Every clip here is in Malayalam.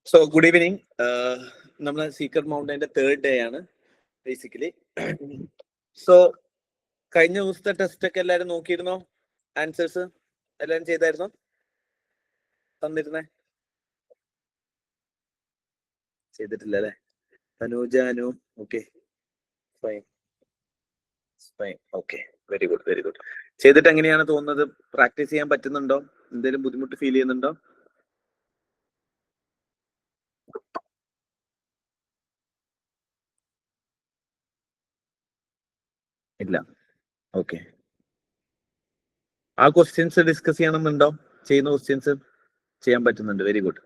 So good evening. നമ്മൾ സീക്രട്ട് മൗണ്ടൈൻ്റെ 3rd ഡേ ആണ് ബേസിക്കലി. സോ കഴിഞ്ഞ ദിവസത്തെ ടെസ്റ്റ് ഒക്കെ എല്ലാവരും നോക്കിയിരുന്നോ? ആൻസേഴ്സ് എല്ലാവരും ചെയ്തായിരുന്നോ? തന്നിരുന്നേ? ചെയ്തിട്ടില്ല അല്ലേ? Tanuja, Anu, okay fine fine, okay, very good very good. ചെയ്തിട്ട് എങ്ങനെയാണ് തോന്നുന്നത്? പ്രാക്ടീസ് ചെയ്യാൻ പറ്റുന്നുണ്ടോ? എന്തെങ്കിലും ബുദ്ധിമുട്ട് ഫീൽ ചെയ്യുന്നുണ്ടോ? ഇല്ല, ഓക്കെ. ആ ക്വസ്റ്റ്യൻസ് ഡിസ്കസ് ചെയ്യണമെന്നുണ്ടോ? ചെയ്യുന്ന ക്വസ്റ്റ്യൻസ് ചെയ്യാൻ പറ്റുന്നുണ്ട്, വെരി ഗുഡ്.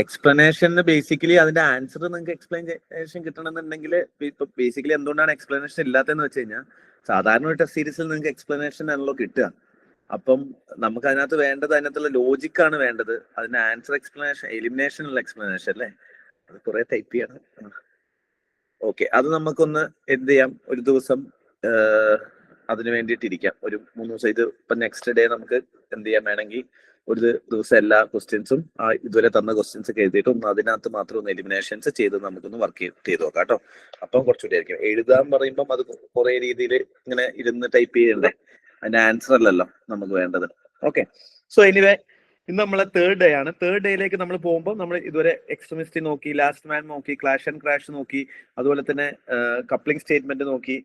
എക്സ്പ്ലനേഷന് ബേസിക്കലി അതിന്റെ ആൻസർ നിങ്ങൾക്ക് എക്സ്പ്ലനേഷൻ കിട്ടണമെന്നുണ്ടെങ്കിൽ ഇപ്പൊ ബേസിക്കലി എന്തുകൊണ്ടാണ് എക്സ്പ്ലനേഷൻ ഇല്ലാത്തതെന്ന് വെച്ച് കഴിഞ്ഞാൽ, സാധാരണ ഒരു ടെസ്റ്റ് സീരീസിൽ നിങ്ങൾക്ക് എക്സ്പ്ലനേഷൻ ആണല്ലോ കിട്ടുക. അപ്പം നമുക്ക് അതിനകത്ത് വേണ്ടത്, അതിനകത്തുള്ള ലോജിക്കാണ് വേണ്ടത്. അതിന്റെ ആൻസർ എക്സ്പ്ലനേഷൻ, എലിമിനേഷനുള്ള എക്സ്പ്ലനേഷൻ അല്ലേ? അത് കുറെ ടൈപ്പ് ചെയ്യണം. ഓക്കെ, അത് നമുക്കൊന്ന് എന്ത് ചെയ്യാം, ഒരു ദിവസം അതിന് വേണ്ടിയിട്ട് ഇരിക്കാം. ഒരു 3 ദിവസം. ഇത് ഇപ്പൊ നെക്സ്റ്റ് ഡേ നമുക്ക് എന്ത് ചെയ്യാൻ വേണമെങ്കിൽ ഒരു ദിവസം എല്ലാ ക്വസ്റ്റ്യൻസും ഇതുവരെ തന്ന ക്വസ്റ്റ്യൻസ് ഒക്കെ എഴുതിയിട്ട് ഒന്ന് അതിനകത്ത് മാത്രം ഒന്ന് എലിമിനേഷൻസ് ചെയ്ത് നമുക്കൊന്ന് വർക്ക് ചെയ്ത് നോക്കാം കേട്ടോ. അപ്പം കുറച്ചുകൂടി ആയിരിക്കും. എഴുതാൻ പറയുമ്പം അത് കുറെ രീതിയിൽ ഇങ്ങനെ ഇരുന്ന് ടൈപ്പ് ചെയ്യണ്ടേ, അതിന്റെ ആൻസർ അല്ലല്ലോ നമുക്ക് വേണ്ടത്. ഓക്കെ, സോ എനിവേ ഇന്ന് നമ്മളെ 3rd ഡേ ആണ്. 3rd ഡേയിലേക്ക് നമ്മൾ പോകുമ്പോൾ നമ്മൾ ഇതുവരെ എക്സ്ട്രീമിസ്റ്റ് നോക്കി, ലാസ്റ്റ് മാൻ നോക്കി, ക്ലാഷ് ആൻഡ് ക്രാഷ് നോക്കി, അതുപോലെ തന്നെ കപ്ലിംഗ് സ്റ്റേറ്റ്മെന്റ് നോക്കി,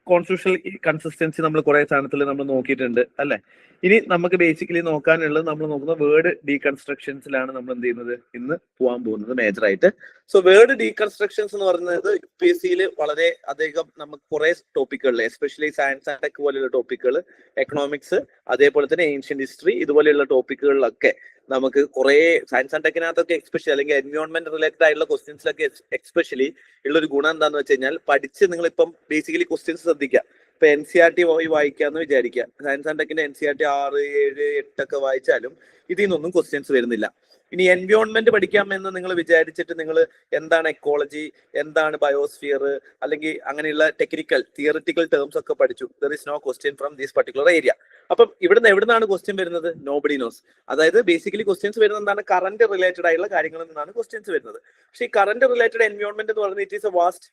കോൺസ്റ്റിറ്റ്യൂഷണൽ കൺസിസ്റ്റൻസി നമ്മൾ കുറെ സാധനത്തിൽ നമ്മൾ നോക്കിയിട്ടുണ്ട് അല്ലെ. ഇനി നമുക്ക് ബേസിക്കലി നോക്കാനുള്ളത്, നമ്മൾ നോക്കുന്ന വേർഡ് ഡീകൺസ്ട്രക്ഷൻസിലാണ് നമ്മൾ എന്ത് ചെയ്യുന്നത്, ഇന്ന് പോകാൻ പോകുന്നത് മേജർ ആയിട്ട്. സോ വേർഡ് ഡീകൺസ്ട്രക്ഷൻസ് എന്ന് പറയുന്നത് UPSC-യിൽ വളരെ അധികം നമുക്ക് കുറെ ടോപ്പിക്കുകളിൽ, എസ്പെഷ്യലി സയൻസ് ആൻഡ് ടെക് പോലെയുള്ള ടോപ്പിക്കുകൾ, എക്കണോമിക്സ്, അതേപോലെ തന്നെ ഏൻഷ്യന്റ് ഹിസ്റ്ററി, ഇതുപോലെയുള്ള ടോപ്പിക്കുകളിലൊക്കെ നമുക്ക് കുറെ സയൻസ് ആൻഡ് ടെക്കിനകത്തൊക്കെ എക്സ്പെഷ്യലി, അല്ലെങ്കിൽ എൻവയോൺമെന്റ് റിലേറ്റഡ് ആയിട്ടുള്ള ക്വസ്റ്റ്യൻസിലൊക്കെ എക്സ്പെഷ്യലി ഉള്ളൊരു ഗുണം എന്താന്ന് വെച്ച് കഴിഞ്ഞാൽ, പഠിച്ച് നിങ്ങളിപ്പം ബേസിക്കലി ക്വസ്റ്റ്യൻസ് ശ്രദ്ധിക്കുക. ഇപ്പൊ NCERT വായിക്കാന്ന് വിചാരിക്കുക. സയൻസ് ആൻഡ് ടെക്കിന്റെ NCERT 6, 7, 8 ഒക്കെ വായിച്ചാലും ഇതിൽ നിന്നൊന്നും ക്വസ്റ്റ്യൻസ് വരുന്നില്ല. ഇനി എൻവയോൺമെന്റ് പഠിക്കാമെന്ന് നിങ്ങൾ വിചാരിച്ചിട്ട് നിങ്ങൾ എന്താണ് എക്കോളജി, എന്താണ് ബയോസ്ഫിയർ, അല്ലെങ്കിൽ അങ്ങനെയുള്ള ടെക്നിക്കൽ തിയറിറ്റിക്കൽ ടേംസ് ഒക്കെ പഠിച്ചു, there is no question from this particular area. അപ്പം എവിടുന്നാണ് ക്വസ്റ്റ്യൻ വരുന്നത്? Nobody knows. അതായത് ബേസിക്കലി ക്വസ്റ്റ്യൻസ് വരുന്നത് എന്താണ്? കറന്റ് റിലേറ്റഡ് ആയിട്ടുള്ള കാര്യങ്ങളിൽ നിന്നാണ് ക്വസ്റ്റ്യൻസ് വരുന്നത്. പക്ഷേ ഈ കറന്റ് റിലേറ്റഡ് എൻവയോൺമെന്റ് എന്ന് പറയുന്നത് ഇറ്റ് ഈസ് എ വാസ്റ്റ്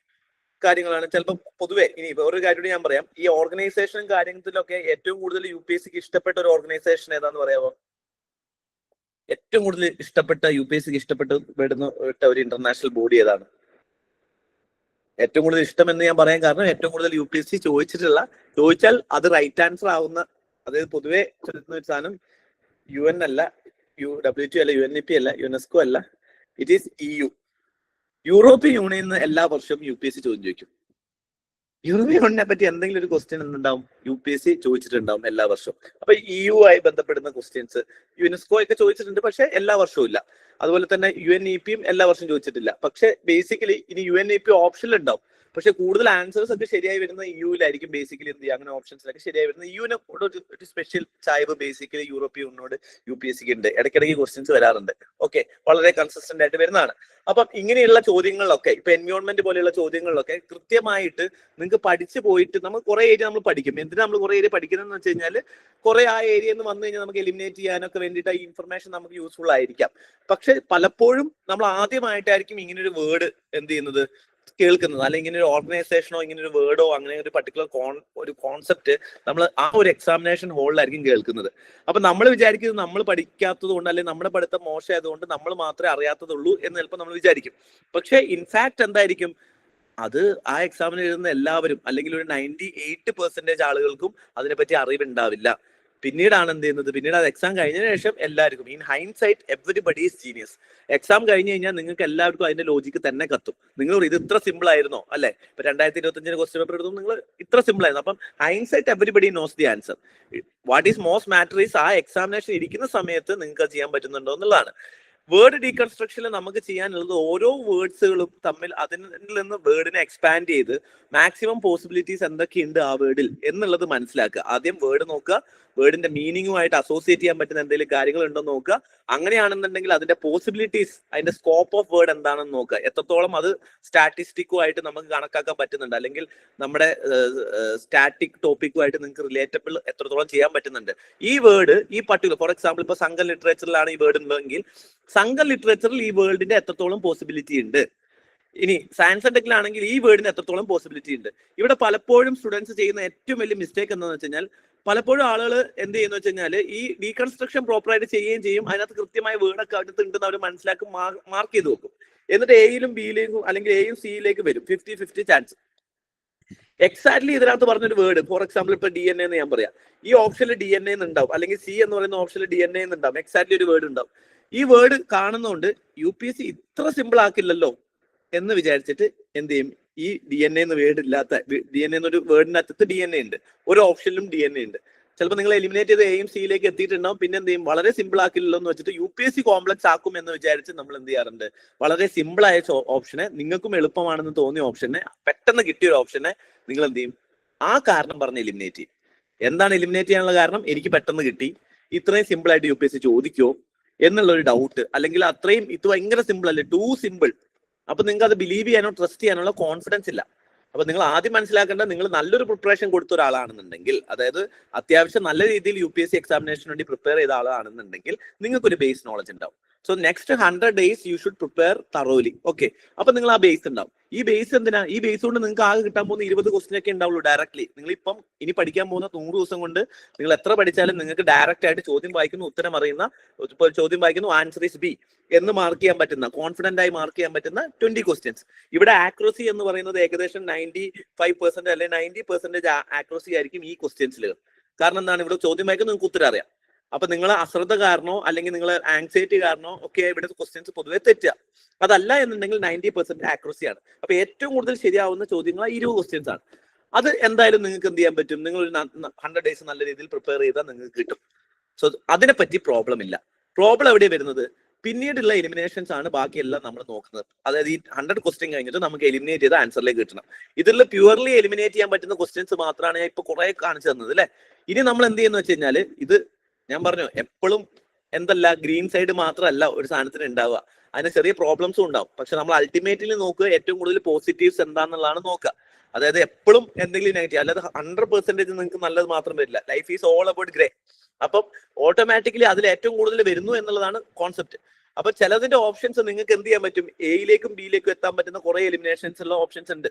കാര്യങ്ങളാണ്. ചിലപ്പോൾ പൊതുവെ, ഇനി ഒരു കാര്യം ഞാൻ പറയാം, ഈ ഓർഗനൈസേഷനും കാര്യത്തിലൊക്കെ ഏറ്റവും കൂടുതൽ UPSC-ക്ക് ഇഷ്ടപ്പെട്ട ഒരു ഓർഗനൈസേഷൻ ഏതാന്ന് പറയാമോ? ഏറ്റവും കൂടുതൽ ഇഷ്ടപ്പെട്ട UPSC-ക്ക് ഇഷ്ടപ്പെടുന്ന ഒരു ഇന്റർനാഷണൽ ബോഡി ഏതാണ്? ഏറ്റവും കൂടുതൽ ഇഷ്ടം എന്ന് ഞാൻ പറയാൻ കാരണം, ഏറ്റവും കൂടുതൽ UPSC ചോദിച്ചാൽ അത് റൈറ്റ് ആൻസർ ആവുന്ന, അതായത് പൊതുവെ ഒരു സാധനം UN അല്ല, WTO അല്ല, UNEP അല്ല, UNESCO അല്ല, it is EU. European union എല്ലാ വർഷവും UPSC ചോദിക്കും. യൂറോപ്യൻ യൂണിയനെ പറ്റി എന്തെങ്കിലും ഒരു ക്വസ്റ്റ്യൻ എന്തുണ്ടാവും? UPSC ചോദിച്ചിട്ടുണ്ടാവും എല്ലാ വർഷവും. അപ്പൊ EU ആയി ബന്ധപ്പെടുന്ന ക്വസ്റ്റ്യൻസ്, UNESCO ഒക്കെ ചോദിച്ചിട്ടുണ്ട്, പക്ഷെ എല്ലാ വർഷവും ഇല്ല. അതുപോലെ തന്നെ UNEP-യും എല്ലാ വർഷവും ചോദിച്ചിട്ടില്ല. പക്ഷെ ബേസിക്കലി ഇനി UNEP ഓപ്ഷനിൽ ഉണ്ടാവും, പക്ഷെ കൂടുതൽ ആൻസേഴ്സ് ഒക്കെ ശരിയായി വരുന്ന EU-ലായിരിക്കും. ബേസിക്കലി എന്ത് ചെയ്യുക, അങ്ങനെ ഓപ്ഷൻസിലൊക്കെ ശരിയായി വരുന്നത് EU-നെ ഒരു സ്പെഷ്യൽ ചായ്വ് ബേസിക്കലി യൂറോപ്യൻ യൂണിയനോട് UPSC-ക്ക് ഉണ്ട്. ഇടയ്ക്കിടയ്ക്ക് ക്വസ്റ്റ്യൻസ് വരാറുണ്ട്. ഓക്കെ, വളരെ കൺസിസ്റ്റന്റ് ആയിട്ട് വരുന്നതാണ്. അപ്പം ഇങ്ങനെയുള്ള ചോദ്യങ്ങളിലൊക്കെ, ഇപ്പൊ എൻവയോൺമെന്റ് പോലെയുള്ള ചോദ്യങ്ങളിലൊക്കെ കൃത്യമായിട്ട് നിങ്ങൾക്ക് പഠിച്ചു പോയിട്ട്, നമ്മൾ കുറെ ഏരിയ നമ്മൾ പഠിക്കും. എന്തിനാ നമ്മൾ കുറെ ഏരിയ പഠിക്കുന്നതെന്ന് വെച്ച് കഴിഞ്ഞാൽ, കുറെ ആ ഏരിയ എന്ന് വന്നു കഴിഞ്ഞാൽ നമുക്ക് എലിമിനേറ്റ് ചെയ്യാനൊക്കെ വേണ്ടിയിട്ട് ഈ ഇൻഫർമേഷൻ നമുക്ക് യൂസ്ഫുൾ ആയിരിക്കാം. പക്ഷെ പലപ്പോഴും നമ്മൾ ആദ്യമായിട്ടായിരിക്കും ഇങ്ങനെ ഒരു വേർഡ് എന്ത് ചെയ്യുന്നത്, കേൾക്കുന്നത്, അല്ലെങ്കിൽ ഇങ്ങനെ ഒരു ഓർഗനൈസേഷനോ ഇങ്ങനെ ഒരു വേർഡോ അങ്ങനെ ഒരു പർട്ടിക്കുലർ ഒരു കോൺസെപ്റ്റ് നമ്മൾ ആ ഒരു എക്സാമിനേഷൻ ഹോളിലായിരിക്കും കേൾക്കുന്നത്. അപ്പൊ നമ്മൾ വിചാരിക്കുന്നത് നമ്മൾ പഠിക്കാത്തത് കൊണ്ട്, അല്ലെങ്കിൽ നമ്മുടെ പഠിത്തം മോശമായതുകൊണ്ട് നമ്മൾ മാത്രമേ അറിയാത്തതുള്ളൂ എന്ന് ചിലപ്പോൾ നമ്മൾ വിചാരിക്കും. പക്ഷെ ഇൻഫാക്ട് എന്തായിരിക്കും, അത് ആ എക്സാമിന് എഴുതുന്ന എല്ലാവരും, അല്ലെങ്കിൽ ഒരു 98% ആളുകൾക്കും അതിനെപ്പറ്റി അറിവുണ്ടാവില്ല. പിന്നീടാണ് എന്ത് ചെയ്യുന്നത്, പിന്നീട് അത് എക്സാം കഴിഞ്ഞതിന് ശേഷം എല്ലാവർക്കും, in hindsight everybody is genius. Exam കഴിഞ്ഞ് കഴിഞ്ഞാൽ നിങ്ങൾക്ക് എല്ലാവർക്കും അതിന്റെ ലോജിക്ക് തന്നെ കത്തും. നിങ്ങൾ ഇത് ഇത്ര സിമ്പിൾ ആയിരുന്നോ, അല്ലെ? ഇപ്പൊ 2025 ക്വസ്റ്റ്യൻ പേപ്പർ എടുത്തു, നിങ്ങൾ ഇത്ര സിമ്പിൾ ആയിരുന്നു. അപ്പം hindsight everybody nose the answer. What is most matter is ആ എക്സാമിനേഷൻ ഇരിക്കുന്ന സമയത്ത് നിങ്ങൾക്ക് ചെയ്യാൻ പറ്റുന്നുണ്ടോ എന്നുള്ളതാണ്. വേർഡ് ഡീകൺസ്ട്രക്ഷനിൽ നമുക്ക് ചെയ്യാനുള്ളത്, ഓരോ വേർഡ്സുകളും തമ്മിൽ അതിൽ നിന്ന് വേർഡിനെ എക്സ്പാൻഡ് ചെയ്ത് മാക്സിമം പോസിബിലിറ്റീസ് എന്തൊക്കെയുണ്ട് ആ വേർഡിൽ എന്നുള്ളത് മനസ്സിലാക്കുക. ആദ്യം വേർഡ് നോക്കുക, വേർഡിന്റെ മീനിങ്ങുമായിട്ട് അസോസിയേറ്റ് ചെയ്യാൻ പറ്റുന്ന എന്തെങ്കിലും കാര്യങ്ങൾ ഉണ്ടോ എന്ന് നോക്കുക. അങ്ങനെയാണെന്നുണ്ടെങ്കിൽ അതിന്റെ പോസിബിലിറ്റീസ്, അതിന്റെ സ്കോപ്പ് ഓഫ് വേർഡ് എന്താണെന്ന് നോക്കുക. എത്രത്തോളം അത് സ്റ്റാറ്റിസ്റ്റിക്കുമായിട്ട് നമുക്ക് കണക്കാക്കാൻ പറ്റുന്നുണ്ട്, അല്ലെങ്കിൽ നമ്മുടെ സ്റ്റാറ്റിക് ടോപ്പിക്കുമായിട്ട് നിങ്ങൾക്ക് റിലേറ്റബിൾ എത്രത്തോളം ചെയ്യാൻ പറ്റുന്നുണ്ട്. ഈ വേർഡ് ഈ പർട്ടിക്കുലർ, ഫോർ എക്സാമ്പിൾ ഇപ്പൊ സംഘം ലിറ്ററേച്ചറിലാണ് ഈ വേർഡ് ഉണ്ടെങ്കിൽ സംഘം ലിറ്ററേച്ചറിൽ ഈ വേർഡിന്റെ എത്രത്തോളം പോസിബിലിറ്റി ഉണ്ട്. ഇനി സയൻസ് ആൻഡ് ടെക്കിലാണെങ്കിൽ ഈ വേർഡിന് എത്രത്തോളം പോസിബിലിറ്റി ഉണ്ട്. ഇവിടെ പലപ്പോഴും സ്റ്റുഡൻസ് ചെയ്യുന്ന ഏറ്റവും വലിയ മിസ്റ്റേക്ക് എന്താണെന്ന് വെച്ച് കഴിഞ്ഞാൽ, പലപ്പോഴും ആളുകൾ എന്ത് ചെയ്യുന്ന വെച്ച് കഴിഞ്ഞാൽ ഈ ഡീകൺസ്ട്രക്ഷൻ പ്രോപ്പറായിട്ട് ചെയ്യുകയും ചെയ്യും, അതിനകത്ത് കൃത്യമായ വേർഡൊക്കെ അടുത്ത് ഉണ്ടെന്ന് അവർ മനസ്സിലാക്കി മാർക്ക് ചെയ്ത് വെക്കും. എന്നിട്ട് എയിലും ബിയിലേക്കും അല്ലെങ്കിൽ എയും സിയിലേക്ക് വരും 50-50 ചാൻസ്. എക്സാക്ട്ലി ഇതിനകത്ത് പറഞ്ഞൊരു വേർഡ്, ഫോർ എക്സാമ്പിൾ ഇപ്പൊ DNA എന്ന് ഞാൻ പറയാം, ഈ ഓപ്ഷനിൽ DNA എന്നുണ്ടാവും, അല്ലെങ്കിൽ സി എന്ന് പറയുന്ന ഓപ്ഷനിൽ DNA എന്നുണ്ടാവും, എക്സാക്ട്ലി ഒരു വേർഡ് ഉണ്ടാവും. ഈ വേർഡ് കാണുന്നതുകൊണ്ട് UPSC ഇത്ര സിമ്പിൾ ആക്കില്ലല്ലോ എന്ന് വിചാരിച്ചിട്ട് എന്ത് ചെയ്യും, ഈ DNA എന്ന് വേർഡ് ഇല്ലാത്ത, DNA എന്നൊരു വേർഡിനകത്ത് DNA ഉണ്ട്, ഒരു ഓപ്ഷനിലും DNA ഉണ്ട്. ചിലപ്പോൾ നിങ്ങൾ എലിമിനേറ്റ് ചെയ്ത് എയും സിയിലേക്ക് എത്തിയിട്ടുണ്ടാവും. പിന്നെ എന്ത് ചെയ്യും, വളരെ സിമ്പിൾ ആക്കില്ലല്ലോ എന്ന് വെച്ചിട്ട് UPSC കോംപ്ലക്സ് ആക്കും എന്ന് വിചാരിച്ച് നമ്മൾ എന്ത് ചെയ്യാറുണ്ട്, വളരെ സിമ്പിൾ ആയ ഓപ്ഷനെ, നിങ്ങൾക്കും എളുപ്പമാണെന്ന് തോന്നിയ ഓപ്ഷനെ, പെട്ടെന്ന് കിട്ടിയ ഒരു ഓപ്ഷനെ നിങ്ങൾ എന്ത് ചെയ്യും, ആ കാരണം പറഞ്ഞ് എലിമിനേറ്റ് ചെയ്യും. എന്താണ് എലിമിനേറ്റ് ചെയ്യാനുള്ള കാരണം? എനിക്ക് പെട്ടെന്ന് കിട്ടി, ഇത്രയും സിമ്പിൾ ആയിട്ട് UPSC ചോദിക്കോ എന്നുള്ള ഒരു ഡൗട്ട്, അല്ലെങ്കിൽ അത്രയും ഇത് ഭയങ്കര സിമ്പിൾ അല്ലേ, ടു സിമ്പിൾ. അപ്പൊ നിങ്ങൾക്ക് അത് ബിലീവ് ചെയ്യാനോ ട്രസ്റ്റ് ചെയ്യാനുള്ള കോൺഫിഡൻസ് ഇല്ല. അപ്പൊ നിങ്ങൾ ആദ്യം മനസ്സിലാക്കേണ്ടത്, നിങ്ങൾ നല്ലൊരു പ്രിപ്പറേഷൻ കൊടുത്ത ഒരാളാണെന്നുണ്ടെങ്കിൽ, അതായത് അത്യാവശ്യം നല്ല രീതിയിൽ UPSC എക്സാമിനേഷന് വേണ്ടി പ്രിപ്പയർ ചെയ്ത ആളാണെന്നുണ്ടെങ്കിൽ നിങ്ങൾക്ക് ഒരു ബേസ് നോളജ് ഉണ്ടാവും. So next 100 days you should prepare thoroughly. Okay, അപ്പൊ നിങ്ങൾ ആ ബേസ് ഉണ്ടാവും. ഈ ബേസ് എന്തിനാ? ഈ ബേസ് കൊണ്ട് നിങ്ങൾക്ക് ആകെ കിട്ടാൻ പോകുന്ന 20 ക്വസ്റ്റ്യൻ ഒക്കെ ഉണ്ടാവുള്ളൂ ഡയറക്ട്ലി. നിങ്ങൾ ഇപ്പം ഇനി പഠിക്കാൻ പോകുന്ന 100 ദിവസം കൊണ്ട് നിങ്ങൾ എത്ര പഠിച്ചാലും നിങ്ങൾക്ക് ഡയറക്റ്റ് ആയിട്ട് ചോദ്യം വായിക്കുന്നു, ഉത്തരം അറിയുന്ന, ചോദ്യം വായിക്കുന്നു, ആൻസർ ഈസ് ബി എന്ന് മാർക്ക് ചെയ്യാൻ പറ്റുന്ന, കോൺഫിഡന്റ് ആയി മാർക്ക് ചെയ്യാൻ പറ്റുന്ന 20 ക്വസ്റ്റ്യൻസ്. ഇവിടെ ആക്യുറസി എന്ന് പറയുന്നത് ഏകദേശം 95% അല്ലെങ്കിൽ 90% ആക്യുറസി ആയിരിക്കും ഈ ക്വസ്റ്റ്യൻസിൽ. കാരണം എന്താണ്, ഇവിടെ ചോദ്യം വായിക്കുന്ന നിങ്ങൾക്ക് ഉത്തരം അറിയാം. അപ്പൊ നിങ്ങൾ അശ്രദ്ധ കാരണോ അല്ലെങ്കിൽ നിങ്ങൾ ആങ്സൈറ്റി കാരണോ ഒക്കെ ഇവിടെ ക്വസ്റ്റ്യൻസ് പൊതുവെ തെറ്റുക. അതല്ല എന്നുണ്ടെങ്കിൽ 90% ആക്യുറസി ആണ്. അപ്പൊ ഏറ്റവും കൂടുതൽ ശരിയാവുന്ന ചോദ്യങ്ങൾ 20 ക്വസ്റ്റ്യൻസ് ആണ്. അത് എന്തായാലും നിങ്ങൾക്ക് എന്ത് ചെയ്യാൻ പറ്റും, നിങ്ങൾ ഒരു 100 days നല്ല രീതിയിൽ പ്രിപ്പയർ ചെയ്താൽ നിങ്ങൾക്ക് കിട്ടും. സോ അതിനെപ്പറ്റി പ്രോബ്ലം ഇല്ല. പ്രോബ്ലം എവിടെ വരുന്നത്, പിന്നീടുള്ള എലിമിനേഷൻസ് ആണ് ബാക്കിയെല്ലാം നമ്മൾ നോക്കുന്നത്. അതായത് ഈ 100 ക്വസ്റ്റ്യൻ കഴിഞ്ഞിട്ട് നമുക്ക് എലിമിനേറ്റ് ചെയ്ത ആൻസറിലേക്ക് കിട്ടണം. ഇതിൽ പ്യുവർലി എലിമിനേറ്റ് ചെയ്യാൻ പറ്റുന്ന ക്വസ്റ്റ്യൻസ് മാത്രമാണ് ഞാൻ ഇപ്പൊ കുറെ കാണിച്ചു തന്നത് അല്ലെ. ഇനി നമ്മൾ എന്ത് ചെയ്യുന്ന വെച്ച് കഴിഞ്ഞാൽ, ഇത് ഞാൻ പറഞ്ഞു എപ്പോഴും എന്തല്ല ഗ്രീൻ സൈഡ് മാത്രമല്ല ഒരു സാധനത്തിന് ഉണ്ടാവുക, അതിന് ചെറിയ പ്രോബ്ലംസും ഉണ്ടാവും. പക്ഷെ നമ്മൾ അൾട്ടിമേറ്റ്ലി നോക്കുക ഏറ്റവും കൂടുതൽ പോസിറ്റീവ്സ് എന്താണെന്നുള്ളതാണ് നോക്കുക. അതായത് എപ്പോഴും എന്തെങ്കിലും നെഗറ്റീവ്, അല്ലാതെ 100% നിങ്ങൾക്ക് നല്ലത് മാത്രം വരില്ല. Life is all about grey. അപ്പം ഓട്ടോമാറ്റിക്കലി അതിൽ ഏറ്റവും കൂടുതൽ വരുന്നു എന്നുള്ളതാണ് കോൺസെപ്റ്റ്. അപ്പൊ ചിലതിന്റെ ഓപ്ഷൻസ് നിങ്ങൾക്ക് എന്ത് ചെയ്യാൻ പറ്റും, എയിലേക്കും ബിയിലേക്കും എത്താൻ പറ്റുന്ന കുറെ എലിമിനേഷൻസ് ഉള്ള ഓപ്ഷൻസ് ഉണ്ട്.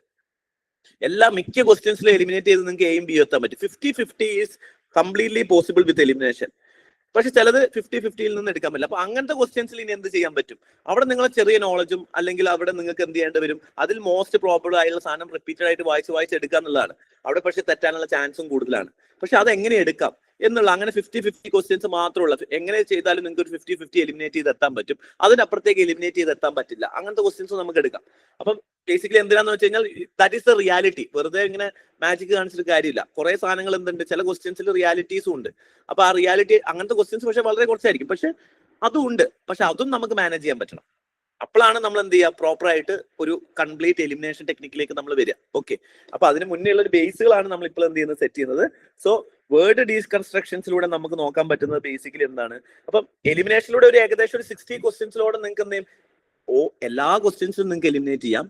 എല്ലാ മിക്ക ക്വസ്റ്റ്യൻസിലും എലിമിനേറ്റ് ചെയ്ത് നിങ്ങൾക്ക് എയും ബിയും എത്താൻ പറ്റും. 50-50 is completely possible with elimination. പക്ഷെ ചിലത് 50-50 നിന്ന് എടുക്കാൻ പറ്റില്ല. അപ്പൊ അങ്ങനത്തെ ക്വസ്റ്റ്യൻസിൽ ഇനി എന്ത് ചെയ്യാൻ പറ്റും, അവിടെ നിങ്ങൾ ചെറിയ നോളജും അല്ലെങ്കിൽ അവിടെ നിങ്ങൾക്ക് എന്ത് ചെയ്യേണ്ടി വരും, അതിൽ മോസ്റ്റ് പ്രോബബിൾ ആയുള്ള സാധനം റിപ്പീറ്റഡ് ആയിട്ട് വായിച്ച് എടുക്കുക എന്നുള്ളതാണ്. അവിടെ പക്ഷെ തെറ്റാനുള്ള ചാൻസും കൂടുതലാണ്. പക്ഷെ അത് എങ്ങനെ എടുക്കാം എന്നുള്ള, അങ്ങനെ 50-50 ക്വസ്റ്റ്യൻസ് മാത്രമുള്ള, എങ്ങനെ ചെയ്താലും നിങ്ങൾക്ക് ഒരു 50-50 എലിമിനേറ്റ് ചെയ്ത് എത്താൻ പറ്റും. അതിനപ്പുറത്തേക്ക് എലിമിനേറ്റ് ചെയ്ത് എത്താൻ പറ്റില്ല. അങ്ങനത്തെ ക്വസ്റ്റ്യൻസ് നമുക്ക് എടുക്കാം. അപ്പം ബേസിക്കലി എന്തിനാന്ന് വെച്ച് കഴിഞ്ഞാൽ, ദാറ്റ് ഈസ് ദ റിയാലിറ്റി. വെറുതെ ഇങ്ങനെ മാജിക് കാണിച്ചിട്ട് കാര്യമില്ല. കുറെ സാധനങ്ങൾ എന്തുണ്ട്, ചില ക്വസ്റ്റ്യൻസിൽ റിയാലിറ്റീസും ഉണ്ട്. അപ്പൊ ആ റിയാലിറ്റി, അങ്ങനത്തെ ക്വസ്റ്റ്യൻസ് പക്ഷെ വളരെ കുറച്ചായിരിക്കും, പക്ഷെ അതും ഉണ്ട്. പക്ഷെ അതും നമുക്ക് മാനേജ് ചെയ്യാൻ പറ്റണം. അപ്പോഴാണ് നമ്മൾ എന്ത് ചെയ്യുക, പ്രോപ്പർ ആയിട്ട് ഒരു കംപ്ലീറ്റ് എലിമിനേഷൻ ടെക്നിക്കിലേക്ക് നമ്മൾ വരിക. ഓക്കെ, അപ്പൊ അതിന് മുന്നേ ഉള്ള ഒരു ബേസുകളാണ് നമ്മൾ ഇപ്പോൾ എന്ത് ചെയ്യുന്നത്, സെറ്റ് ചെയ്യുന്നത്. സോ വേർഡ് ഡീകൺസ്ട്രക്ഷൻസിലൂടെ നമുക്ക് നോക്കാൻ പറ്റുന്നത് ബേസിക്കലി എന്താണ്, അപ്പം എലിമിനേഷനിലൂടെ ഒരു ഏകദേശം ഒരു 60 ക്വസ്റ്റ്യൻസിലൂടെ നിങ്ങൾക്ക് എന്ത് ചെയ്യും, എല്ലാ ക്വസ്റ്റ്യൻസും നിങ്ങൾക്ക് എലിമിനേറ്റ് ചെയ്യാം.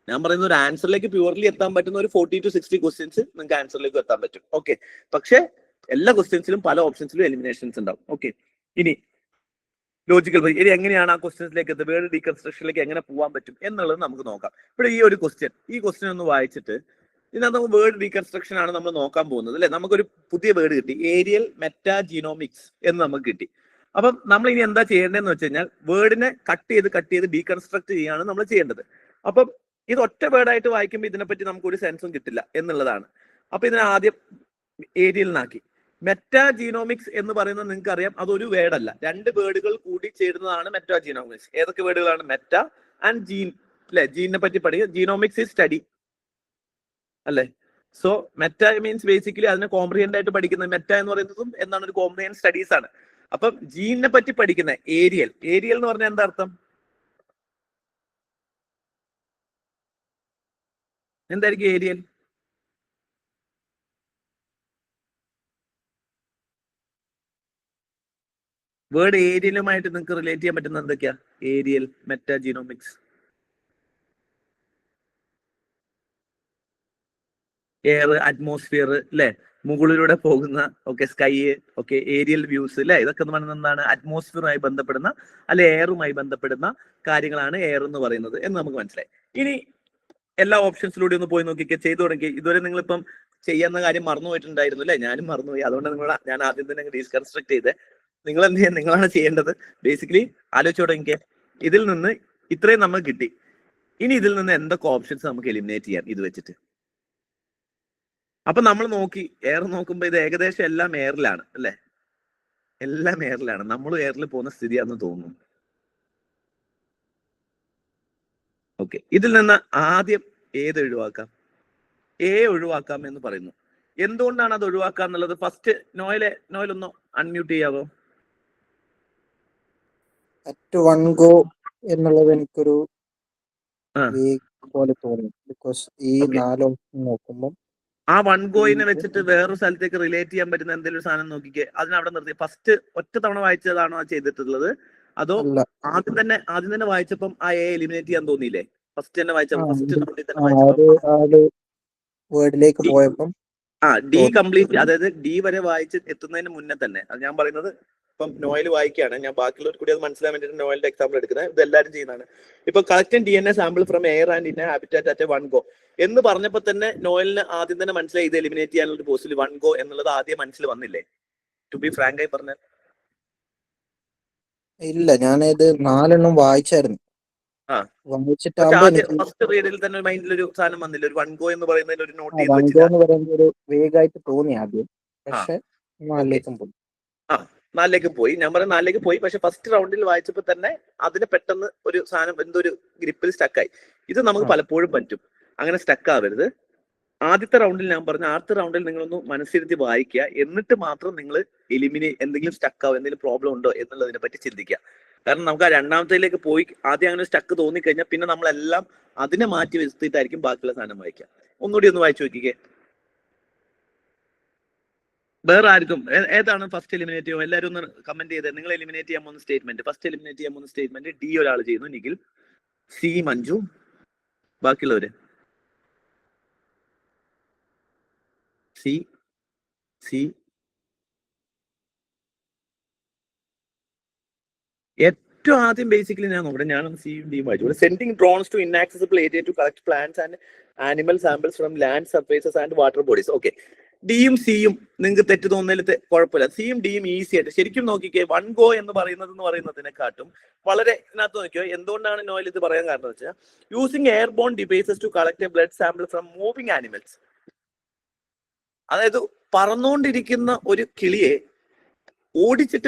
ഞാൻ പറയുന്ന ഒരു ആൻസറിലേക്ക് പ്യൂർലി എത്താൻ പറ്റുന്ന ഒരു 40-60 ക്വസ്റ്റ്യൻസ് നിങ്ങൾക്ക് ആൻസറിലേക്ക് എത്താൻ പറ്റും. ഓക്കെ, പക്ഷെ എല്ലാ ക്വസ്റ്റ്യൻസിലും പല ഓപ്ഷൻസിലും എലിമിനേഷൻസ് ഉണ്ടാവും. ഓക്കെ, ഇനി ലോജിക്കൽ ഇനി എങ്ങനെയാണ് ആ ക്വസ്റ്റ്യൻസിലേക്ക് എത്തുക, വേർഡ് ഡീകൺസ്ട്രക്ഷനിലേക്ക് എങ്ങനെ പോകാൻ പറ്റും എന്നുള്ളത് നമുക്ക് നോക്കാം. ഇവിടെ ഈ ക്വസ്റ്റ്യൻ ഒന്ന് വായിച്ചിട്ട്, ഇതിനകത്ത് നമുക്ക് വേർഡ് ഡീകൺസ്ട്രക്ഷൻ ആണ് നമ്മൾ നോക്കാൻ പോകുന്നത് അല്ലെ. നമുക്കൊരു പുതിയ വേർഡ് കിട്ടി, ഏരിയൽ മെറ്റാജീനോമിക്സ് എന്ന് നമുക്ക് കിട്ടി. അപ്പം നമ്മൾ ഇനി എന്താ ചെയ്യേണ്ടതെന്ന് വെച്ച് കഴിഞ്ഞാൽ, വേർഡിനെ കട്ട് ചെയ്ത് ഡീകൺസ്ട്രക്ട് ചെയ്യാണ് നമ്മൾ ചെയ്യേണ്ടത്. അപ്പം ഇത് ഒറ്റ വേർഡായിട്ട് വായിക്കുമ്പോൾ ഇതിനെപ്പറ്റി നമുക്ക് ഒരു സെൻസും കിട്ടില്ല എന്നുള്ളതാണ്. അപ്പൊ ഇതിനെ ആദ്യം ഏരിയലിനാക്കി. മെറ്റാജീനോമിക്സ് എന്ന് പറയുന്നത് നിങ്ങൾക്ക് അറിയാം, അതൊരു വേർഡ് അല്ല, 2 വേർഡുകൾ കൂടി ചേരുന്നതാണ് മെറ്റാജീനോമിക്സ്. ഏതൊക്കെ വേർഡുകളാണ്? മെറ്റ ആൻഡ് ജീൻ അല്ലെ. ജീനിനെ പറ്റി പഠിക്കുക. ജീനോമിക്സ് ഈസ് സ്റ്റഡി അല്ലെ. സോ മെറ്റ മീൻസ് ബേസിക്കലി അതിനെ കോംപ്രിഹെൻഡ് ആയിട്ട് പഠിക്കുന്നത്. മെറ്റ എന്ന് പറയുന്നതും എന്താണ്, ഒരു കോംപ്രിഹെൻഡ് സ്റ്റഡീസ് ആണ്. അപ്പം ജീനിനെ പറ്റി പഠിക്കുന്ന ഏരിയൽ എന്ന് പറഞ്ഞാൽ എന്താ അർത്ഥം, എന്തായിരിക്കും ഏരിയൽ? വേർഡ് ഏരിയലുമായിട്ട് നിങ്ങൾക്ക് റിലേറ്റ് ചെയ്യാൻ പറ്റുന്ന എന്തൊക്കെയാ? ഏരിയൽ, മെറ്റാജീനോമിക്സ്, എയർ, അറ്റ്മോസ്ഫിയർ അല്ലെ, മുകളിലൂടെ പോകുന്ന സ്കൈ, ഏരിയൽ വ്യൂസ് അല്ലെ, ഇതൊക്കെ എന്ന് പറയുന്നത് എന്താണ്? അറ്റ്മോസ്ഫിയറുമായി ബന്ധപ്പെടുന്ന അല്ലെ എയറുമായി ബന്ധപ്പെടുന്ന കാര്യങ്ങളാണ് എയർ എന്ന് പറയുന്നത് എന്ന് നമുക്ക് മനസ്സിലായി. ഇനി എല്ലാ ഓപ്ഷൻസിലൂടെ ഒന്ന് പോയി നോക്കിയൊക്കെ ചെയ്തു തുടങ്ങി. ഇതുവരെ നിങ്ങളിപ്പം ചെയ്യുന്ന കാര്യം മറന്നുപോയിട്ടുണ്ടായിരുന്നു അല്ലെ? ഞാനും മറന്നുപോയി. അതുകൊണ്ട് ഞാൻ ആദ്യം തന്നെ ഡീകൺസ്ട്രക്ട് ചെയ്ത് നിങ്ങൾ എന്ത് ചെയ്യാൻ, നിങ്ങളാണ് ചെയ്യേണ്ടത്. ബേസിക്കലി ആലോചിച്ച് തുടങ്ങിയ ഇതിൽ നിന്ന് ഇത്രയും നമുക്ക് കിട്ടി. ഇനി ഇതിൽ നിന്ന് എന്തൊക്കെ ഓപ്ഷൻസ് നമുക്ക് എലിമിനേറ്റ് ചെയ്യാം ഇത് വെച്ചിട്ട്? അപ്പൊ നമ്മൾ നോക്കി, എയർ നോക്കുമ്പോ ഇത് ഏകദേശം എല്ലാം എയറിലാണ് അല്ലെ? എല്ലാം എയറിലാണ്. നമ്മൾ എയറിൽ പോകുന്ന സ്ഥിതിയാണെന്ന് തോന്നുന്നു. ഓക്കെ, ഇതിൽ നിന്ന് ആദ്യം ഏത് ഒഴിവാക്കാം? എ ഒഴിവാക്കാം എന്ന് പറയുന്നു. എന്തുകൊണ്ടാണ് അത് ഒഴിവാക്കുക എന്നുള്ളത് ഫസ്റ്റ് നോയിലൊന്ന് അൺമ്യൂട്ട് ചെയ്യാവോ? അറ്റ് വൺ ഗോ എന്നുള്ളത് എനിക്കൊരു പോലെ തോന്നി. ബിക്കോസ് ഈ 4 ഓപ്ഷൻ നോക്കുമ്പോൾ ആ വൺ ഗോയിനെ വെച്ചിട്ട് വേറൊരു സ്ഥലത്തേക്ക് റിലേറ്റ് ചെയ്യാൻ പറ്റുന്ന എന്തെങ്കിലും സാധനം നോക്കിക്കേ. അതിനവിടെ നിർത്തി ഫസ്റ്റ് ഒറ്റ തവണ വായിച്ചതാണോ അത് ചെയ്തിട്ടുള്ളത്? അതോ ആദ്യം തന്നെ വായിച്ചപ്പം ആ എ എലിമിനേറ്റ് ചെയ്യാൻ തോന്നിയില്ലേ? ഫസ്റ്റ് തന്നെ വായിച്ചപ്പോൾ വേർഡിലേക്ക് പോയപ്പം ഡി കംപ്ലീറ്റ്, അതായത് ഡി വരെ വായിച്ച് എത്തുന്നതിന് മുന്നേ തന്നെ. അത് ഞാൻ പറയുന്നത് ഇപ്പം നോയൽ വായിക്കുകയാണ്, ഞാൻ ബാക്കിയുള്ളവർ കൂടി അത് മനസ്സിലാൻ വേണ്ടിയിട്ട് നോയലിന്റെ എക്സാമ്പിൾ എടുക്കുന്നത്. ഇത് എല്ലാവരും ചെയ്യുന്നതാണ്. ഇപ്പൊ collect DNA sample from air and in habitat at one go എന്ന് പറഞ്ഞപ്പോൾ തന്നെ നോയലിന് ആദ്യം തന്നെ മനസ്സിലായി ഇത് എലിമിനേറ്റ് ചെയ്യാനുള്ള പോസിബിൾ വൺ ഗോ എന്നുള്ളത് ആദ്യം മനസ്സിൽ വന്നില്ലേ? ടു ബി ഫ്രാങ്ക് ആയി പറഞ്ഞാൽ ഇല്ല, ഞാനത് 4 വായിച്ചായിരുന്നു. ഫസ്റ്റ് റീഡിൽ തന്നെ മൈൻഡിൽ ഒരു സാധനം വന്നില്ല, ഒരു വൺ ഗോ എന്ന് പറയുന്നതിൽ ഒരു നോട്ട് ചെയ്ത് ഒരു വേഗമായിട്ട് തോന്നി ആദ്യം. പക്ഷെ 4ലേക്ക് പോയി. ഞാൻ പറഞ്ഞ 4ലേക്ക് പോയി. പക്ഷെ ഫസ്റ്റ് റൗണ്ടിൽ വായിച്ചപ്പോൾ തന്നെ അതിന് പെട്ടെന്ന് ഒരു സാധനം എന്തൊരു ഗ്രിപ്പിൽ സ്റ്റക്കായി. ഇത് നമുക്ക് പലപ്പോഴും പറ്റും. അങ്ങനെ സ്റ്റക്ക് ആവരുത്. ആദ്യത്തെ റൗണ്ടിൽ ഞാൻ പറഞ്ഞ ആദ്യത്തെ റൗണ്ടിൽ നിങ്ങളൊന്ന് മനസ്സിരുത്തി വായിക്കുക. എന്നിട്ട് മാത്രം നിങ്ങൾ എന്തെങ്കിലും സ്റ്റക്ക് ആവും, എന്തെങ്കിലും പ്രോബ്ലം ഉണ്ടോ എന്നുള്ളതിനെ പറ്റി ചിന്തിക്കുക. കാരണം നമുക്ക് ആ രണ്ടാമത്തേലേക്ക് പോയി ആദ്യം അങ്ങനെ സ്റ്റക്ക് തോന്നിക്കഴിഞ്ഞാൽ പിന്നെ നമ്മളെല്ലാം അതിനെ മാറ്റി വെച്ചിട്ടായിരിക്കും ബാക്കിയുള്ള സാധനം വായിക്കുക. ഒന്നുകൂടി ഒന്ന് വായിച്ചു നോക്കിക്കേ. വേറെ ആർക്കും ഏതാണ് ഫസ്റ്റ് എലിമിനേറ്റ് ചെയ്യുമോ? എല്ലാവരും ഒന്ന് കമന്റ് ചെയ്തേ. നിങ്ങൾ എലിമിനേറ്റ് ചെയ്യാൻ പോകുന്ന സ്റ്റേറ്റ്മെന്റ്, ഫസ്റ്റ് എലിമിനേറ്റ് ചെയ്യാൻ പോകുന്ന സ്റ്റേറ്റ്മെന്റ് ഡി ഒരാൾ ചെയ്യുന്നു, നിഖിൽ, സി മഞ്ജു, ബാക്കിയുള്ളവര് സി സി ഏറ്റവും ആദ്യം ബേസിക്കലി ഞാൻ നോക്കട്ടെ. ഞാനൊന്ന് സിയും ഡിയും വായിച്ചു. Sending drones to inaccessible area to collect plants and animal samples from land surfaces and water bodies. Okay, ഡിയും സിയും നിങ്ങൾക്ക് തെറ്റ് തോന്നുന്നതിൽ കുഴപ്പമില്ല. സിയും ഡിയും ഈസി ആയിട്ട് ശരിക്കും നോക്കിക്കേ. വൺ ഗോ എന്ന് പറയുന്നതിനെക്കാട്ടും വളരെ ഇതിനകത്ത് നോക്കിയോ. എന്തുകൊണ്ടാണ് നോയിൽ ഇത് പറയാൻ കാരണം എന്ന് വെച്ചാൽ using airborne devices to collect a blood sample from moving animals. അതായത് പറന്നുകൊണ്ടിരിക്കുന്ന ഒരു കിളിയെ ഓടിച്ചിട്ട്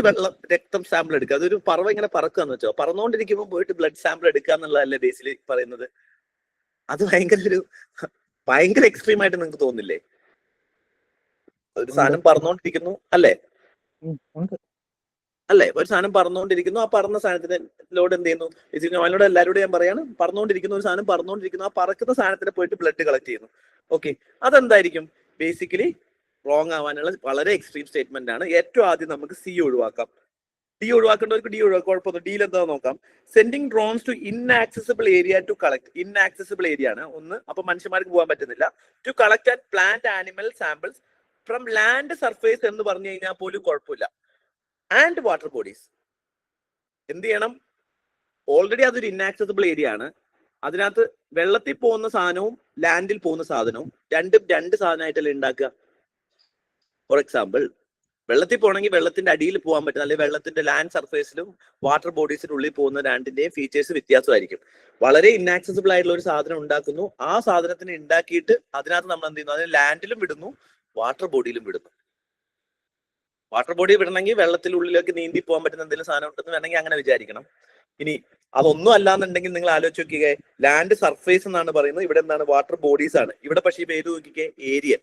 രക്തം സാമ്പിൾ എടുക്കുക. അതൊരു പറവ ഇങ്ങനെ പറക്കുക എന്ന് വെച്ചോ, പറന്നുകൊണ്ടിരിക്കുമ്പോൾ പോയിട്ട് ബ്ലഡ് സാമ്പിൾ എടുക്കുക എന്നുള്ളതല്ലേ ബേസിലി പറയുന്നത്. അത് ഭയങ്കര എക്സ്ട്രീം ആയിട്ട് നിങ്ങൾക്ക് തോന്നില്ലേ? ഒരു സാധനം പറന്നുകൊണ്ടിരിക്കുന്നു അല്ലേ? ഒരു സാധനം പറന്നുകൊണ്ടിരിക്കുന്നു. ആ പറന്ന സാധനത്തിന് ലോഡ് എന്ത് ചെയ്യുന്നു? അതിനോട് എല്ലാവരോടും ഞാൻ പറയാണ്, പറന്നുകൊണ്ടിരിക്കുന്ന ഒരു സാധനം പറന്നുകൊണ്ടിരിക്കുന്നു, ആ പറക്കുന്ന സാധനത്തിന് പോയിട്ട് ബ്ലഡ് കളക്ട് ചെയ്യുന്നു. ഓക്കെ, അതെന്തായിരിക്കും? ബേസിക്കലി റോങ് ആവാനുള്ള വളരെ എക്സ്ട്രീം സ്റ്റേറ്റ്മെന്റ് ആണ്. ഏറ്റവും ആദ്യം നമുക്ക് സി ഒഴിവാക്കാം. ഡി ഒഴിവാക്കേണ്ടവർക്ക് ഡി ഒഴിവാക്കാം, കുഴപ്പമൊന്നും. ഡിയിൽ എന്താ നോക്കാം? Sending drones to inaccessible area to collect. Inaccessible area ആണ് ഒന്ന്, അപ്പൊ മനുഷ്യന്മാർക്ക് പോകാൻ പറ്റുന്നില്ല. To collect and plant animal samples from land surface എന്ന് പറഞ്ഞു കഴിഞ്ഞാൽ പോലും കുഴപ്പമില്ല. ആൻഡ് വാട്ടർ ബോഡീസ് എന്ത് ചെയ്യണം? ഓൾറെഡി അതൊരു ഇൻആക്സസിബിൾ ഏരിയ ആണ്. അതിനകത്ത് വെള്ളത്തിൽ പോകുന്ന സാധനവും ലാൻഡിൽ പോകുന്ന സാധനവും രണ്ട് സാധനമായിട്ടല്ലേ ഉണ്ടാക്കുക. ഫോർ എക്സാമ്പിൾ, വെള്ളത്തിൽ പോകണമെങ്കിൽ വെള്ളത്തിന്റെ അടിയിൽ പോകാൻ പറ്റും, അല്ലെങ്കിൽ വെള്ളത്തിന്റെ ലാൻഡ് സർഫേസിലും വാട്ടർ ബോഡീസിന്റെ ഉള്ളിൽ പോകുന്ന രണ്ടിന്റെയും ഫീച്ചേഴ്സ് വ്യത്യാസമായിരിക്കും. വളരെ ഇൻആക്സസിബിൾ ആയിട്ടുള്ള ഒരു സാധനം ഉണ്ടാക്കുന്നു. ആ സാധനത്തിന് ഉണ്ടാക്കിയിട്ട് അതിനകത്ത് നമ്മൾ എന്ത് ചെയ്യുന്നു? അതിന് ലാൻഡിലും വിടുന്നു, വാട്ടർ ബോഡിയിലും വിടുന്നു. വാട്ടർ ബോഡി വിടണമെങ്കിൽ വെള്ളത്തിനുള്ളിലേക്ക് നീന്തി പോകാൻ പറ്റുന്ന എന്തെങ്കിലും സാധനം ഉണ്ടെന്ന് വേണമെങ്കിൽ അങ്ങനെ വിചാരിക്കണം. ഇനി അതൊന്നും അല്ലാന്നുണ്ടെങ്കിൽ നിങ്ങൾ ആലോചിച്ച് നോക്കിക്കേ, ലാൻഡ് സർഫേസ് എന്നാണ് പറയുന്നത്, ഇവിടെ എന്താണ്? വാട്ടർ ബോഡീസ് ആണ്. ഇവിടെ പക്ഷേ ഈ പേര് നോക്കിക്കേ, ഏരിയൽ.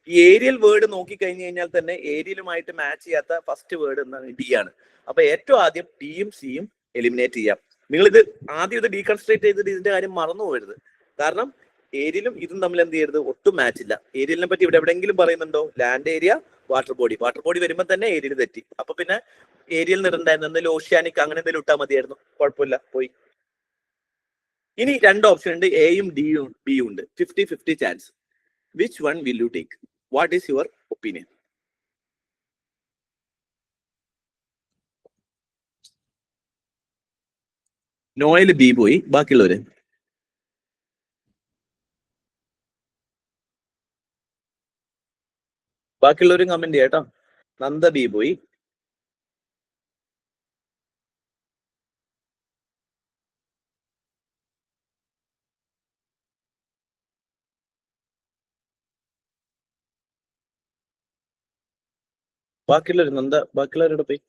ഈ ഏരിയൽ വേർഡ് നോക്കിക്കഴിഞ്ഞു കഴിഞ്ഞാൽ തന്നെ ഏരിയലുമായിട്ട് മാച്ച് ചെയ്യാത്ത ഫസ്റ്റ് വേർഡ് എന്താണ്? ഡി ആണ്. അപ്പൊ ഏറ്റവും ആദ്യം ഡിയും സിയും എലിമിനേറ്റ് ചെയ്യാം. നിങ്ങൾ ആദ്യം ഇത് ഡീകൺസ്ട്രേറ്റ് ചെയ്തിട്ട് ഇതിന്റെ കാര്യം മറന്നു പോകരുത്. കാരണം ഏരിയലും ഇതും തമ്മിൽ എന്ത് ചെയ്യരുത്, ഒട്ടും മാച്ച് ഇല്ല. ഏരിയലിനെ പറ്റി ഇവിടെ എവിടെയെങ്കിലും പറയുന്നുണ്ടോ? Land area, water body. Water body വരുമ്പോൾ തന്നെ ഏരിയൽ തെറ്റി. അപ്പൊ പിന്നെ ഏരിയൽ നിന്നുണ്ടായിരുന്നു എന്തെങ്കിലും ഓഷ്യാനിക് അങ്ങനെ എന്തെങ്കിലും ഇട്ടാൽ മതിയായിരുന്നു, കുഴപ്പമില്ല, പോയി. ഇനി രണ്ട് ഓപ്ഷൻ ഉണ്ട്, എയും ബിയും ഉണ്ട്. 50-50 chance. Which one will you take? What is your opinion? നോയിൽ ബി പോയി, ബാക്കിയുള്ളവര് കമന്റ് ചെയ്യാട്ടോ. നന്ദ ബി പോയി. ബാക്കിയുള്ളവരുടെ പോയി.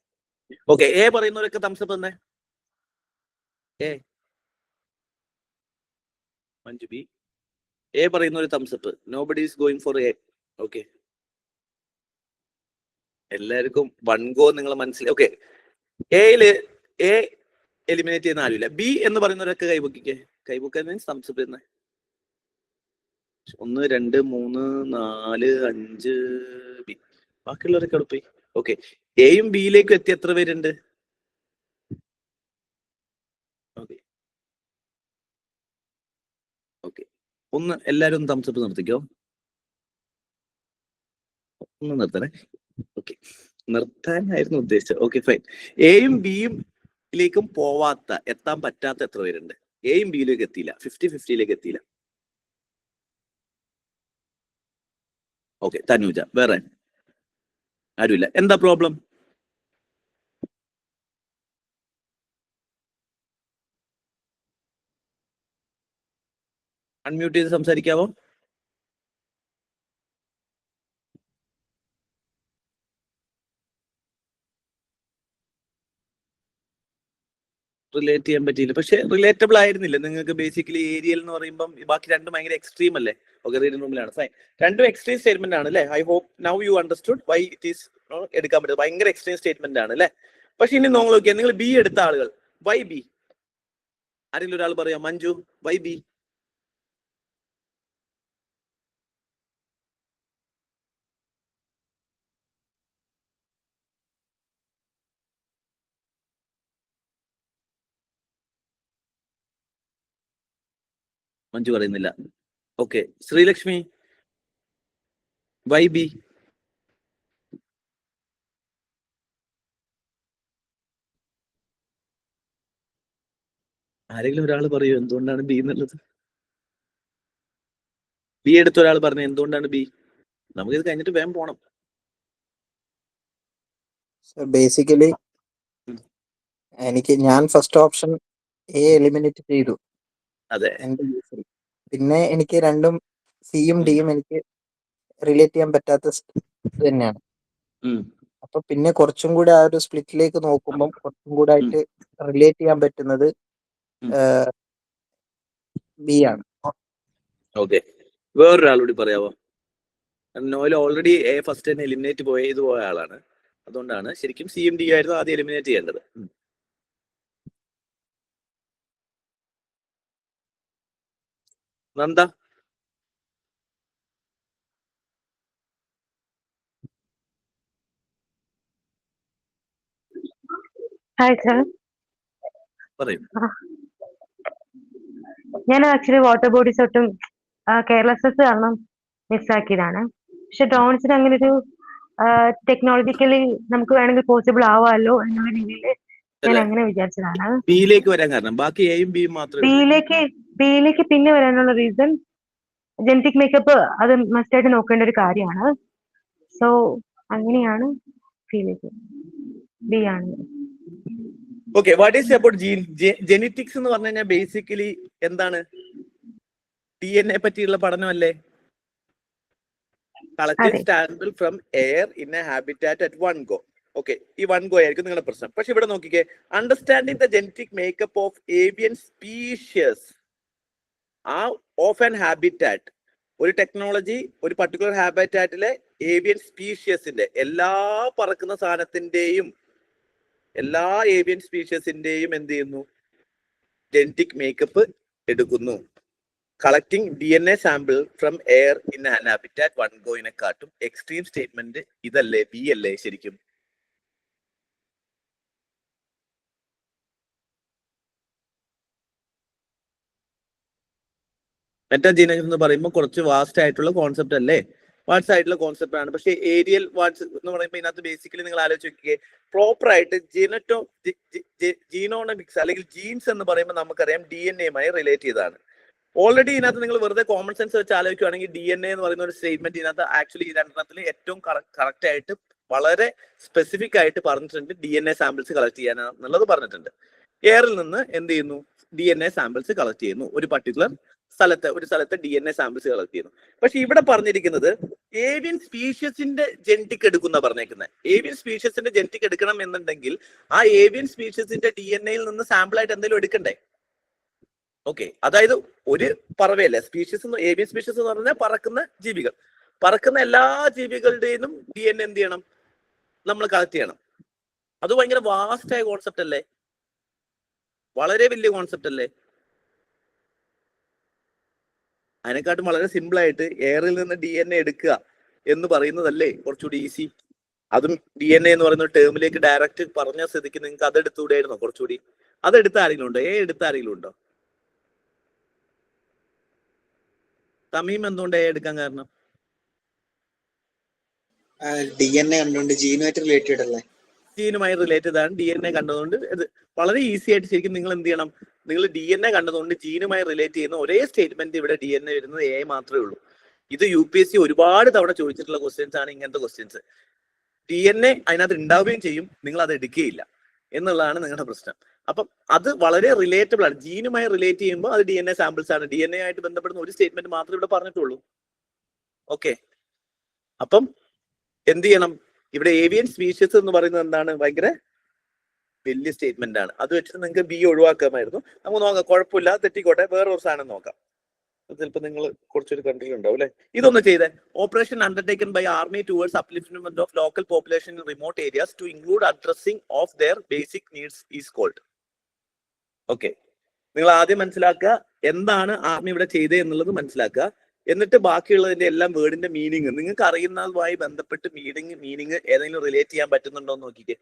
ഓക്കെ, എ പറയുന്നവരൊക്കെ തംസപ്പ് തന്നെ. എ മഞ്ജു ബി, എ പറയുന്ന ഒരു thumbs up. Nobody is going for A. Okay, എല്ലാവർക്കും വൺ ഗോ നിങ്ങൾ മനസ്സിലായി. ഓക്കെ, എയില് എ എലിമിനേറ്റ് ചെയ്യുന്ന ആരുമില്ല. ബി എന്ന് പറയുന്നവരൊക്കെ കൈബുക്കാൻ മീൻസ് തംസപ്പ് തന്നെ. 1 2 3 4 5 ബി. ബാക്കിയുള്ളവരൊക്കെ അവിടെ പോയി. ഓക്കെ, എയും ബിയിലേക്കും എത്തി എത്ര പേരുണ്ട്? ഓക്കെ ഓക്കെ, ഒന്ന് എല്ലാരും തംസപ്പ് നിർത്തിക്കോ. ഒന്ന് നിർത്തണേ. ഓക്കെ, നിർത്താനായിരുന്നു ഉദ്ദേശിച്ചത്. Okay fine. എയും ബിയിലേക്കും എത്താൻ പറ്റാത്ത എത്ര പേരുണ്ട്? എയും ബിയിലേക്ക് എത്തിയില്ല, 50-50 എത്തിയില്ല. ഓക്കെ, തനൂജ. വേറെ ആരുമില്ല. എന്താ പ്രോബ്ലം? അൺമ്യൂട്ട് ചെയ്ത് സംസാരിക്കാവോ? റിലേറ്റ് ചെയ്യാൻ പറ്റിയില്ല. പക്ഷെ റിലേറ്റബിൾ ആയിരുന്നില്ല നിങ്ങൾക്ക്. ബേസിക്കലി ഏരിയൽ എന്ന് പറയുമ്പോൾ ബാക്കി രണ്ടും ഭയങ്കര എക്സ്ട്രീം അല്ലേ? ഓക്കെ, റീഡിംഗ് റൂമിലാണ്. ഫൈൻ, രണ്ടും എക്സ്ട്രീം സ്റ്റേറ്റ്മെന്റ് ആണ് അല്ലേ? I hope now you understood why it is എടുക്കാൻ പറ്റുന്നത്. ഭയങ്കര എക്സ്ട്രീം സ്റ്റേറ്റ്മെന്റ് ആണ് അല്ലേ? പക്ഷെ ഇനി നിങ്ങൾ നോക്കിയാൽ, നിങ്ങൾ ബി എടുത്ത ആളുകൾ, വൈ ബി? ആരെങ്കിലും ഒരാൾ പറയാം, മഞ്ജു, വൈ ബി? മഞ്ജു പറയുന്നില്ല. Okay, Sreelakshmi, why B? ആരെങ്കിലും ഒരാൾ പറയൂ എന്തുകൊണ്ടാണ് ബി എന്നുള്ളത്. ബി എടുത്ത ഒരാൾ പറഞ്ഞു എന്തുകൊണ്ടാണ് ബി. നമുക്കിത് കഴിഞ്ഞിട്ട് വേഗം പോണം. ബേസിക്കലി ഞാൻ ഫസ്റ്റ് ഓപ്ഷൻ എ എലിമിനേറ്റ് ചെയ്തു. അതെ, എന്റെ കേസിൽ. പിന്നെ എനിക്ക് രണ്ടും സിയും ഡിയും എനിക്ക് റിലേറ്റ് ചെയ്യാൻ പറ്റാത്ത തന്നെയാണ്. അപ്പൊ പിന്നെ കുറച്ചും കൂടെ ആ ഒരു സ്പ്ലിറ്റിലേക്ക് നോക്കുമ്പോൾ കുറച്ചും കൂടെ ആയിട്ട് റിലേറ്റ് ചെയ്യാൻ പറ്റുന്നത് ബി ആണ്. ഓക്കെ, വേറൊരാളോട് പറയാവോ? നോയിൽ ഓൾറെഡി എ ഫസ്റ്റ് തന്നെ എലിമിനേറ്റ് പോയ ആളാണ്. അതുകൊണ്ടാണ് ശരിക്കും സി എം ഡി ആയിരുന്നു ആദ്യം എലിമിനേറ്റ് ചെയ്യേണ്ടത്. നന്ദ. Hi sir. പറയൂ. ഞാൻ ആക്ച്വലി വാട്ടർ ബോഡീസ് ഒട്ടും കെയർലെസ്നെസ് കാരണം മിസ്സാക്കിയതാണ്. പക്ഷെ ഡ്രോൺസിന് അങ്ങനെ ഒരു ടെക്നോളജിക്കലി നമുക്ക് വേണമെങ്കിൽ പോസിബിൾ ആവാമല്ലോ എന്നുള്ള രീതിയിൽ ഞാൻ അങ്ങനെ വിചാരിച്ചതാണ്. ബിയിലേക്ക് വരാൻ കാരണം ബാക്കി എയും ബിയും മാത്രമേ. ബിയിലേക്ക് പിന്നെ വരാനുള്ള റീസൺ ജനറ്റിക് മേക്കപ്പ് അത് മസ്റ്റായിട്ട് നോക്കേണ്ട ഒരു കാര്യമാണ്. സോ അങ്ങനെയാണ് ബി ആണ്. Okay, what is about genetics എന്ന് പറഞ്ഞു കഴിഞ്ഞാൽ ബേസിക്കലി എന്താണ്? DNA പറ്റിയുള്ള പഠനമല്ലേ? Collecting sample from air in a habitat at one go. Okay, ഈ വൺ ഗോ ആയിരിക്കും നിങ്ങളുടെ പ്രശ്നം. പക്ഷെ ഇവിടെ നോക്കിക്കേ, understanding the genetic makeup of avian species of an habitat. ഒരു ടെക്നോളജി ഒരു പർട്ടിക്കുലർ ഹാബിറ്റാറ്റിലെ ഏവിയൻ സ്പീഷ്യസിന്റെ എല്ലാ പറക്കുന്ന സാധനത്തിന്റെയും എല്ലാ ഏവിയൻ സ്പീഷ്യസിന്റെയും എന്ത് ചെയ്യുന്നു? ജെനറ്റിക് മേക്കപ്പ് എടുക്കുന്നു. Collecting DNA sample from air in an habitat one ഗോയിനെക്കാട്ടും എക്സ്ട്രീം സ്റ്റേറ്റ്മെന്റ് ഇതല്ലേ, ബി അല്ലേ ശരിക്കും? മെറ്റാജീനോമിക്സ് എന്ന് പറയുമ്പോൾ കുറച്ച് വാസ്റ്റ് ആയിട്ടുള്ള കോൺസെപ്റ്റ് അല്ലേ? വാട്സ് ആയിട്ടുള്ള കോൺസെപ്റ്റ് ആണ്. പക്ഷേ ഏരിയൽ വാട്സ് എന്ന് പറയുമ്പോൾ ഇതിനകത്ത് ബേസിക്കലി നിങ്ങൾ ആലോചിച്ച് നോക്കിയേ, പ്രോപ്പർ ആയിട്ട് ജീനോമിക്സ് അല്ലെങ്കിൽ ജീൻസ് എന്ന് പറയുമ്പോൾ നമുക്കറിയാം DNA-യുമായി റിലേറ്റ് ചെയ്തതാണ്. ഓൾറെഡി ഇതിനകത്ത് നിങ്ങൾ വെറുതെ കോമൺ സെൻസ് വെച്ച് ആലോചിക്കുകയാണെങ്കിൽ DNA എന്ന് പറയുന്ന ഒരു സ്റ്റേറ്റ്മെന്റ് ഇതിനകത്ത് ആക്ച്വലി ഈ രണ്ടെണ്ണത്തിൽ ഏറ്റവും കറക്റ്റ് ആയിട്ട് വളരെ സ്പെസിഫിക് ആയിട്ട് പറഞ്ഞിട്ടുണ്ട്. DNA സാമ്പിൾസ് കളക്ട് ചെയ്യാനുള്ളത് പറഞ്ഞിട്ടുണ്ട്. എയറിൽ നിന്ന് എന്ത് ചെയ്യുന്നു? DNA സാമ്പിൾസ് കളക്ട് ചെയ്യുന്നു. ഒരു സ്ഥലത്ത് DNA സാമ്പിൾസ് കളക്ട് ചെയ്യുന്നു. പക്ഷെ ഇവിടെ പറഞ്ഞിരിക്കുന്നത് ഏവിയൻ സ്പീഷ്യസിന്റെ ജെനറ്റിക് എടുക്കുന്ന പറഞ്ഞേക്കുന്നത്. ഏവിയൻ സ്പീഷ്യസിന്റെ ജെനറ്റിക് എടുക്കണം എന്നുണ്ടെങ്കിൽ ആ ഏവിയൻ സ്പീഷ്യസിന്റെ DNA-യിൽ നിന്ന് സാമ്പിൾ ആയിട്ട് എന്തെങ്കിലും എടുക്കണ്ടേ? ഓക്കെ, അതായത് ഒരു പറവയല്ലേ സ്പീഷ്യസ്, ഏവിയൻ സ്പീഷ്യസ് എന്ന് പറഞ്ഞാൽ പറക്കുന്ന ജീവികൾ. പറക്കുന്ന എല്ലാ ജീവികളുടെയും DNA എന്ത് ചെയ്യണം? നമ്മൾ കളക്ട് ചെയ്യണം. അത് ഭയങ്കര വാസ്റ്റ് ആയ കോൺസെപ്റ്റ് അല്ലേ? വളരെ വലിയ കോൺസെപ്റ്റ് അല്ലേ? അതിനെക്കാട്ടും വളരെ സിമ്പിൾ ആയിട്ട് എയറിൽ നിന്ന് DNA എടുക്കുക എന്ന് പറയുന്നതല്ലേ കുറച്ചുകൂടി ഈസി? അതും DNA എന്ന് പറയുന്ന ടേമിലേക്ക് ഡയറക്റ്റ് പറഞ്ഞ സ്ഥിതിക്ക് നിങ്ങൾക്ക് അതെടുത്തുകൂടെയായിരുന്നോ കുറച്ചുകൂടി? അതെടുത്ത ആരെങ്കിലും ഉണ്ടോ? എടുത്ത ആരെങ്കിലും ഉണ്ടോ? തമീം എന്തുകൊണ്ട് എടുക്കാൻ കാരണം? DNA കണ്ടുകൊണ്ട് ജീനുമായിട്ട് റിലേറ്റഡ് അല്ലേ? ജീനുമായി റിലേറ്റഡ് ആണ്. DNA കണ്ടതുകൊണ്ട് ഇത് വളരെ ഈസി ആയിട്ട് ശരിക്കും നിങ്ങൾ എന്ത് ചെയ്യണം? നിങ്ങൾ DNA കണ്ടതുകൊണ്ട് ജീനുമായി റിലേറ്റ് ചെയ്യുന്ന ഒരേ സ്റ്റേറ്റ്മെന്റ് ഇവിടെ DNA വരുന്നത് A മാത്രമേ ഉള്ളൂ. ഇത് UPSC ഒരുപാട് തവണ ചോദിച്ചിട്ടുള്ള ക്വസ്റ്റ്യൻസ് ആണ്. ഇങ്ങനത്തെ ക്വസ്റ്റ്യൻസ് DNA അതിനകത്ത് ഉണ്ടാവുകയും ചെയ്യും, നിങ്ങൾ അത് എടുക്കുകയില്ല എന്നുള്ളതാണ് നിങ്ങളുടെ പ്രശ്നം. അപ്പം അത് വളരെ റിലേറ്റബിൾ ആണ്. ജീനുമായി റിലേറ്റ് ചെയ്യുമ്പോൾ അത് DNA സാമ്പിൾസ് ആണ്. DNA ആയിട്ട് ബന്ധപ്പെടുന്ന ഒരു സ്റ്റേറ്റ്മെന്റ് മാത്രമേ ഇവിടെ പറഞ്ഞിട്ടുള്ളൂ. ഓക്കെ, അപ്പം എന്ത് ചെയ്യണം? ഇവിടെ ഏവിയൻ സ്പീഷ്യസ് എന്ന് പറയുന്നത് എന്താണ്? ഭയങ്കര വലിയ സ്റ്റേറ്റ്മെന്റ് ആണ്. അത് വെച്ചിട്ട് നിങ്ങൾക്ക് B ഒഴിവാക്കാമായിരുന്നു. നമുക്ക് നോക്കാം, കുഴപ്പമില്ല, തെറ്റിക്കോട്ടെ, വേറെ ഒരു സാധനം നോക്കാം. ചിലപ്പോൾ നിങ്ങൾ കുറച്ചൊരു കൺട്രി ഉണ്ടാവും അല്ലെ? ഇതൊന്ന് ചെയ്തേ. Operation undertaken by army towards upliftment of local population in remote areas to include addressing of their basic needs is called. Okay, നിങ്ങൾ ആദ്യം മനസ്സിലാക്കുക എന്താണ് ആർമി ഇവിടെ ചെയ്തത് എന്നുള്ളത് മനസ്സിലാക്കുക. എന്നിട്ട് ബാക്കിയുള്ളതിന്റെ എല്ലാം വേർഡിന്റെ മീനിങ് നിങ്ങൾക്ക് അറിയുന്നതുമായി ബന്ധപ്പെട്ട് മീനിങ് ഏതെങ്കിലും റിലേറ്റ് ചെയ്യാൻ പറ്റുന്നുണ്ടോ എന്ന് നോക്കിക്കേ.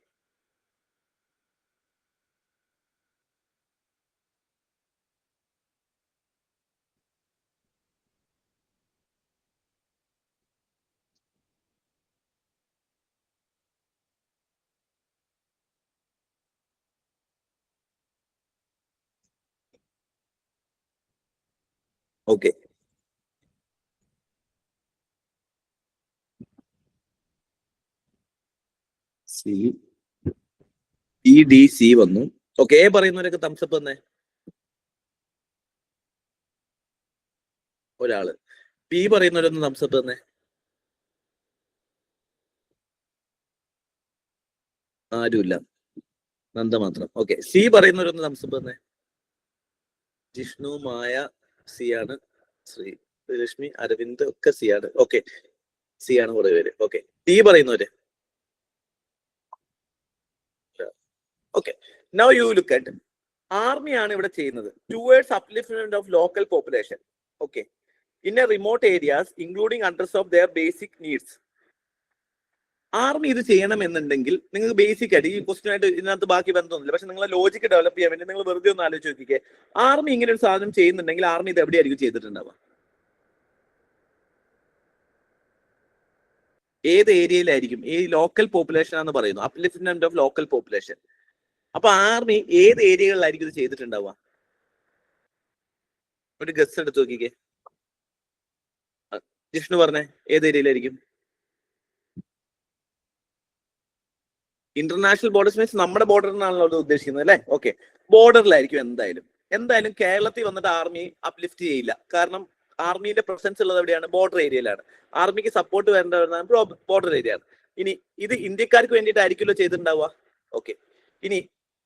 ഓക്കെ, C വന്നു. ഓക്കെ, A പറയുന്നവരൊക്കെ തംസപ്പ് തന്നെ ഒരാള്. P പറയുന്നവരൊന്ന് തംസപ്പ് തന്നെ. ആരുമില്ല, നന്ദ മാത്രം. ഓക്കെ, C പറയുന്നവരൊന്ന് തംസപ്പ് തന്നെ. ജിഷ്ണു, മായ C ആണ്. ശ്രീലക്ഷ്മി, അരവിന്ദ് ഒക്കെ C ആണ്. ഓക്കെ, C ആണ് കുറെ പേര്. ഓക്കെ, D പറയുന്നവര്. Okay, now you look at army ആണ് ഇവിടെ ചെയ്യുന്നത് towards upliftment of local population. Okay, in a remote areas including address of their basic needs. Army ഇത് ചെയ്യണം എന്നുണ്ടെങ്കിൽ നിങ്ങൾക്ക് ബേസിക് ആയിട്ട് ഈ ക്വസ്റ്റ്യൻ ആയിട്ട് ഇതിനകത്ത് ബാക്കി ബന്ധമൊന്നുമില്ല. പക്ഷെ നിങ്ങളെ ലോജിക്ക് ഡെവലപ്പ് ചെയ്യാൻ വേണ്ടി നിങ്ങൾ വെറുതെ ഒന്ന് ആലോചിച്ച് നോക്കിക്കേ. ആർമി ഇങ്ങനെ ഒരു സാധനം ചെയ്യുന്നുണ്ടെങ്കിൽ ആർമി ഇത് എവിടെയായിരിക്കും ചെയ്തിട്ടുണ്ടാവുക? ഏത് ഏരിയയിലായിരിക്കും? ഈ ലോക്കൽ പോപ്പുലേഷൻ എന്ന് പറയുന്നു, അപ്ലിഫ്റ്റ്മെന്റ് ഓഫ് ലോക്കൽ പോപ്പുലേഷൻ. അപ്പൊ ആർമി ഏത് ഏരിയകളിലായിരിക്കും ഇത് ചെയ്തിട്ടുണ്ടാവുക? ഒരു ഗസ് എടുത്ത് നോക്കിക്കേ. ജിഷ്ണു പറഞ്ഞേ, ഏത് ഏരിയയിലായിരിക്കും? ഇന്റർനാഷണൽ ബോർഡേഴ്സ് മീൻസ് നമ്മുടെ ബോർഡറിനാണല്ലോ അത് ഉദ്ദേശിക്കുന്നത് അല്ലെ? ഓക്കെ, ബോർഡറിലായിരിക്കും എന്തായാലും കേരളത്തിൽ വന്നിട്ട് ആർമി അപ്ലിഫ്റ്റ് ചെയ്യില്ല. കാരണം ആർമിയുടെ പ്രസൻസ് ഉള്ളത് എവിടെയാണ്? ബോർഡർ ഏരിയയിലാണ്. ആർമിക്ക് സപ്പോർട്ട് വേണ്ടത് ബോർഡർ ഏരിയ ആണ്. ഇനി ഇത് ഇന്ത്യക്കാർക്ക് വേണ്ടിയിട്ടായിരിക്കുമല്ലോ ചെയ്തിട്ടുണ്ടാവുക. ഓക്കെ, ഇനി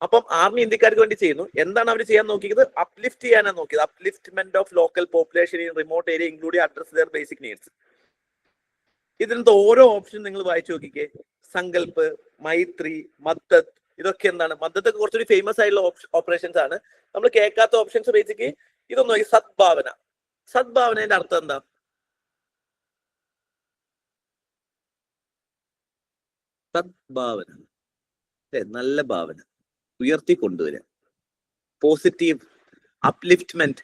അപ്പം ആർമി ഇന്ത്യക്കാർക്ക് വേണ്ടി ചെയ്യുന്നു. എന്താണ് അവർ ചെയ്യാൻ നോക്കിയത്? അപ്ലിഫ്റ്റ് ചെയ്യാനാണ് നോക്കിയത്. Upliftment of local population in remote area including address their basic needs. ഇതിനകത്ത് ഓരോ ഓപ്ഷൻ നിങ്ങൾ വായിച്ചു നോക്കിക്കേ. സങ്കല്പ്, മൈത്രി, മദ്ദത്ത്, ഇതൊക്കെ എന്താണ്? മദ്ദത്തൊക്കെ കുറച്ചൊരു ഫേമസ് ആയിട്ടുള്ള ഓപ്പറേഷൻസ് ആണ്. നമ്മൾ കേൾക്കാത്ത ഓപ്ഷൻസ് ബേസിക്കലി ഇതൊന്നും. സദ്ഭാവന, സദ്ഭാവനയുടെ അർത്ഥം എന്താ? സദ്ഭാവന, നല്ല ഭാവന, ഉയർത്തിക്കൊണ്ടുവരിക, പോസിറ്റീവ് അപ്ലിഫ്റ്റ്മെന്റ്.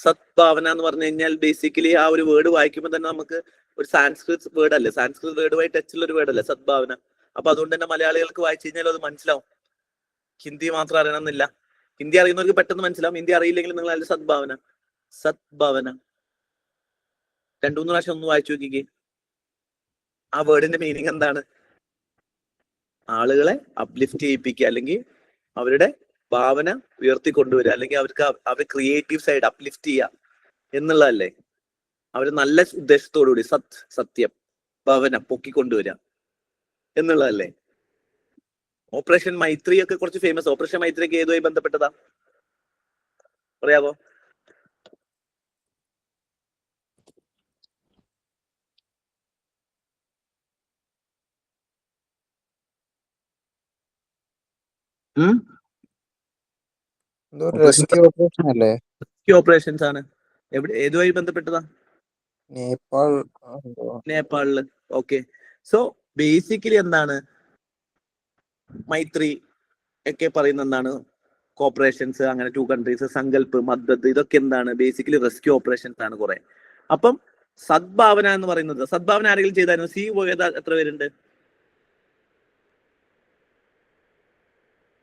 സദ്ഭാവന എന്ന് പറഞ്ഞു കഴിഞ്ഞാൽ ബേസിക്കലി ആ ഒരു വേർഡ് വായിക്കുമ്പോൾ തന്നെ നമുക്ക് ഒരു സാൻസ്ക്രിറ്റ് വേർഡ് അല്ലേ, സാൻസ്ക്രിറ്റ് വേർഡുമായി ടച്ചുള്ള ഒരു വേർഡ് അല്ലേ സദ്ഭാവന. അപ്പൊ അതുകൊണ്ട് തന്നെ മലയാളികൾക്ക് വായിച്ചു കഴിഞ്ഞാൽ അത് മനസ്സിലാവും. ഹിന്ദി മാത്രം അറിയണമെന്നില്ല, ഹിന്ദി അറിയുന്നവർക്ക് പെട്ടെന്ന് മനസ്സിലാവും. ഹിന്ദി അറിയില്ലെങ്കിൽ നിങ്ങൾ അതിൽ സദ്ഭാവന, സദ്ഭാവന 2-3 പ്രാവശ്യം ഒന്ന് വായിച്ചു നോക്കിക്കേ. ആ വേർഡിന്റെ മീനിങ് എന്താണ്? ആളുകളെ അപ്ലിഫ്റ്റ് ചെയ്യിപ്പിക്കുക, അല്ലെങ്കിൽ അവരുടെ ഭാവന ഉയർത്തിക്കൊണ്ടുവരിക, അല്ലെങ്കിൽ അവരുടെ ക്രിയേറ്റീവ് സൈഡ് അപ്ലിഫ്റ്റ് ചെയ്യുക എന്നുള്ളതല്ലേ. അവര് നല്ല ഉദ്ദേശത്തോടുകൂടി സത്യം ഭാവന പൊക്കിക്കൊണ്ടുവരിക എന്നുള്ളതല്ലേ. ഓപ്പറേഷൻ മൈത്രി ഒക്കെ കുറച്ച് ഫേമസ്. ഓപ്പറേഷൻ മൈത്രി ഒക്കെ ഏതുമായി ബന്ധപ്പെട്ടതാ പറയാവോ? റെസ്ക്യൂ ഓപ്പറേഷൻ അല്ലേ? ഓപ്പറേഷൻസ് ആണ്. ഏതുമായി ബന്ധപ്പെട്ടതാ? നേപ്പാളില്. ഓക്കെ. സോ ബേസിക്കലി എന്താണ് മൈത്രി ഒക്കെ പറയുന്ന എന്താണ്? കോപ്പറേഷൻസ്, അങ്ങനെ 2 കൺട്രീസ്, സങ്കല്പ്, മദ്ദത്ത്, ഇതൊക്കെ എന്താണ്? ബേസിക്കലി റെസ്ക്യൂ ഓപ്പറേഷൻസ് ആണ് കുറെ. അപ്പം സദ്ഭാവന എന്ന് പറയുന്നത്, സദ്ഭാവന ആരെങ്കിലും ചെയ്തായിരുന്നു? സി പോയത് എത്ര പേരുണ്ട്?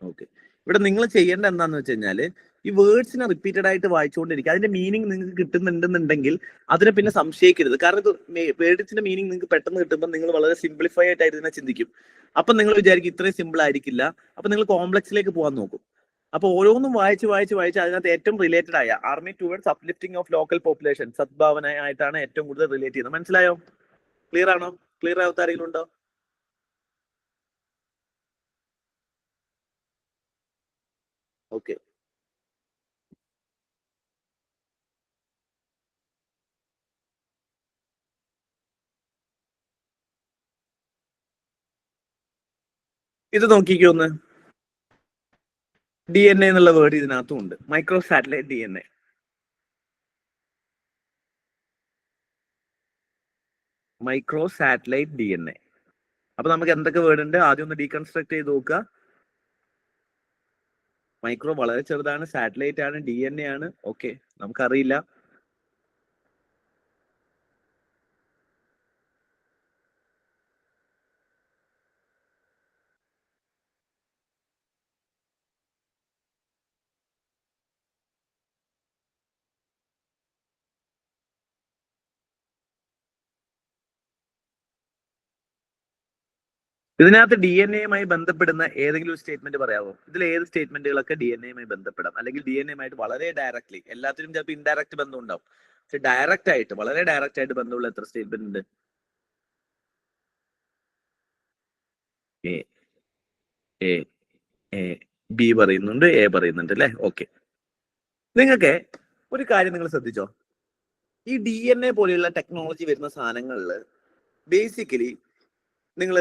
ഓക്കെ. ഇവിടെ നിങ്ങൾ ചെയ്യേണ്ട എന്താന്ന് വെച്ച് കഴിഞ്ഞാല് ഈ വേർഡ്സിനെ റിപ്പീറ്റഡ് ആയിട്ട് വായിച്ചുകൊണ്ടിരിക്കുക. അതിന്റെ മീനിങ് നിങ്ങൾക്ക് കിട്ടുന്നുണ്ടെന്നുണ്ടെങ്കിൽ അതിനെ പിന്നെ സംശയിക്കരുത്. കാരണം ഇത് വേർഡ്സിന്റെ മീനിങ് നിങ്ങൾക്ക് പെട്ടെന്ന് കിട്ടുമ്പോൾ നിങ്ങൾ വളരെ സിംപ്ലിഫൈ ആയിട്ട് ഇതിനെ ചിന്തിക്കും. അപ്പൊ നിങ്ങൾ വിചാരിക്കും ഇത്രയും സിമ്പിൾ ആയിരിക്കില്ല. അപ്പൊ നിങ്ങൾ കോംപ്ലക്സിലേക്ക് പോകാൻ നോക്കും. അപ്പൊ ഓരോന്നും വായിച്ച് അതിനകത്ത് ഏറ്റവും റിലേറ്റഡ് ആയ army towards uplifting of local population, Sadbhavana ആയിട്ടാണ് ഏറ്റവും കൂടുതൽ റിലേറ്റ് ചെയ്യുന്നത്. മനസ്സിലായോ? ക്ലിയർ ആണോ? ക്ലിയർ ആവാത്ത ആരെങ്കിലും ഉണ്ടോ? ഓക്കെ. ഇത് നോക്കിക്കോ ഒന്ന്. DNA എന്നുള്ള വേർഡ് ഇതിനകത്തും ഉണ്ട്. Micro satellite DNA. Micro satellite DNA. അപ്പൊ നമുക്ക് എന്തൊക്കെ വേർഡ് ഉണ്ട്? ആദ്യം ഒന്ന് ഡീകൺസ്ട്രക്ട് ചെയ്ത് നോക്കുക. മൈക്രോ വളരെ ചെറുതാണ്, സാറ്റലൈറ്റ് ആണ്, DNA ആണ്. ഓക്കെ, നമുക്കറിയില്ല. ഇതിനകത്ത് DNA-യുമായി ബന്ധപ്പെടുന്ന ഏതെങ്കിലും സ്റ്റേറ്റ്മെന്റ് പറയാമോ? ഇതിൽ ഏത് സ്റ്റേറ്റ്മെന്റുകളൊക്കെ DNA-യുമായി ബന്ധപ്പെടാം? അല്ലെങ്കിൽ DNA-യുമായിട്ട് വളരെ ഡയറക്ട്ലി, എല്ലാത്തിനും ചിലപ്പോൾ ഇൻഡയറക്റ്റ് ബന്ധം ഉണ്ടാവും, പക്ഷെ ഡയറക്റ്റ് ആയിട്ട്, വളരെ ഡയറക്റ്റ് ആയിട്ട് ബന്ധമുള്ള എത്ര സ്റ്റേറ്റ്മെന്റ് ഉണ്ട്? ബി പറയുന്നുണ്ട്, എ പറയുന്നുണ്ട് അല്ലെ? ഓക്കെ. നിങ്ങൾക്ക് ഒരു കാര്യം നിങ്ങൾ ശ്രദ്ധിച്ചോ, ഈ DNA പോലെയുള്ള ടെക്നോളജി വരുന്ന സാധനങ്ങളിൽ ബേസിക്കലി നിങ്ങൾ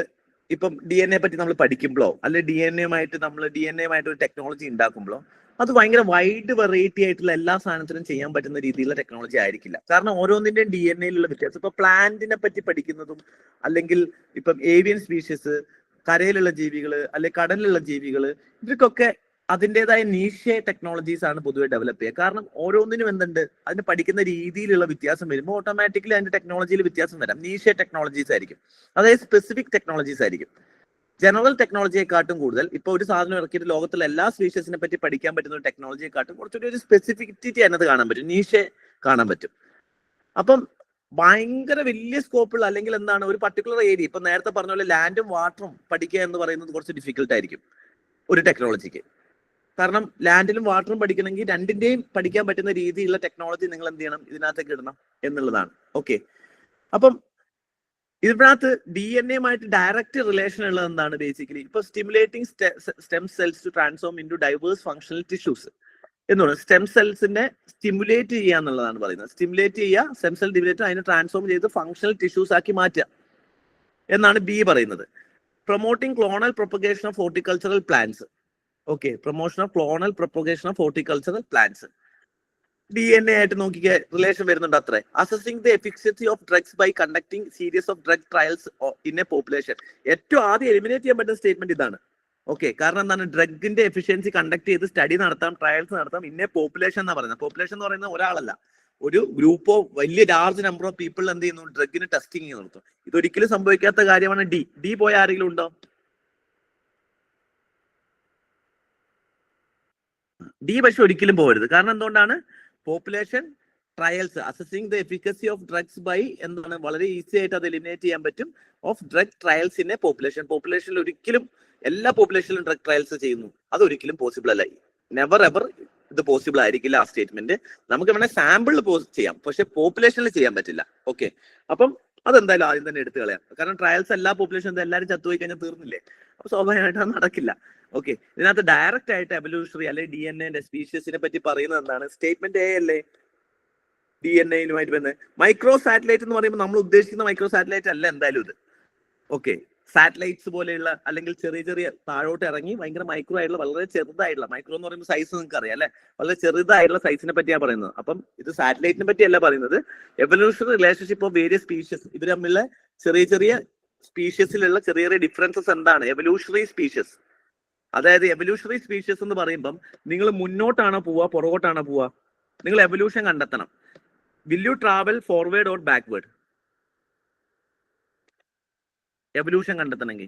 ഇപ്പം DNA പറ്റി നമ്മൾ പഠിക്കുമ്പോഴോ, അല്ലെ DNA-യുമായിട്ട് ഒരു ടെക്നോളജി ഉണ്ടാക്കുമ്പോഴോ, അത് ഭയങ്കര വൈഡ് വെറൈറ്റി ആയിട്ടുള്ള എല്ലാ സാധനത്തിനും ചെയ്യാൻ പറ്റുന്ന രീതിയിലുള്ള ടെക്നോളജി ആയിരിക്കില്ല. കാരണം ഓരോന്നിന്റെയും DNA-യിലുള്ള വ്യത്യാസം. ഇപ്പൊ പ്ലാന്റിനെ പറ്റി പഠിക്കുന്നതും, അല്ലെങ്കിൽ ഇപ്പം ഏവിയൻ സ്പീഷീസ്, കരയിലുള്ള ജീവികള്, അല്ലെ കടലിലുള്ള ജീവികള്, ഇവർക്കൊക്കെ അതിൻ്റെതായ നീഷെ ടെക്നോളജീസ് ആണ് പൊതുവെ ഡെവലപ്പ് ചെയ്യുക. കാരണം ഓരോന്നിനും എന്തുണ്ട്, അതിന് പഠിക്കുന്ന രീതിയിലുള്ള വ്യത്യാസം വരുമ്പോൾ ഓട്ടോമാറ്റിക്കലി അതിന്റെ ടെക്നോളജിയിൽ വ്യത്യാസം വരാം. നീഷെ ടെക്നോളജീസ് ആയിരിക്കും, അതായത് സ്പെസിഫിക് ടെക്നോളജീസ് ആയിരിക്കും. ജനറൽ ടെക്നോളജിയെക്കാട്ടും കൂടുതൽ ഇപ്പൊ ഒരു സാധനം ഇറക്കിയിട്ട് ലോകത്തിലെ എല്ലാ സ്പീഷീസിനെ പറ്റി പഠിക്കാൻ പറ്റുന്ന ഒരു ടെക്നോളജിയെക്കാട്ടും കുറച്ചുകൂടി ഒരു സ്പെസിഫിസിറ്റി അതിനകത്ത് കാണാൻ പറ്റും, നീഷെ കാണാൻ പറ്റും. അപ്പം ഭയങ്കര വലിയ സ്കോപ്പുള്ള, അല്ലെങ്കിൽ എന്താണ്, ഒരു പർട്ടിക്കുലർ ഏരിയ, ഇപ്പൊ നേരത്തെ പറഞ്ഞ പോലെ ലാൻഡും വാട്ടറും പഠിക്കുക എന്ന് പറയുന്നത് കുറച്ച് ഡിഫിക്കൽട്ട് ആയിരിക്കും ഒരു ടെക്നോളജിക്ക്. കാരണം ലാൻഡിലും വാട്ടറും പഠിക്കണമെങ്കിൽ രണ്ടിന്റെയും പഠിക്കാൻ പറ്റുന്ന രീതിയിലുള്ള ടെക്നോളജി നിങ്ങൾ എന്ത് ചെയ്യണം, ഇതിനകത്തേക്ക് ഇടണം എന്നുള്ളതാണ്. ഓക്കെ. അപ്പം ഇതിനകത്ത് DNA-യുമായിട്ട് ഡയറക്റ്റ് റിലേഷൻ ഉള്ളത് എന്താണ്? ബേസിക്കലി ഇപ്പൊ stimulating stem cells to transform into diverse functional tissues എന്നുള്ളത്. സ്റ്റെം സെൽസിനെ സ്റ്റിമുലേറ്റ് ചെയ്യുക എന്നുള്ളതാണ് പറയുന്നത്. സ്റ്റിമുലേറ്റ് ചെയ്യുക, സ്റ്റെം സെൽ ഡിവിലേറ്റ്, അതിനെ ട്രാൻസ്ഫോം ചെയ്ത് ഫങ്ഷണൽ ടിഷ്യൂസ് ആക്കി മാറ്റുക എന്നാണ് ബി പറയുന്നത്. Promoting clonal propagation of horticultural plants. Okay, promotion of clonal propagation of horticultural plants. DNA ആയിട്ട് നോക്കിക്കേ റിലേഷൻ വരുന്നുണ്ട് അത്രേ. Assessing the efficiency of drugs by conducting series of drug trials in a population. ഏറ്റവും ആദ്യം എലിമിനേറ്റ് ചെയ്യാൻ പറ്റുന്ന സ്റ്റേറ്റ്മെന്റ് ഇതാണ്. ഓക്കെ, കാരണം എന്താണ്? ഡ്രഗിന്റെ എഫിഷ്യൻസി കണ്ടക്ട് ചെയ്ത് സ്റ്റഡി നടത്താം, ട്രയൽസ് നടത്താം ഇൻ എ പോപ്പുലേഷൻ എന്നാ പറയുന്നത്. പോപ്പുലേഷൻ എന്ന് പറയുന്നത് ഒരാളല്ല, ഒരു ഗ്രൂപ്പ് ഓഫ് വലിയ ലാർജ് നമ്പർ ഓഫ് പീപ്പിൾ എന്ത് ചെയ്യുന്നു? ഡ്രഗിന് ടെസ്റ്റിംഗ് നടത്തും. ഇതൊരിക്കലും സംഭവിക്കാത്ത കാര്യമാണ്. ഡി പോയ ആരെങ്കിലും ഉണ്ടോ? ഡി പക്ഷെ ഒരിക്കലും പോകരുത്. കാരണം എന്തുകൊണ്ടാണ്? Population trials assessing the efficacy of drugs by എന്താണ്, വളരെ ഈസി ആയിട്ട് അത് എലിമിനേറ്റ് ചെയ്യാൻ പറ്റും. Of drug trials in a population. പോപ്പുലേഷനിൽ ഒരിക്കലും എല്ലാ പോപ്പുലേഷനിലും ഡ്രഗ് ട്രയൽസ് ചെയ്യുന്നു, അതൊരിക്കലും പോസിബിൾ അല്ല. നെവർ എവർ ഇത് പോസിബിൾ ആയിരിക്കില്ല ആ സ്റ്റേറ്റ്മെന്റ്. നമുക്ക് വേണേൽ സാമ്പിളിൽ ചെയ്യാം, പക്ഷെ പോപ്പുലേഷനിൽ ചെയ്യാൻ പറ്റില്ല. ഓക്കെ, അപ്പം അതെന്തായാലും ആദ്യം തന്നെ എടുത്തു കളയാം. കാരണം ട്രയൽസ് എല്ലാ പോപ്പുലേഷൻ എല്ലാവരും ചത്തുപോയി കഴിഞ്ഞാൽ തീർന്നില്ലേ? അപ്പൊ സ്വാഭാവികമായിട്ട് അത് നടക്കില്ല. ഓക്കെ, ഇതിനകത്ത് ഡയറക്റ്റ് ആയിട്ട് എവല്യൂഷണറി അല്ലെങ്കിൽ DNA സ്പീഷീസിനെ പറ്റി പറയുന്നത് എന്താണ്? സ്റ്റേറ്റ്മെന്റ് എ അല്ലേ DNA-യുമായിട്ട് വരുന്നത്. മൈക്രോ സാറ്റലൈറ്റ് എന്ന് പറയുമ്പോൾ നമ്മൾ ഉദ്ദേശിക്കുന്ന മൈക്രോ സാറ്റലൈറ്റ് അല്ല എന്തായാലും ഇത്. ഓക്കെ, സാറ്റലൈറ്റ്സ് പോലെയുള്ള അല്ലെങ്കിൽ ചെറിയ ചെറിയ താഴോട്ട് ഇറങ്ങി ഭയങ്കര മൈക്രോ ആയിട്ടുള്ള വളരെ ചെറുതായിട്ടുള്ള, മൈക്രോ എന്ന് പറയുമ്പോൾ സൈസ് നിങ്ങൾക്ക് അറിയാം അല്ലെ, വളരെ ചെറുതായിട്ടുള്ള സൈസിനെ പറ്റിയാണ് പറയുന്നത്. അപ്പം ഇത് സാറ്റലൈറ്റിനെ പറ്റിയല്ല പറയുന്നത്. Evolutionary relationship of various species, ഇവർ തമ്മിലുള്ള ചെറിയ ചെറിയ സ്പീഷീസിലുള്ള ചെറിയ ചെറിയ ഡിഫറൻസസ് എന്താണ്? Evolutionary species. അതായത് എവല്യൂഷണറി സ്പീഷീസ് എന്ന് പറയുമ്പം നിങ്ങൾ മുന്നോട്ടാണോ പോവുക പുറകോട്ടാണോ പോവുക? നിങ്ങൾ എവല്യൂഷൻ കണ്ടെത്തണം. Will you travel forward or backward? Evolution കണ്ടെത്തണമെങ്കിൽ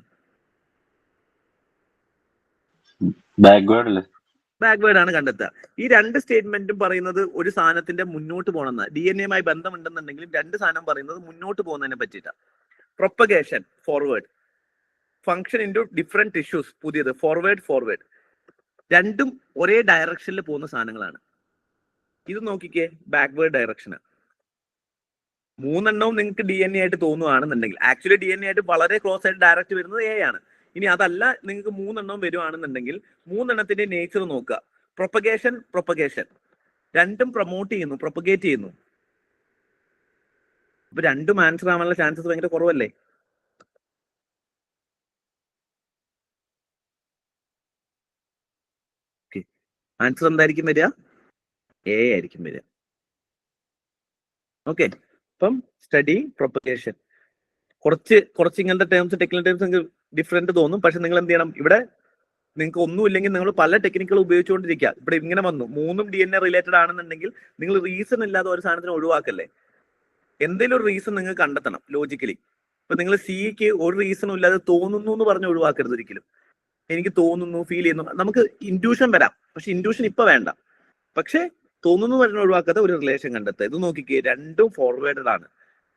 ബാക്ക്വേർഡ് ആണ് കണ്ടെത്തുക. ഈ രണ്ട് സ്റ്റേറ്റ്മെന്റും പറയുന്നത് ഒരു സാധനത്തിന്റെ മുന്നോട്ട് പോകണമെന്ന്. DNA-യുമായി ബന്ധമുണ്ടെന്നുണ്ടെങ്കിലും രണ്ട് സാധനം പറയുന്നത് മുന്നോട്ട് പോകുന്നതിനെ പറ്റിയിട്ടാണ്. Propagation forward, function into different tissues പുതിയത് ഫോർവേഡ്. രണ്ടും ഒരേ ഡയറക്ഷനിൽ പോകുന്ന സാധനങ്ങളാണ്. ഇത് നോക്കിക്കേ, ബാക്ക്വേർഡ് ഡയറക്ഷന്. മൂന്നെണ്ണവും നിങ്ങൾക്ക് DNA ആയിട്ട് തോന്നുകയാണെന്നുണ്ടെങ്കിൽ, ആക്ച്വലി DNA ആയിട്ട് വളരെ ക്ലോസ് ആയിട്ട് ഡയറക്റ്റ് വരുന്നത് A ആണ്. ഇനി അതല്ല, നിങ്ങൾക്ക് മൂന്നെണ്ണം വരുവാണെന്നുണ്ടെങ്കിൽ മൂന്നെണ്ണത്തിന്റെ നേച്ചർ നോക്കുക. പ്രൊപ്പഗേഷൻ രണ്ടും പ്രൊമോട്ട് ചെയ്യുന്നു, പ്രൊപ്പഗേറ്റ് ചെയ്യുന്നു. അപ്പൊ രണ്ടും ആൻസർ ആവാനുള്ള ചാൻസസ് ഭയങ്കര കുറവല്ലേ? ആൻസർ എന്തായിരിക്കും വരിക? A ആയിരിക്കും വരിക. ഓക്കെ, അപ്പം സ്റ്റഡി പ്രൊപ്പഗേഷൻ കുറച്ച് ഇങ്ങനത്തെ ടേംസ്, ടെക്നിക്കൽ ടേംസ് നിങ്ങൾക്ക് ഡിഫറെന്റ് തോന്നും. പക്ഷെ നിങ്ങൾ എന്ത് ചെയ്യണം? ഇവിടെ നിങ്ങൾക്ക് ഒന്നുമില്ലെങ്കിൽ നിങ്ങൾ പല ടെക്നിക്കുകൾ ഉപയോഗിച്ചുകൊണ്ടിരിക്കുക. ഇവിടെ ഇങ്ങനെ വന്നു മൂന്നും DNA റിലേറ്റഡ് ആണെന്നുണ്ടെങ്കിൽ നിങ്ങൾ റീസൺ ഇല്ലാതെ ഒരു സാധനത്തിന് ഒഴിവാക്കല്ലേ? എന്തെങ്കിലും ഒരു റീസൺ നിങ്ങൾ കണ്ടെത്തണം ലോജിക്കലി. ഇപ്പൊ നിങ്ങൾ സിക്ക് ഒരു റീസണും ഇല്ലാതെ തോന്നുന്നു എന്ന് പറഞ്ഞ് ഒഴിവാക്കരുത് ഒരിക്കലും. എനിക്ക് തോന്നുന്നു, ഫീൽ ചെയ്യുന്നു, നമുക്ക് ഇൻറ്റ്യൂഷൻ വരാം, പക്ഷെ ഇൻറ്റ്യൂഷൻ ഇപ്പൊ വേണ്ട. പക്ഷെ തോന്നുന്നു പറഞ്ഞ് ഒഴിവാക്കാതെ ഒരു റിലേഷൻ കണ്ടെത്തുക. ഇത് നോക്കിക്കേ, രണ്ടും ഫോർവേഡഡ് ആണ്.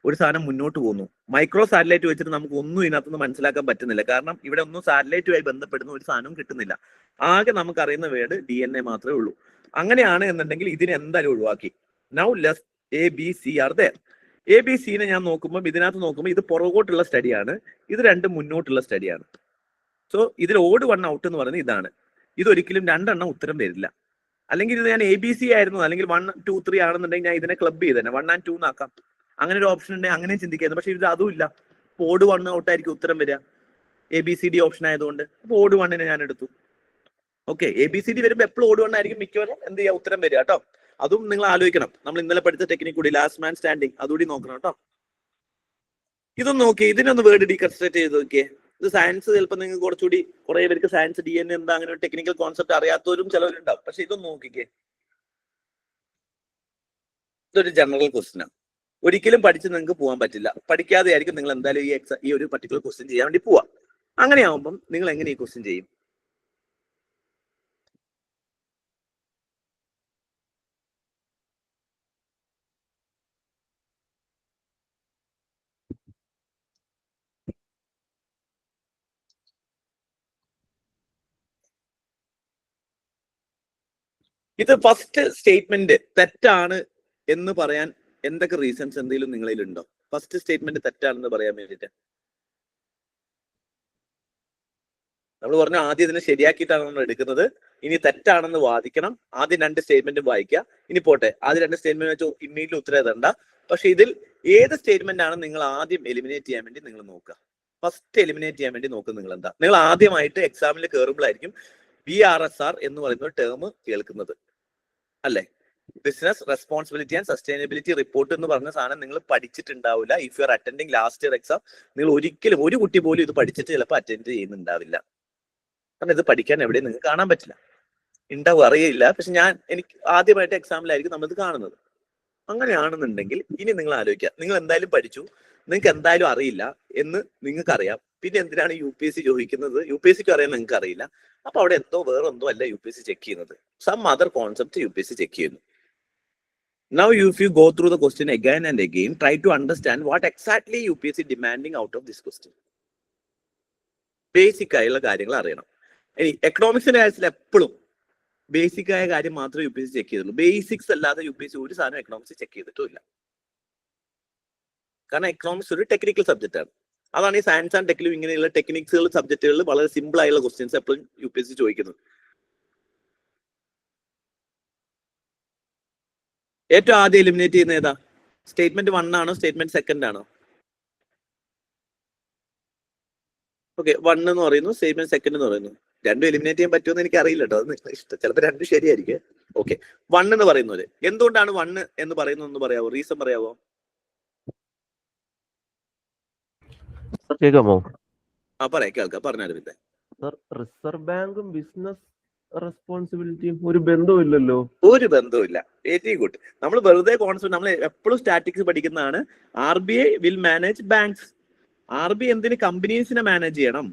ഒരു സാധനം മുന്നോട്ട് പോകുന്നു. മൈക്രോ സാറ്റലൈറ്റ് വെച്ചിട്ട് നമുക്ക് ഒന്നും ഇതിനകത്തുനിന്ന് മനസ്സിലാക്കാൻ പറ്റുന്നില്ല. കാരണം ഇവിടെ ഒന്നും സാറ്റലൈറ്റുമായി ബന്ധപ്പെടുന്ന ഒരു സാധനവും കിട്ടുന്നില്ല. ആകെ നമുക്ക് അറിയുന്ന വേർഡ് DNA മാത്രമേ ഉള്ളൂ. അങ്ങനെയാണ് എന്നുണ്ടെങ്കിൽ ഇതിനെ എന്തായാലും ഒഴിവാക്കി. Now less ABC are there. ABCനെ ഞാൻ നോക്കുമ്പോൾ, ഇതിനകത്ത് നോക്കുമ്പോൾ ഇത് പുറകോട്ടുള്ള സ്റ്റഡിയാണ്, ഇത് രണ്ടും മുന്നോട്ടുള്ള സ്റ്റഡിയാണ്. സോ ഇതിൽ ഓഡ് 1 ഔട്ട് എന്ന് പറയുന്നത് ഇതാണ്. ഇതൊരിക്കലും രണ്ടെണ്ണം ഉത്തരം വരില്ല. അല്ലെങ്കിൽ ഇത് ഞാൻ ABC ആയിരുന്നു, അല്ലെങ്കിൽ 1, 2, 3 ആണെന്നുണ്ടെങ്കിൽ ഞാൻ ഇതിനെ ക്ലബ് ചെയ്ത് തന്നെ 1 and 2 ആക്കാം. അങ്ങനെ ഒരു ഓപ്ഷൻ ഉണ്ടെങ്കിൽ അങ്ങനെ ചിന്തിക്കായിരുന്നു. പക്ഷെ ഇത് അതും ഇല്ല. ഓഡ് 1 ഔട്ട് ആയിരിക്കും ഉത്തരം വരിക, ABCD ഓപ്ഷൻ ആയതുകൊണ്ട്. അപ്പൊ ഓഡ് 1 ഞാൻ എടുത്തു. ഓക്കെ, ABCD വരുമ്പോൾ എപ്പോഴും ഓഡ് 1 ആയിരിക്കും മിക്കവരും എന്ത് ചെയ്യുക ഉത്തരം വരിക കേട്ടോ. അതും നിങ്ങൾ ആലോചിക്കണം. നമ്മൾ ഇന്നലെ പഠിച്ച ടെക്നിക് കൂടി, ലാസ്റ്റ് മാൻ സ്റ്റാൻഡിങ്, അതുകൂടി നോക്കണം കേട്ടോ. ഇതൊന്നും നോക്കി ഇതിനൊന്ന് വേർഡ് ഡീകൺസ്ട്രക്ട് ചെയ്ത് നോക്കിയേ. ഇത് സയൻസ് ചിലപ്പോൾ നിങ്ങൾക്ക് കുറച്ചുകൂടി കുറെ പേർക്ക് സയൻസ് DNA എന്താ അങ്ങനെ ഒരു ടെക്നിക്കൽ കോൺസെപ്റ്റ് അറിയാത്തവരും ചിലവരുണ്ടാവും. പക്ഷെ ഇതൊന്ന് നോക്കിക്കേ, ഇതൊരു ജനറൽ ക്വസ്റ്റ്യനാണ്. ഒരിക്കലും പഠിച്ച് നിങ്ങൾക്ക് പോകാൻ പറ്റില്ല. പഠിക്കാതെ ആയിരിക്കും നിങ്ങൾ എന്തായാലും ഈ ഒരു പർട്ടിക്കുലർ ക്വസ്റ്റ്യൻ ചെയ്യാൻ വേണ്ടി പോവാ. അങ്ങനെയാവുമ്പം നിങ്ങൾ എങ്ങനെ ഈ ക്വസ്റ്റ്യൻ ചെയ്യും? ഇത് ഫസ്റ്റ് സ്റ്റേറ്റ്മെന്റ് തെറ്റാണ് എന്ന് പറയാൻ എന്തൊക്കെ റീസൺസ് എന്തെങ്കിലും നിങ്ങളിലുണ്ടോ? ഫസ്റ്റ് സ്റ്റേറ്റ്മെന്റ് തെറ്റാണെന്ന് പറയാൻ വേണ്ടിയിട്ട് നമ്മൾ പറഞ്ഞു ആദ്യം ഇതിനെ ശരിയാക്കിയിട്ടാണ് നമ്മൾ എടുക്കുന്നത്. ഇനി തെറ്റാണെന്ന് വാദിക്കണം. ആദ്യം രണ്ട് സ്റ്റേറ്റ്മെന്റും വായിക്കുക. ഇനി പോട്ടെ, ആദ്യം രണ്ട് സ്റ്റേറ്റ്മെന്റ് വെച്ച് ഇമ്മീഡിയറ്റ്ലി ഉത്തരം എഴുതണ്ട. പക്ഷെ ഇതിൽ ഏത് സ്റ്റേറ്റ്മെന്റ് ആണ് നിങ്ങൾ ആദ്യം എലിമിനേറ്റ് ചെയ്യാൻ വേണ്ടി നിങ്ങൾ നോക്കുക. ഫസ്റ്റ് എലിമിനേറ്റ് ചെയ്യാൻ വേണ്ടി നോക്കുക. നിങ്ങൾ എന്താ, നിങ്ങൾ ആദ്യമായിട്ട് എക്സാമിൽ കയറുമ്പോഴായിരിക്കും VRSR എന്ന് പറയുന്ന ടേം കേൾക്കുന്നത് അല്ലേ? Business responsibility and sustainability report എന്ന് പറഞ്ഞ സാധനം നിങ്ങൾ പഠിച്ചിട്ടുണ്ടാവില്ല. If you are attending last year exam, നിങ്ങൾ ഒരിക്കലും ഒരു കുട്ടി പോലും ഇത് പഠിച്ചിട്ട് ചിലപ്പോൾ അറ്റൻഡ് ചെയ്യുന്നുണ്ടാവില്ല. കാരണം ഇത് പഠിക്കാൻ എവിടെയും നിങ്ങൾക്ക് കാണാൻ പറ്റില്ല, ഉണ്ടാവും, അറിയില്ല. പക്ഷെ എനിക്ക് ആദ്യമായിട്ട് എക്സാമിലായിരിക്കും നമ്മളിത് കാണുന്നത്. അങ്ങനെയാണെന്നുണ്ടെങ്കിൽ ഇനി നിങ്ങൾ ആലോചിക്കുക, നിങ്ങൾ എന്തായാലും പഠിച്ചു, നിങ്ങൾക്ക് എന്തായാലും അറിയില്ല എന്ന് നിങ്ങൾക്ക് അറിയാം, പിന്നെ എന്തിനാണ് UPSC ചോദിക്കുന്നത്? UPSCക്ക് അറിയാൻ നിങ്ങൾക്ക് അറിയില്ല. അപ്പൊ അവിടെ വേറെ എന്തോ അല്ല UPSC ചെക്ക് ചെയ്യുന്നത്, some other concept UPSC check ചെയ്യുന്നു. Now if you go through the question again and again, try to understand what exactly UPSC demanding out of this question. Basic ആയുള്ള കാര്യങ്ങൾ അറിയണം. ഇനി എക്കണോമിക്സിന്റെ കാര്യത്തിൽ എപ്പോഴും ബേസിക് ആയ കാര്യം മാത്രമേ UPSC ചെക്ക് ചെയ്തുള്ളൂ. ബേസിക്സ് അല്ലാതെ UPSC ഒരു സാധനം എക്കണോമിക്സ് ചെക്ക് ചെയ്തിട്ടില്ല. കാരണം എക്കണോമിക്സ് ഒരു ടെക്നിക്കൽ സബ്ജക്റ്റ് ആണ്. അതാണ് ഈ സയൻസ് ആൻഡ് ടെക്നിക്കൽ ഇങ്ങനെയുള്ള ടെക്നിക്സുകൾ സബ്ജക്റ്റുകളിൽ വളരെ സിമ്പിൾ ആയുള്ള ക്വസ്റ്റ്യൻസ് എപ്പോഴും UPSC ചോദിക്കുന്നത്. ഏറ്റവും ആദ്യം എലിമിനേറ്റ് ചെയ്യുന്ന ഏതാ? സ്റ്റേറ്റ്മെന്റ് 1 ആണോ സ്റ്റേറ്റ്മെന്റ് 2 ആണോ? ഓക്കെ, 1 എന്ന് പറയുന്നു, സ്റ്റേറ്റ്മെന്റ് 2 എന്ന് പറയുന്നു. രണ്ടും എലിമിനേറ്റ് ചെയ്യാൻ പറ്റുമെന്ന് എനിക്ക് അറിയില്ല കേട്ടോ, അത് നിങ്ങളുടെ ഇഷ്ടം. ചിലപ്പോൾ രണ്ടും ശരിയായിരിക്കും. ഓക്കെ, 1 എന്ന് പറയുന്നത് എന്തുകൊണ്ടാണ് 1 എന്ന് പറയുന്നതെന്ന് പറയാവോ? റീസൺ പറയാവോ? കേൾക്കാമോ? പറയാം, കേൾക്കാം, പറഞ്ഞാലും പിന്നെ. റിസർവ് ബാങ്കും ബിസിനസ് റെസ്പോൺസിബിലിറ്റിയും ഒരു ബന്ധമില്ലല്ലോ. ഒരു ബന്ധമില്ല. Very good. നമ്മൾ വെറുതെ കോൺസെപ്റ്റ്, നമ്മൾ എപ്പോഴും സ്റ്റാറ്റിക്സ് പഠിക്കുന്നതാണ്. RBI will manage banks. RBI എന്തിന്? കമ്പനീസിനെ മാനേജ് ചെയ്യണം.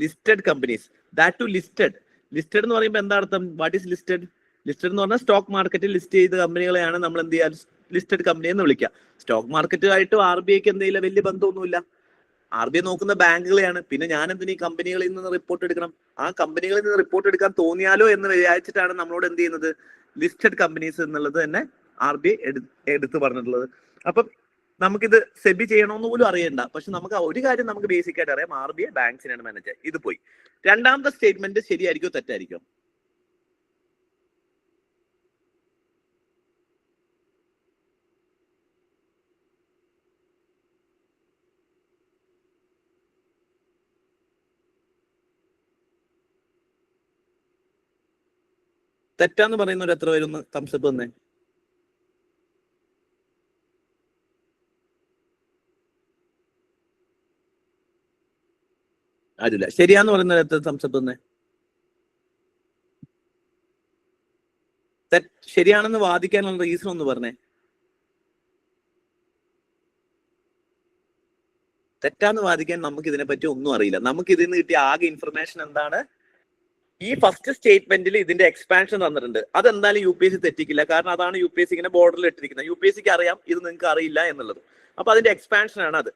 Listed companies, that to listed. Listed എന്ന് പറയുമ്പോൾ എന്താ അർത്ഥം? What is listed? ലിസ്റ്റഡ് എന്ന് പറഞ്ഞാൽ സ്റ്റോക്ക് മാർക്കറ്റിൽ ലിസ്റ്റ് ചെയ്ത കമ്പനികളെയാണ് നമ്മൾ എന്ത് ചെയ്യാൻ ലിസ്റ്റഡ് കമ്പനി എന്ന് വിളിക്കുക. സ്റ്റോക്ക് മാർക്കറ്റുമായിട്ട് RBIക്ക് എന്തെങ്കിലും വലിയ ബന്ധമൊന്നുമില്ല. RBI നോക്കുന്ന ബാങ്കുകളെയാണ്. പിന്നെ ഞാൻ എന്തിനു ഈ കമ്പനികളിൽ നിന്ന് റിപ്പോർട്ട് എടുക്കണം? ആ കമ്പനികളിൽ നിന്ന് റിപ്പോർട്ട് എടുക്കാൻ തോന്നിയാലോ എന്ന് വിചാരിച്ചിട്ടാണ് നമ്മളോട് എന്ത് ചെയ്യുന്നത്? ലിസ്റ്റഡ് കമ്പനീസ് എന്നുള്ളത് തന്നെ RBI എടുത്തു പറഞ്ഞിട്ടുള്ളത്. അപ്പം നമുക്കിത് സെബി ചെയ്യണമെന്ന് പോലും അറിയണ്ട. പക്ഷെ നമുക്ക് ഒരു കാര്യം നമുക്ക് ബേസിക് ആയിട്ട് അറിയാം, RBI ബാങ്ക്സിനാണ് മാനേജ്. ഇത് പോയി. രണ്ടാമത്തെ സ്റ്റേറ്റ്മെന്റ് ശരിയായിരിക്കോ തെറ്റായിരിക്കോ? തെറ്റാന്ന് പറയുന്നവർ എത്ര പേരൊന്ന് തംസപ്പ് തന്നെ? ആരില്ല. ശരിയാന്ന് പറയുന്നവർ എത്ര തംസപ്പ് തന്നെ? ശരിയാണെന്ന് വാദിക്കാനുള്ള റീസൺ ഒന്ന് പറഞ്ഞേ. തെറ്റാന്ന് വാദിക്കാൻ നമുക്ക് ഇതിനെപ്പറ്റി ഒന്നും അറിയില്ല. നമുക്ക് ഇതിൽ നിന്ന് കിട്ടിയ ആകെ ഇൻഫർമേഷൻ എന്താണ്? ഈ ഫസ്റ്റ് സ്റ്റേറ്റ്മെന്റിൽ ഇതിന്റെ എക്സ്പാൻഷൻ തന്നിട്ടുണ്ട്. അതെന്തായാലും UPSC തെറ്റിക്കില്ല. കാരണം അതാണ് UPSC ഇങ്ങനെ ബോർഡറിൽ ഇട്ടിരിക്കുന്നത്. UPSCക്ക് അറിയാം ഇത് നിങ്ങൾക്ക് അറിയില്ല എന്നുള്ളത്. അപ്പൊ അതിന്റെ എക്സ്പാൻഷൻ ആണ് അത്.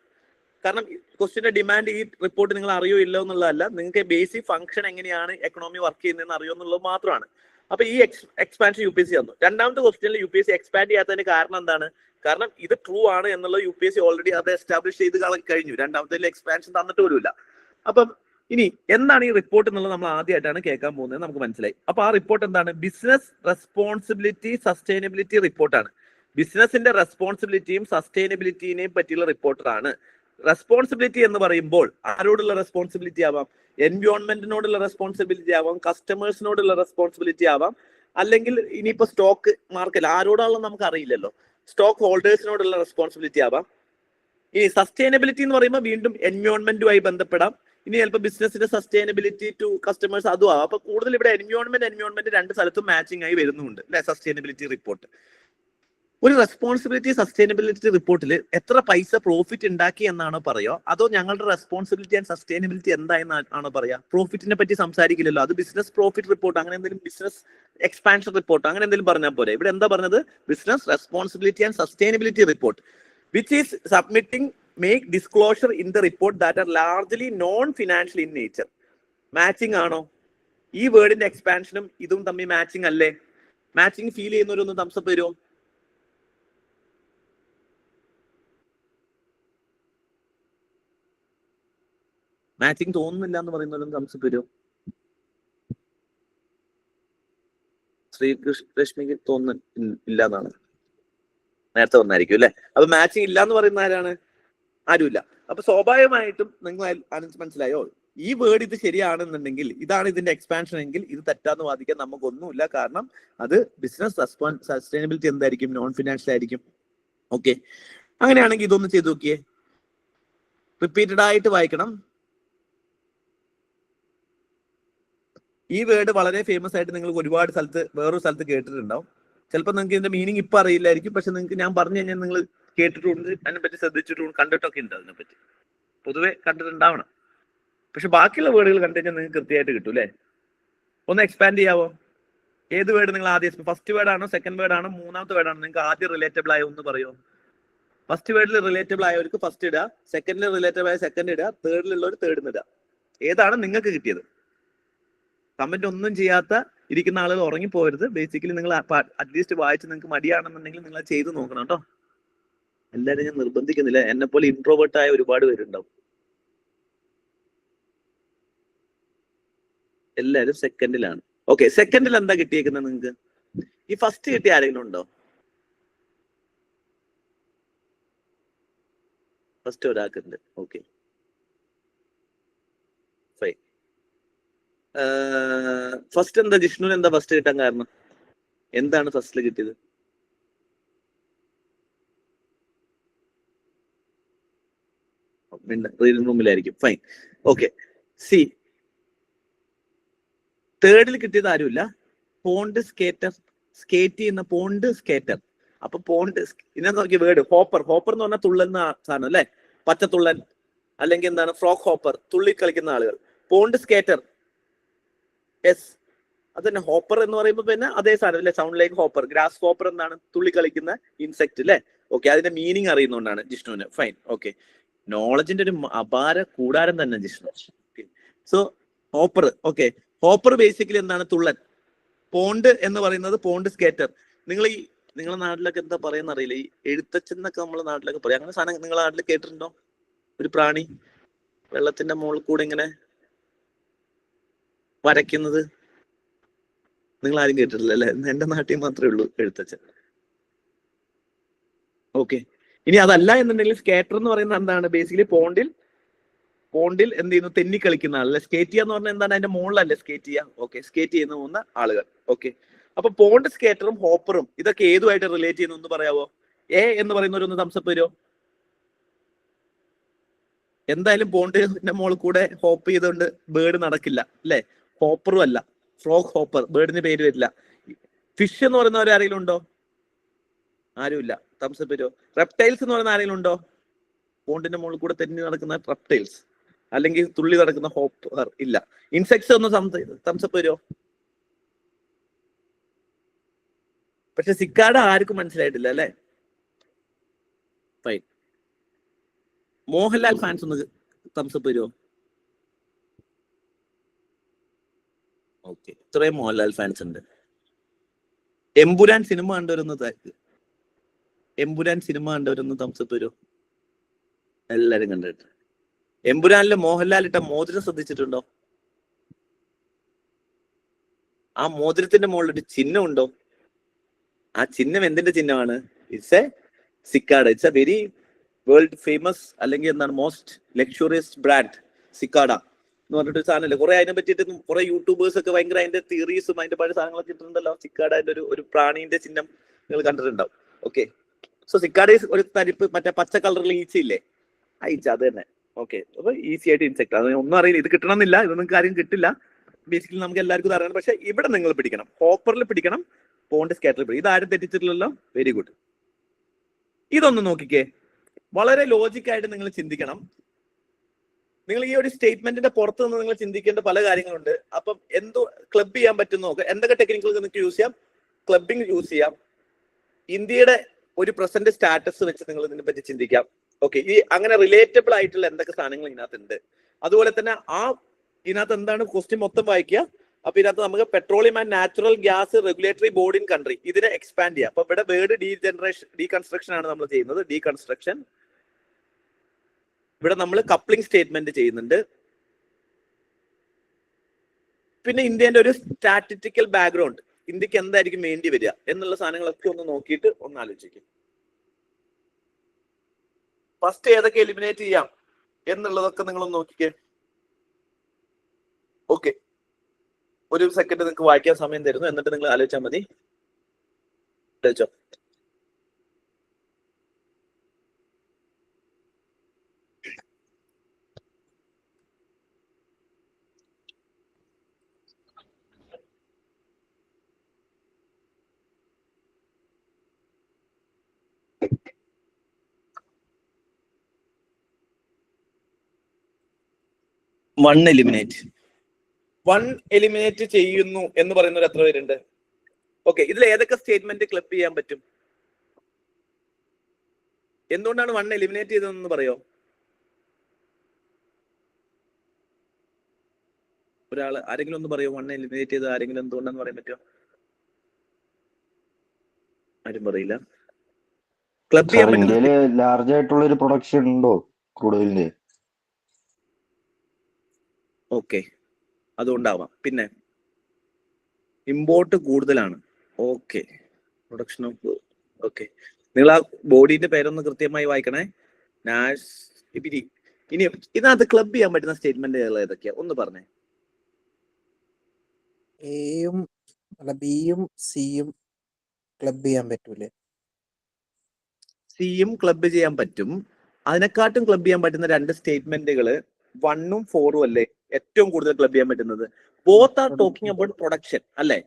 കാരണം ക്വസ്റ്റിന്റെ ഡിമാൻഡ് ഈ റിപ്പോർട്ട് നിങ്ങൾ അറിയോ ഇല്ലോ എന്നുള്ളതല്ല, നിങ്ങൾക്ക് ബേസിക് ഫംഗ്ഷൻ എങ്ങനെയാണ് എക്കണോമി വർക്ക് ചെയ്യുന്നതെന്ന് അറിയോ എന്നുള്ളത് മാത്രമാണ്. അപ്പൊ ഈ എക്സ്പാൻഷൻ UPSC തന്നു. രണ്ടാമത്തെ ക്വസ്റ്റ്യനിൽ UPSC എക്സ്പാൻഡ് ചെയ്യാത്തതിന്റെ കാരണം എന്താണ്? കാരണം ഇത് ട്രൂ ആണ് എന്നുള്ളത് UPSC ഓൾറെഡി അത് എസ്റ്റാബ്ലിഷ് ചെയ്ത് കഴിഞ്ഞു. രണ്ടാമത്തെ എക്സ്പാൻഷൻ തന്നിട്ട് പോലുമില്ല. അപ്പം ഇനി എന്താണ് ഈ റിപ്പോർട്ട് എന്നുള്ളത് നമ്മൾ ആദ്യമായിട്ടാണ് കേൾക്കാൻ പോകുന്നത്. നമുക്ക് മനസ്സിലായി. അപ്പൊ ആ റിപ്പോർട്ട് എന്താണ്? ബിസിനസ് റെസ്പോൺസിബിലിറ്റി സസ്റ്റൈനബിലിറ്റി റിപ്പോർട്ടാണ്. ബിസിനസിന്റെ റെസ്പോൺസിബിലിറ്റിയും സസ്റ്റൈനബിലിറ്റിനെയും പറ്റിയുള്ള റിപ്പോർട്ടാണ്. റെസ്പോൺസിബിലിറ്റി എന്ന് പറയുമ്പോൾ ആരോടുള്ള റെസ്പോൺസിബിലിറ്റി ആവാം? എൻവയോൺമെന്റിനോടുള്ള റെസ്പോൺസിബിലിറ്റി ആവാം, കസ്റ്റമേഴ്സിനോടുള്ള റെസ്പോൺസിബിലിറ്റി ആവാം, അല്ലെങ്കിൽ ഇനിയിപ്പോ സ്റ്റോക്ക് മാർക്കറ്റ് ആരോടാണല്ലോ നമുക്ക് അറിയില്ലല്ലോ, സ്റ്റോക്ക് ഹോൾഡേഴ്സിനോടുള്ള റെസ്പോൺസിബിലിറ്റി ആവാം. ഇനി സസ്റ്റൈനബിലിറ്റി എന്ന് പറയുമ്പോൾ വീണ്ടും എൻവയോൺമെന്റുമായി ബന്ധപ്പെടാം. ഇനി ചിലപ്പോൾ ബിസിനസിന്റെ സസ്റ്റൈനബിലിറ്റി ടു കസ്റ്റമേഴ്സ് അതും ആവാം. അപ്പൊ കൂടുതൽ ഇവിടെ എൻവയോൺമെന്റ് രണ്ട് സ്ഥലത്തും മാച്ചിങ് ആയി വരുന്നുണ്ട് അല്ലെ സസ്റ്റൈനബിലിറ്റി റിപ്പോർട്ട്. ഒരു റെസ്പോൺസിബിലിറ്റി സസ്റ്റൈനബിലിറ്റി റിപ്പോർട്ടിൽ എത്ര പൈസ പ്രോഫിറ്റ് ഉണ്ടാക്കി എന്നാണോ പറയോ, അതോ ഞങ്ങളുടെ റെസ്പോൺസിബിലിറ്റി ആൻഡ് സസ്റ്റൈനബിലിറ്റി എന്താണെന്നാണോ പറയാ? പ്രോഫിറ്റിനെ പറ്റി സംസാരിക്കില്ലല്ലോ. അത് ബിസിനസ് പ്രോഫിറ്റ് റിപ്പോർട്ട്, അങ്ങനെ എന്തെങ്കിലും ബിസിനസ് എക്സ്പാൻഷൻ റിപ്പോർട്ട് അങ്ങനെ എന്തെങ്കിലും പറഞ്ഞാൽ പോരെ. ഇവിടെ എന്താ പറഞ്ഞത്? Business responsibility and sustainability report which is submitting make disclosure in the report that are largely non-financial in nature. Matching ആണോ? ഈ വേർഡിന്റെ എക്സ്പാൻഷനും ഇതും തമ്മിൽ മാച്ചിങ് അല്ലേ? മാച്ചിങ് ഫീൽ ചെയ്യുന്നവരൊന്ന് തംസപ്പ് തരുമോ? മാച്ചിങ് തോന്നുന്നില്ല എന്ന് പറയുന്നവരൊന്ന് തംസപ്പ് തരുമോ? ശ്രീകൃഷ്ണയ്ക്ക് തോന്നുന്നു ഇല്ല എന്നാണ് നേരത്തെ വന്നായിരിക്കും അല്ലെ. അപ്പൊ മാച്ചിങ് ഇല്ല എന്ന് പറയുന്ന ആരാണ്? ആരുമില്ല. അപ്പൊ സ്വാഭാവികമായിട്ടും നിങ്ങൾ മനസ്സിലായോ? ഈ വേർഡ് ഇത് ശരിയാണെന്നുണ്ടെങ്കിൽ, ഇതാണ് ഇതിന്റെ എക്സ്പാൻഷൻ എങ്കിൽ ഇത് തെറ്റാന്ന് വാദിക്കാൻ നമുക്കൊന്നുമില്ല. കാരണം അത് ബിസിനസ് സസ്റ്റൈനബിലിറ്റി എന്തായിരിക്കും? നോൺ ഫിനാൻഷ്യൽ ആയിരിക്കും. ഓക്കെ, അങ്ങനെയാണെങ്കിൽ ഇതൊന്ന് ചെയ്ത് നോക്കിയേ. റിപ്പീറ്റഡ് ആയിട്ട് വായിക്കണം. ഈ വേർഡ് വളരെ ഫേമസ് ആയിട്ട് നിങ്ങൾ ഒരുപാട് സ്ഥലത്ത് വേറൊരു സ്ഥലത്ത് കേട്ടിട്ടുണ്ടാവും. ചിലപ്പോൾ നിങ്ങൾക്ക് ഇതിന്റെ മീനിങ് ഇപ്പൊ അറിയില്ലായിരിക്കും, പക്ഷെ നിങ്ങൾക്ക് ഞാൻ പറഞ്ഞു കഴിഞ്ഞാൽ നിങ്ങൾ കേട്ടിട്ടുണ്ട്, അതിനെപ്പറ്റി ശ്രദ്ധിച്ചിട്ടുണ്ട്, കണ്ടിട്ടൊക്കെ ഉണ്ട്. അതിനെപ്പറ്റി പൊതുവെ കണ്ടിട്ടുണ്ടാവണം. പക്ഷെ ബാക്കിയുള്ള വേർഡുകൾ കണ്ടു കഴിഞ്ഞാൽ നിങ്ങൾക്ക് കൃത്യമായിട്ട് കിട്ടും അല്ലേ? ഒന്ന് എക്സ്പാൻഡ് ചെയ്യാവോ? ഏത് വേർഡ് നിങ്ങൾ ആദ്യം, ഫസ്റ്റ് വേർഡ് ആണോ സെക്കൻഡ് വേർഡ് ആണോ മൂന്നാമത്തെ വേർഡ് ആണോ നിങ്ങൾക്ക് ആദ്യം റിലേറ്റബിൾ ആയ ഒന്ന് പറയോ? ഫസ്റ്റ് വേർഡിൽ റിലേറ്റബിൾ ആയവർക്ക് ഫസ്റ്റ് ഇടുക, സെക്കൻഡിൽ റിലേറ്റബിൾ ആയ സെക്കൻഡ് ഇടുക, തേർഡിലുള്ളവർ തേർഡിന് ഇടുക. ഏതാണ് നിങ്ങൾക്ക് കിട്ടിയത്? കമന്റ് ഒന്നും ചെയ്യാത്ത ഇരിക്കുന്ന ആളുകൾ ഉറങ്ങിപ്പോകരുത്. ബേസിക്കലി നിങ്ങൾ അറ്റ്ലീസ്റ്റ് വായിച്ച് നിങ്ങൾക്ക് മടിയാണെന്നുണ്ടെങ്കിൽ നിങ്ങൾ ചെയ്ത് നോക്കണം കേട്ടോ. എല്ലാവരും ഞാൻ നിർബന്ധിക്കുന്നില്ല, എന്നെ പോലെ ഇൻട്രോവേർട്ട് ആയ ഒരുപാട് പേരുണ്ടാവും. എല്ലാവരും സെക്കൻഡിലാണ്. ഓക്കെ, സെക്കൻഡിൽ എന്താ കിട്ടിയേക്കുന്നത് നിങ്ങൾക്ക്? ഈ ഫസ്റ്റ് കിട്ടിയ ആരെങ്കിലും ഉണ്ടോ? ഫസ്റ്റ് ഒരാൾക്കുണ്ട്. Okay, fine. ഫസ്റ്റ് എന്താ ജിഷ്ണുവിന് എന്താ ഫസ്റ്റ് കിട്ടാൻ കാരണം? എന്താണ് ഫസ്റ്റിൽ കിട്ടിയത്? റീഡിംഗ് റൂമിലായിരിക്കും. ഫൈൻ. ഓക്കെ, സി തേർഡിൽ കിട്ടിയത് ആരുമില്ല. പോണ്ട് സ്കേറ്റർ, സ്കേറ്റ് ചെയ്യുന്ന പോണ്ട് സ്കേറ്റർ. അപ്പൊ പോണ്ട് ഇതിനകത്ത് നോക്കിയ വേർഡ് ഹോപ്പർ. ഹോപ്പർ എന്ന് പറഞ്ഞാൽ തുള്ളുന്ന സാധനം അല്ലെ? പച്ചത്തുള്ളൻ അല്ലെങ്കിൽ എന്താണ് ഫ്രോക്ക് ഹോപ്പർ, തുള്ളി കളിക്കുന്ന ആളുകൾ. പോണ്ട് സ്കേറ്റർ, യെസ് അതന്നെ. ഹോപ്പർ എന്ന് പറയുമ്പോൾ പിന്നെ അതേ സാധനം അല്ലെ? Sound like hopper. Grass hopper എന്താണ്? തുള്ളി കളിക്കുന്ന ഇൻസെക്ട് അല്ലെ? ഓക്കെ, അതിന്റെ മീനിങ് അറിയുന്നോണ്ടാണ് ജിഷ്ണുവിന്. ഫൈൻ. ഓക്കെ, നോളജിന്റെ ഒരു അപാര കൂടാരം തന്നെ Jishnu. So hopper. Okay, hopper basically എന്താണ്? തുള്ളൻ. പോണ്ട് എന്ന് പറയുന്നത് പോണ്ട് സ്കേറ്റർ. നിങ്ങളെ നാട്ടിലൊക്കെ എന്താ പറയുന്ന അറിയില്ല, ഈ എഴുത്തച്ഛൻ എന്നൊക്കെ നമ്മളെ നാട്ടിലൊക്കെ പറയും. അങ്ങനെ സാധനം നിങ്ങളെ നാട്ടിൽ കേട്ടിട്ടുണ്ടോ? ഒരു പ്രാണി വെള്ളത്തിന്റെ മുകളിൽ കൂടെ ഇങ്ങനെ വരയ്ക്കുന്നത് നിങ്ങൾ ആരും കേട്ടിട്ടില്ല അല്ലെ? എന്റെ നാട്ടിൽ മാത്രമേ ഉള്ളൂ എഴുത്തച്ഛൻ. ഓക്കെ, ഇനി അതല്ല എന്നുണ്ടെങ്കിൽ സ്കേറ്റർ എന്ന് പറയുന്നത് എന്താണ്? ബേസിക്കലി പോണ്ടിൽ എന്ത് ചെയ്യുന്നു? തെന്നി കളിക്കുന്ന ആളല്ലേ? സ്കേറ്റ് ചെയ്യുക എന്ന് പറഞ്ഞാൽ എന്താണ്? അതിന്റെ മുകളിലല്ലേ സ്കേറ്റ് ചെയ്യുക? ഓക്കെ, സ്കേറ്റ് ചെയ്യുന്ന പോകുന്ന ആളുകൾ. ഓക്കെ, അപ്പൊ പോണ്ട് സ്കേറ്ററും ഹോപ്പറും ഇതൊക്കെ ഏതുമായിട്ട് റിലേറ്റ് ചെയ്യുന്നു എന്ന് പറയാവോ? എ എന്ന് പറയുന്നവരൊന്ന് തംസപ്പ് വരുമോ? എന്തായാലും പോണ്ടിന്റെ മുകളിൽ കൂടെ ഹോപ്പ് ചെയ്തുകൊണ്ട് ബേർഡ് നടക്കില്ല അല്ലെ? ഹോപ്പറും അല്ല, ഫ്രോഗ് ഹോപ്പർ, ബേർഡിന് പേര് വരില്ല. ഫിഷ് എന്ന് പറയുന്നവർ ആരെങ്കിലും ഉണ്ടോ? ആരുമില്ല. തംസപ്പ് വരുമോ? റെപ്റ്റൈൽസ് എന്ന് പറയുന്ന ആരെങ്കിലും ഉണ്ടോ? പോണ്ടിന്റെ മുകളിൽ കൂടെ തെന്നി നടക്കുന്ന റെപ്റ്റൈൽസ് അല്ലെങ്കിൽ തുള്ളി നടക്കുന്ന ഹോപ്പർ ഇല്ല. ഇൻസെക്ട്സ് ഒന്ന് തംസപ്പ് വരുമോ? പക്ഷെ സിക്കാഡ ആർക്കും മനസ്സിലായിട്ടില്ല അല്ലെ? ഫൈൻ. മോഹൻലാൽ ഫാൻസ് ഒന്ന് തംസപ്പ് വരുമോ? ഓക്കെ, ഇത്രയും മോഹൻലാൽ ഫാൻസ് ഉണ്ട്. എമ്പുരാൻ സിനിമ കണ്ടവരൊന്ന് എമ്പുരാൻ സിനിമ കണ്ടവരൊന്ന് തംസപ്പ് വരുമോ? എല്ലാരും കണ്ടിട്ട്. എമ്പുരാനിലെ മോഹൻലാൽ ഇട്ട മോതിരം ശ്രദ്ധിച്ചിട്ടുണ്ടോ? ആ മോതിരത്തിന്റെ മുകളിൽ ഒരു ചിഹ്നം ഉണ്ടോ? ആ ചിഹ്നം എന്തിന്റെ ചിഹ്നമാണ്? It's A cicada. It's A very world famous അല്ലെങ്കിൽ എന്താണ് മോസ്റ്റ് ലക്ഷറിയസ് ബ്രാൻഡ് സിക്കാഡ എന്ന് പറഞ്ഞിട്ട് ഒരു സാധനമല്ലേ? കുറെ അതിനെ പറ്റിയിട്ട് കുറെ യൂട്യൂബേഴ്സ് ഒക്കെ ഭയങ്കര അതിന്റെ തിയറീസും അതിന്റെ പഴയ സാധനങ്ങളൊക്കെ ഇട്ടിട്ടുണ്ടല്ലോ. സിക്കാഡന്റെ ഒരു പ്രാണീന്റെ ചിഹ്നം നിങ്ങൾ കണ്ടിട്ടുണ്ടാവും. ഓക്കെ, സോ സിക്കാഡ ഒരു തരിപ്പ് മറ്റേ പച്ച കളറിൽ ഈച്ചയില്ലേ? ആ ഈച്ച അത് തന്നെ. ഓക്കെ, അപ്പൊ ഈസി ആയിട്ട് ഇൻസെക്ട്. അത് ഒന്നും അറിയില്ല, ഇത് കിട്ടണമെന്നില്ല, ഇതൊന്നും കാര്യം കിട്ടില്ല. ബേസിക്കലി നമുക്ക് എല്ലാവർക്കും ഇത് അറിയണം. പക്ഷെ ഇവിടെ നിങ്ങൾ പിടിക്കണം, ഹോപ്പറിൽ പിടിക്കണം, പോണ്ട് സ്കേറ്ററിൽ പിടിക്കണം. ഇതാരും തെറ്റിച്ചിട്ടില്ലല്ലോ? Very good. ഇതൊന്ന് നോക്കിക്കേ, വളരെ ലോജിക്കായിട്ട് നിങ്ങൾ ചിന്തിക്കണം. നിങ്ങൾ ഈ ഒരു സ്റ്റേറ്റ്മെന്റിന്റെ പുറത്ത് നിന്ന് നിങ്ങൾ ചിന്തിക്കേണ്ട പല കാര്യങ്ങളുണ്ട്. അപ്പം എന്തോ ക്ലബ് ചെയ്യാൻ പറ്റുന്ന നോക്കുക. എന്തൊക്കെ ടെക്നിക്കുകൾ നിങ്ങൾക്ക് യൂസ് ചെയ്യാം? ക്ലബിംഗ് യൂസ് ചെയ്യാം. ഇന്ത്യയുടെ ഒരു പ്രസന്റ് സ്റ്റാറ്റസ് വെച്ച് നിങ്ങൾ ഇതിനെ പറ്റി ചിന്തിക്കാം. ഓക്കെ, ഈ അങ്ങനെ റിലേറ്റബിൾ ആയിട്ടുള്ള എന്തൊക്കെ സാധനങ്ങൾ ഇതിനകത്തുണ്ട്. അതുപോലെ തന്നെ ഇതിനകത്ത് എന്താണ് ക്വസ്റ്റ്യൻ മൊത്തം വായിക്കുക. അപ്പൊ ഇതിനകത്ത് നമുക്ക് petroleum and natural gas regulatory board in country ഇതിനെ എക്സ്പാൻഡ് ചെയ്യാം. അപ്പൊ ഇവിടെ വേർഡ് ഡീകൺസ്ട്രക്ഷൻ ആണ് നമ്മൾ ചെയ്യുന്നത്. ഡീകൺസ്ട്രക്ഷൻ. ഇവിടെ നമ്മൾ കപ്ലിംഗ് സ്റ്റേറ്റ്മെന്റ് ചെയ്യുന്നുണ്ട്. പിന്നെ ഇന്ത്യന്റെ ഒരു സ്റ്റാറ്റിസ്റ്റിക്കൽ ബാക്ക്ഗ്രൗണ്ട്, ഇന്ത്യക്ക് എന്തായിരിക്കും വേണ്ടി വരിക എന്നുള്ള സാധനങ്ങളൊക്കെ ഒന്ന് നോക്കിയിട്ട് ഒന്ന് ആലോചിക്കും. ഫസ്റ്റ് ഏതൊക്കെ എലിമിനേറ്റ് ചെയ്യാം എന്നുള്ളതൊക്കെ നിങ്ങളൊന്ന് നോക്കിക്കേ. ഓക്കെ, ഒരു സെക്കൻഡ് നിങ്ങൾക്ക് വായിക്കാൻ സമയം തരുന്നു, എന്നിട്ട് നിങ്ങൾ ആലോചിച്ചാൽ മതി. ആലോചിച്ചോ. വൺ എലിമിനേറ്റ് ചെയ്യുന്നു എന്ന് പറയുന്നവർ എത്ര പേരുണ്ട്? ഓക്കെ, ഇതിൽ ഏതൊക്കെ സ്റ്റേറ്റ്മെന്റ് ക്ലബ് ചെയ്യാൻ പറ്റും? എന്തുകൊണ്ടാണ് വൺ എലിമിനേറ്റ് ചെയ്തതെന്ന് പറയോ? ഒരാൾ ആരെങ്കിലും ഒന്ന് പറയോ? വൺ എലിമിനേറ്റ് ചെയ്ത് ആരെങ്കിലും എന്തുകൊണ്ടാന്ന് പറയാൻ പറ്റുമോ? ആരും പറയില്ല. ക്ലബ് ചെയ്യാൻ ഇന്ത്യയില് ലാർജ് ആയിട്ടുള്ള ഒരു പ്രൊഡക്ഷൻ ഉണ്ടോ ക്രൂഡ് ഓയിലിന്റെ? ഓക്കെ, അതുകൊണ്ടാവാം. പിന്നെ ഇമ്പോർട്ട് കൂടുതലാണ്. Okay, production of. ഓക്കെ, നിങ്ങൾ ആ ബോഡിന്റെ പേരൊന്ന് കൃത്യമായി വായിക്കണേ. ഇനി ഇതിനകത്ത് ക്ലബ് ചെയ്യാൻ പറ്റുന്ന സ്റ്റേറ്റ്മെന്റ് ഏതൊക്കെയാ ഒന്ന് പറഞ്ഞേ. എയും അല്ല ബിയും സിയും ക്ലബ് ചെയ്യാൻ പറ്റൂലേ? സിയും ക്ലബ് ചെയ്യാൻ പറ്റും. അതിനെക്കാട്ടും ക്ലബ് ചെയ്യാൻ പറ്റുന്ന രണ്ട് സ്റ്റേറ്റ്മെന്റുകൾ 1ഉം 4ഉം അല്ലേ ഏറ്റവും കൂടുതൽ ക്ലബ് ചെയ്യാൻ പറ്റുന്നത്? Both are talking about production അല്ലേ?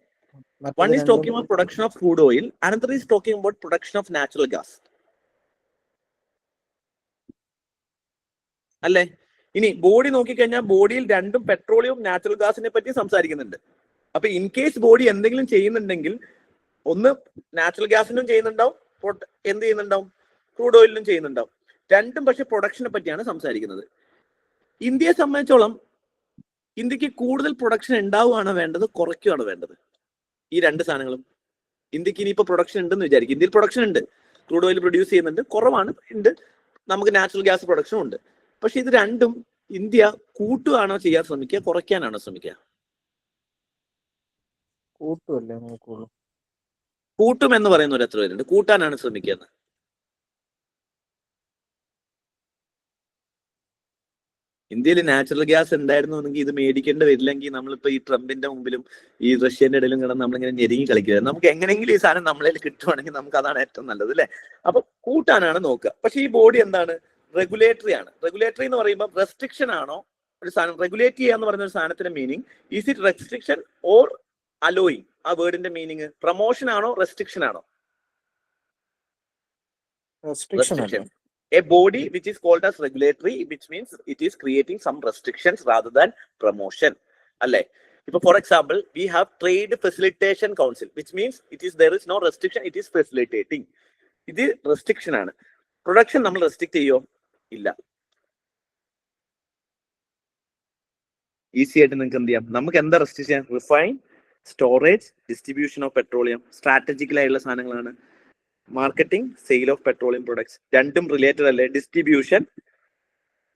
One is talking about production of crude oil, another is talking about production of natural gas. അല്ലേ? ഇനി ബോഡി നോക്കിക്കഴിഞ്ഞാൽ ബോഡിയിൽ രണ്ടും പെട്രോളിയവും നാച്ചുറൽ ഗ്യാസിനെ പറ്റി സംസാരിക്കുന്നുണ്ട്. അപ്പൊ ഇൻ കേസ് ബോഡി എന്തെങ്കിലും ചെയ്യുന്നുണ്ടെങ്കിൽ ഒന്ന് നാച്ചുറൽ ഗ്യാസിനും ചെയ്യുന്നുണ്ടാവും, എന്ത് ചെയ്യുന്നുണ്ടാവും, ക്രൂഡ് ഓയിലിനും ചെയ്യുന്നുണ്ടാവും. രണ്ടും പക്ഷെ പ്രൊഡക്ഷനെ പറ്റിയാണ് സംസാരിക്കുന്നത്. ഇന്ത്യയെ സംബന്ധിച്ചോളം ഇന്ത്യക്ക് കൂടുതൽ പ്രൊഡക്ഷൻ ഉണ്ടാവുകയാണോ വേണ്ടത്, കുറയ്ക്കുകയാണോ വേണ്ടത്? ഈ രണ്ട് സാധനങ്ങളും ഇന്ത്യക്ക് ഇനിയിപ്പോ പ്രൊഡക്ഷൻ ഉണ്ടെന്ന് വിചാരിക്കും. ഇന്ത്യയിൽ പ്രൊഡക്ഷൻ ഉണ്ട്, ക്രൂഡ് ഓയിൽ പ്രൊഡ്യൂസ് ചെയ്യുന്നുണ്ട്, കുറവാണ്, ഉണ്ട്. നമുക്ക് നാച്ചുറൽ ഗ്യാസ് പ്രൊഡക്ഷനും ഉണ്ട്. പക്ഷെ ഇത് രണ്ടും ഇന്ത്യ കൂട്ടുകയാണോ ചെയ്യാൻ ശ്രമിക്കുക, കുറയ്ക്കാനാണോ ശ്രമിക്കുക? കൂട്ടുമല്ലേ നോക്കുള്ളൂ. കൂട്ടും എന്ന് പറയുന്നവർ എത്ര പേരുണ്ട്? കൂട്ടാനാണ് ശ്രമിക്കുന്നത്. ഇന്ത്യയിൽ നാച്ചുറൽ ഗ്യാസ് ഉണ്ടായിരുന്നുവെങ്കിൽ ഇത് മേടിക്കേണ്ടി വരില്ലെങ്കിൽ നമ്മളിപ്പോ ഈ ട്രംപിന്റെ മുമ്പിലും ഈ റഷ്യന്റെ ഇടയിലും കിടന്ന് നമ്മളിങ്ങനെ ഞെരുങ്ങി കളിക്കുക. നമുക്ക് എങ്ങനെയെങ്കിലും ഈ സാധനം നമ്മളെ കിട്ടുവാണെങ്കിൽ നമുക്ക് അതാണ് ഏറ്റവും നല്ലത് അല്ലെ? അപ്പൊ കൂട്ടാനാണ് നോക്കുക. പക്ഷെ ഈ ബോഡി എന്താണ്? റെഗുലേറ്ററി ആണ്. റെഗുലേറ്ററി എന്ന് പറയുമ്പോൾ റെസ്ട്രിക്ഷൻ ആണോ ഒരു സാധനം? റെഗുലേറ്റ് ചെയ്യുക എന്ന് പറയുന്ന ഒരു സാധനത്തിന്റെ meaning is it restriction or allowing? ആ വേർഡിന്റെ മീനിങ് പ്രൊമോഷൻ ആണോ റെസ്ട്രിക്ഷൻ ആണോ? Restriction. A body which is called as regulatory, which means it is creating some restrictions rather than promotion. Alle. For example, we have Trade Facilitation Council, which means there is no restriction, it is facilitating. This is restriction. Production നമ്മൾ restrict ചെയ്യോ? ഇല്ല. ഈസി ആയിട്ട് നിങ്ങൾക്ക് എന്ത് ചെയ്യാം? നമുക്ക് എന്താ റെസ്ട്രിക്ട് ചെയ്യാം? Refine, storage, distribution of petroleum, സ്ട്രാറ്റജിക്കലായിട്ടുള്ള സാധനങ്ങളാണ്. Marketing, sale of petroleum products, രണ്ടും റിലേറ്റഡ് അല്ലേ? ഡിസ്ട്രിബ്യൂഷൻ,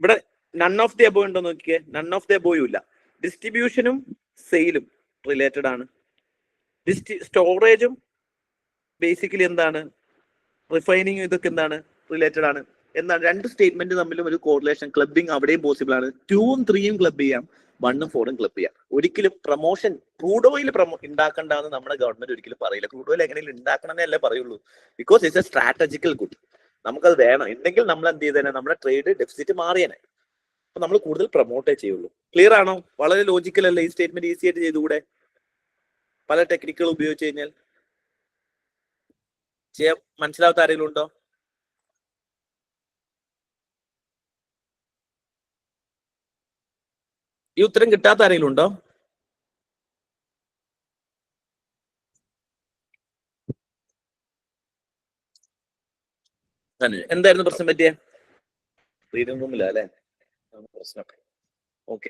ഇവിടെ നൺ ഓഫ് ദി അബോവ് ഉണ്ടോ നോക്കിയേ? നൺ ഓഫ് ദി അബോവും ഇല്ല. ഡിസ്ട്രിബ്യൂഷനും സെയിലും റിലേറ്റഡ് ആണ്. സ്റ്റോറേജും ബേസിക്കലി എന്താണ്? റിഫൈനിങ്, ഇതൊക്കെ എന്താണ്? റിലേറ്റഡ് ആണ്. എന്താണ്? രണ്ട് സ്റ്റേറ്റ്മെന്റ് തമ്മിലും ഒരു കോറിലേഷൻ, ക്ലബിങ് അവിടെയും പോസിബിൾ ആണ്. 2ഉം 3ഉം ക്ലബ് ചെയ്യാം, 1ഉം 4ഉം ക്ലബ് ചെയ്യാം. ഒരിക്കലും പ്രൊമോഷൻ, ക്രൂഡ് ഓയിൽ ഉണ്ടാക്കണ്ടെന്ന് നമ്മുടെ ഗവൺമെന്റ് ഒരിക്കലും പറയില്ല. ക്രൂഡ് ഓയിൽ എങ്ങനെയും ഉണ്ടാക്കണമെന്നല്ലേ പറയുള്ളൂ. Because it's A strategical good. നമുക്കത് വേണം. എന്തെങ്കിലും നമ്മൾ എന്ത് ചെയ്തേനെ? നമ്മുടെ ട്രേഡ് ഡെഫിസിറ്റ് മാറിയേനെ. അപ്പൊ നമ്മൾ കൂടുതൽ പ്രൊമോട്ടേ ചെയ്യുള്ളൂ. ക്ലിയർ ആണോ? വളരെ ലോജിക്കൽ അല്ലേ? ഈ സ്റ്റേറ്റ്മെന്റ് ഈസി ആയിട്ട് ചെയ്തുകൂടെ? പല ടെക്നിക്കുകൾ ഉപയോഗിച്ച് കഴിഞ്ഞാൽ ചെയ്യാൻ മനസ്സിലാവാത്ത ആരെങ്കിലും ഉണ്ടോ? ഈ ഉത്തരം കിട്ടാത്ത ആരെങ്കിലും ഉണ്ടോ? എന്തായിരുന്നു പ്രശ്നം പറ്റിയ? റീഡിംഗ് റൂമില്ല അല്ലെ പ്രശ്നം? ഓക്കെ,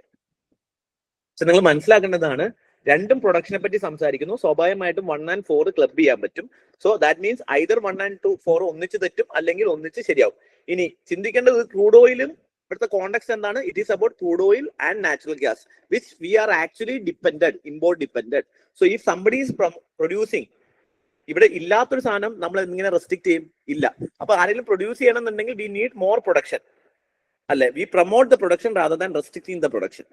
പക്ഷെ നിങ്ങൾ മനസ്സിലാക്കേണ്ടതാണ്, രണ്ടും പ്രൊഡക്ഷനെ പറ്റി സംസാരിക്കുന്നു. സ്വാഭാവികമായിട്ടും 1 and 4 ക്ലബ് ചെയ്യാൻ പറ്റും. So that means either 1 and 4 ഒന്നിച്ച് തെറ്റും, അല്ലെങ്കിൽ ഒന്നിച്ച് ശരിയാവും. ഇനി ചിന്തിക്കേണ്ടത് ക്രൂഡ് ഓയിലും ഇവിടുത്തെ കോണ്ടെക്സ്റ്റ് എന്താണ്? It is about crude oil and natural gas which we are actually dependent, import dependent. So if somebody is producing, ഇവിടെ ഇല്ലാത്തൊരു സാധനം നമ്മൾ ഇങ്ങനെ റെസ്ട്രിക്ട് ചെയ്യും? ഇല്ല. അപ്പൊ ആരെങ്കിലും പ്രൊഡ്യൂസ് ചെയ്യണമെന്നുണ്ടെങ്കിൽ വി നീഡ് മോർ പ്രൊഡക്ഷൻ അല്ലെ? We promote the production rather than restricting the production.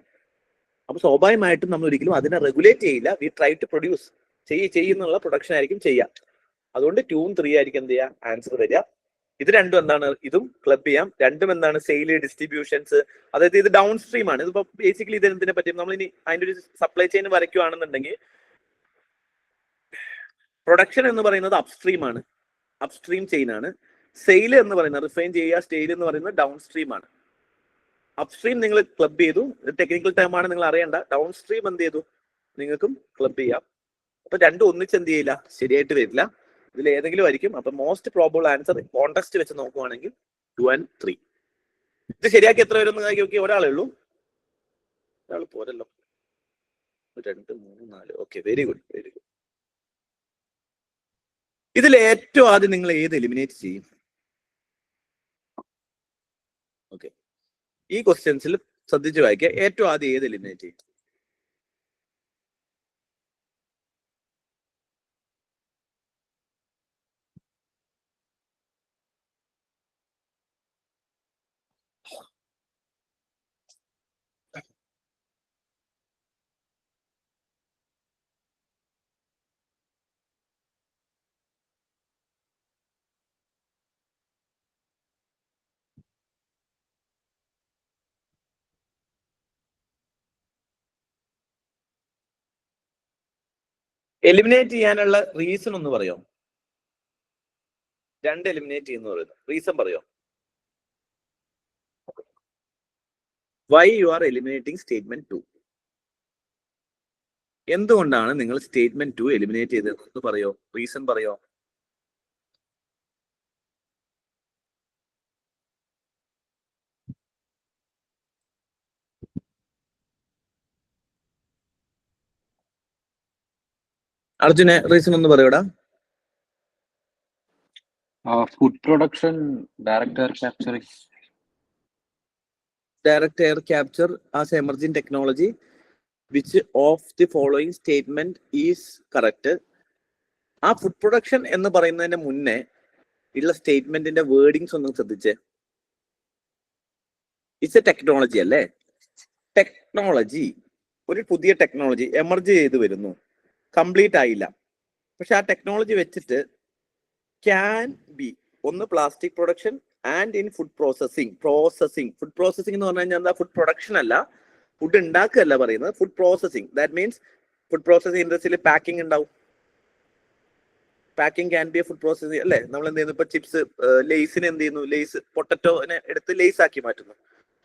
അപ്പൊ സ്വാഭാവികമായിട്ടും നമ്മൾ ഒരിക്കലും അതിനെ റെഗുലേറ്റ് ചെയ്യില്ല. വി ട്രൈ ടു പ്രൊഡ്യൂസ് ചെയ്യുന്നുള്ള പ്രൊഡക്ഷൻ ആയിരിക്കും ചെയ്യുക. അതുകൊണ്ട് 2 ഉം 3 ആയിരിക്കും എന്ത് ചെയ്യുക ആൻസർ വരിക. ഇത് രണ്ടും എന്താണ്, ഇതും ക്ലബ് ചെയ്യാം. രണ്ടും എന്താണ്, സെയിൽ, ഡിസ്ട്രിബ്യൂഷൻസ്, അതായത് ഇത് ഡൗൺ സ്ട്രീം ആണ്. ഇതിപ്പോ ബേസിക്കലി ഇത് എന്തിനെ പറ്റി നമ്മൾ ഇനി അതിന്റെ ഒരു സപ്ലൈ ചെയിൻ വരയ്ക്കുകയാണെന്നുണ്ടെങ്കിൽ പ്രൊഡക്ഷൻ എന്ന് പറയുന്നത് അപ്സ്ട്രീം ആണ്, അപ്സ്ട്രീം ചെയിൻ ആണ്. സെയിൽ എന്ന് പറയുന്നത് റിഫൈൻ ചെയ്യുക, സ്റ്റേൽ എന്ന് പറയുന്നത് ഡൗൺ സ്ട്രീം ആണ്. അപ്സ്ട്രീം നിങ്ങൾ ക്ലബ് ചെയ്തു, ടെക്നിക്കൽ ടേം ആണ്, നിങ്ങൾ അറിയണ്ട. ഡൗൺ സ്ട്രീം എന്ത് ചെയ്തു, നിങ്ങൾക്കും ക്ലബ് ചെയ്യാം. അപ്പൊ രണ്ടും ഒന്നിച്ച് എന്ത് ചെയ്യില്ല, ശരിയായിട്ട് വരില്ല. ഇതിൽ ഏതെങ്കിലും ആയിരിക്കും. അപ്പൊ മോസ്റ്റ് പ്രോബബിൾ ആൻസർ കോണ്ടെക്സ്റ്റ് വെച്ച് നോക്കുവാണെങ്കിൽ 2 and 3. ഇത് ശരിയാക്കി എത്ര വരും എന്ന് നോക്കി. ഒരാളേ ഉള്ളൂ, ഒരാൾ പോരല്ലോ. 2, 3, 4. Okay, very good, very good. ഇതിൽ ഏറ്റവും ആദ്യം നിങ്ങൾ ഏത് എലിമിനേറ്റ് ചെയ്യും? ഓക്കെ, ഈ ക്വസ്റ്റ്യൻസിൽ ശ്രദ്ധിച്ച് വായിക്കുക. ഏറ്റവും ആദ്യം ഏത് എലിമിനേറ്റ് ചെയ്യും? എലിമിനേറ്റ് ചെയ്യാനുള്ള റീസൺ ഒന്ന് പറയോ? 2 എലിമിനേറ്റ് ചെയ്യുന്ന പറയുന്നത് റീസൺ പറയോ? Why you are eliminating statement 2? എന്തുകൊണ്ടാണ് നിങ്ങൾ സ്റ്റേറ്റ്മെന്റ് 2 എലിമിനേറ്റ് ചെയ്തതെന്ന് പറയോ? റീസൺ പറയോ? അർജുനെ, റീസൺ ഒന്ന് പറയൂടാ. Food production, direct air capturing. Direct air capture as emerging technology, which of the following statement is correct? ആ ഫുഡ് പ്രൊഡക്ഷൻ എന്ന് പറയുന്നതിന് മുന്നേ ഉള്ള സ്റ്റേറ്റ്മെന്റിന്റെ വേർഡിങ്സ് ഒന്നും ശ്രദ്ധിച്ചേ. ഇറ്റ്സ് എ ടെക്നോളജി അല്ലേ? ടെക്നോളജി, ഒരു പുതിയ ടെക്നോളജി എമർജ് ചെയ്ത് വരുന്നു, കംപ്ലീറ്റ് ആയില്ല. പക്ഷെ ആ ടെക്നോളജി വെച്ചിട്ട് ക്യാൻ ബി ഒന്ന് plastic production and in food processing. Food processing എന്ന് പറഞ്ഞു കഴിഞ്ഞാൽ എന്താ? ഫുഡ് പ്രൊഡക്ഷൻ അല്ല, ഫുഡ് ഉണ്ടാക്കുകയല്ല പറയുന്നത്, food processing. That means food processing ഇൻഡസ്ട്രിയിൽ പാക്കിംഗ് ഉണ്ടാവും. Packing can be A food processing അല്ലേ? നമ്മൾ എന്ത് ചെയ്യുന്നു, ഇപ്പൊ ചിപ്സ്, ലേസിന് എന്ത് ചെയ്യുന്നു, ലേസ് പൊട്ടറ്റോനെ എടുത്ത് ലേസ് ആക്കി മാറ്റുന്നു.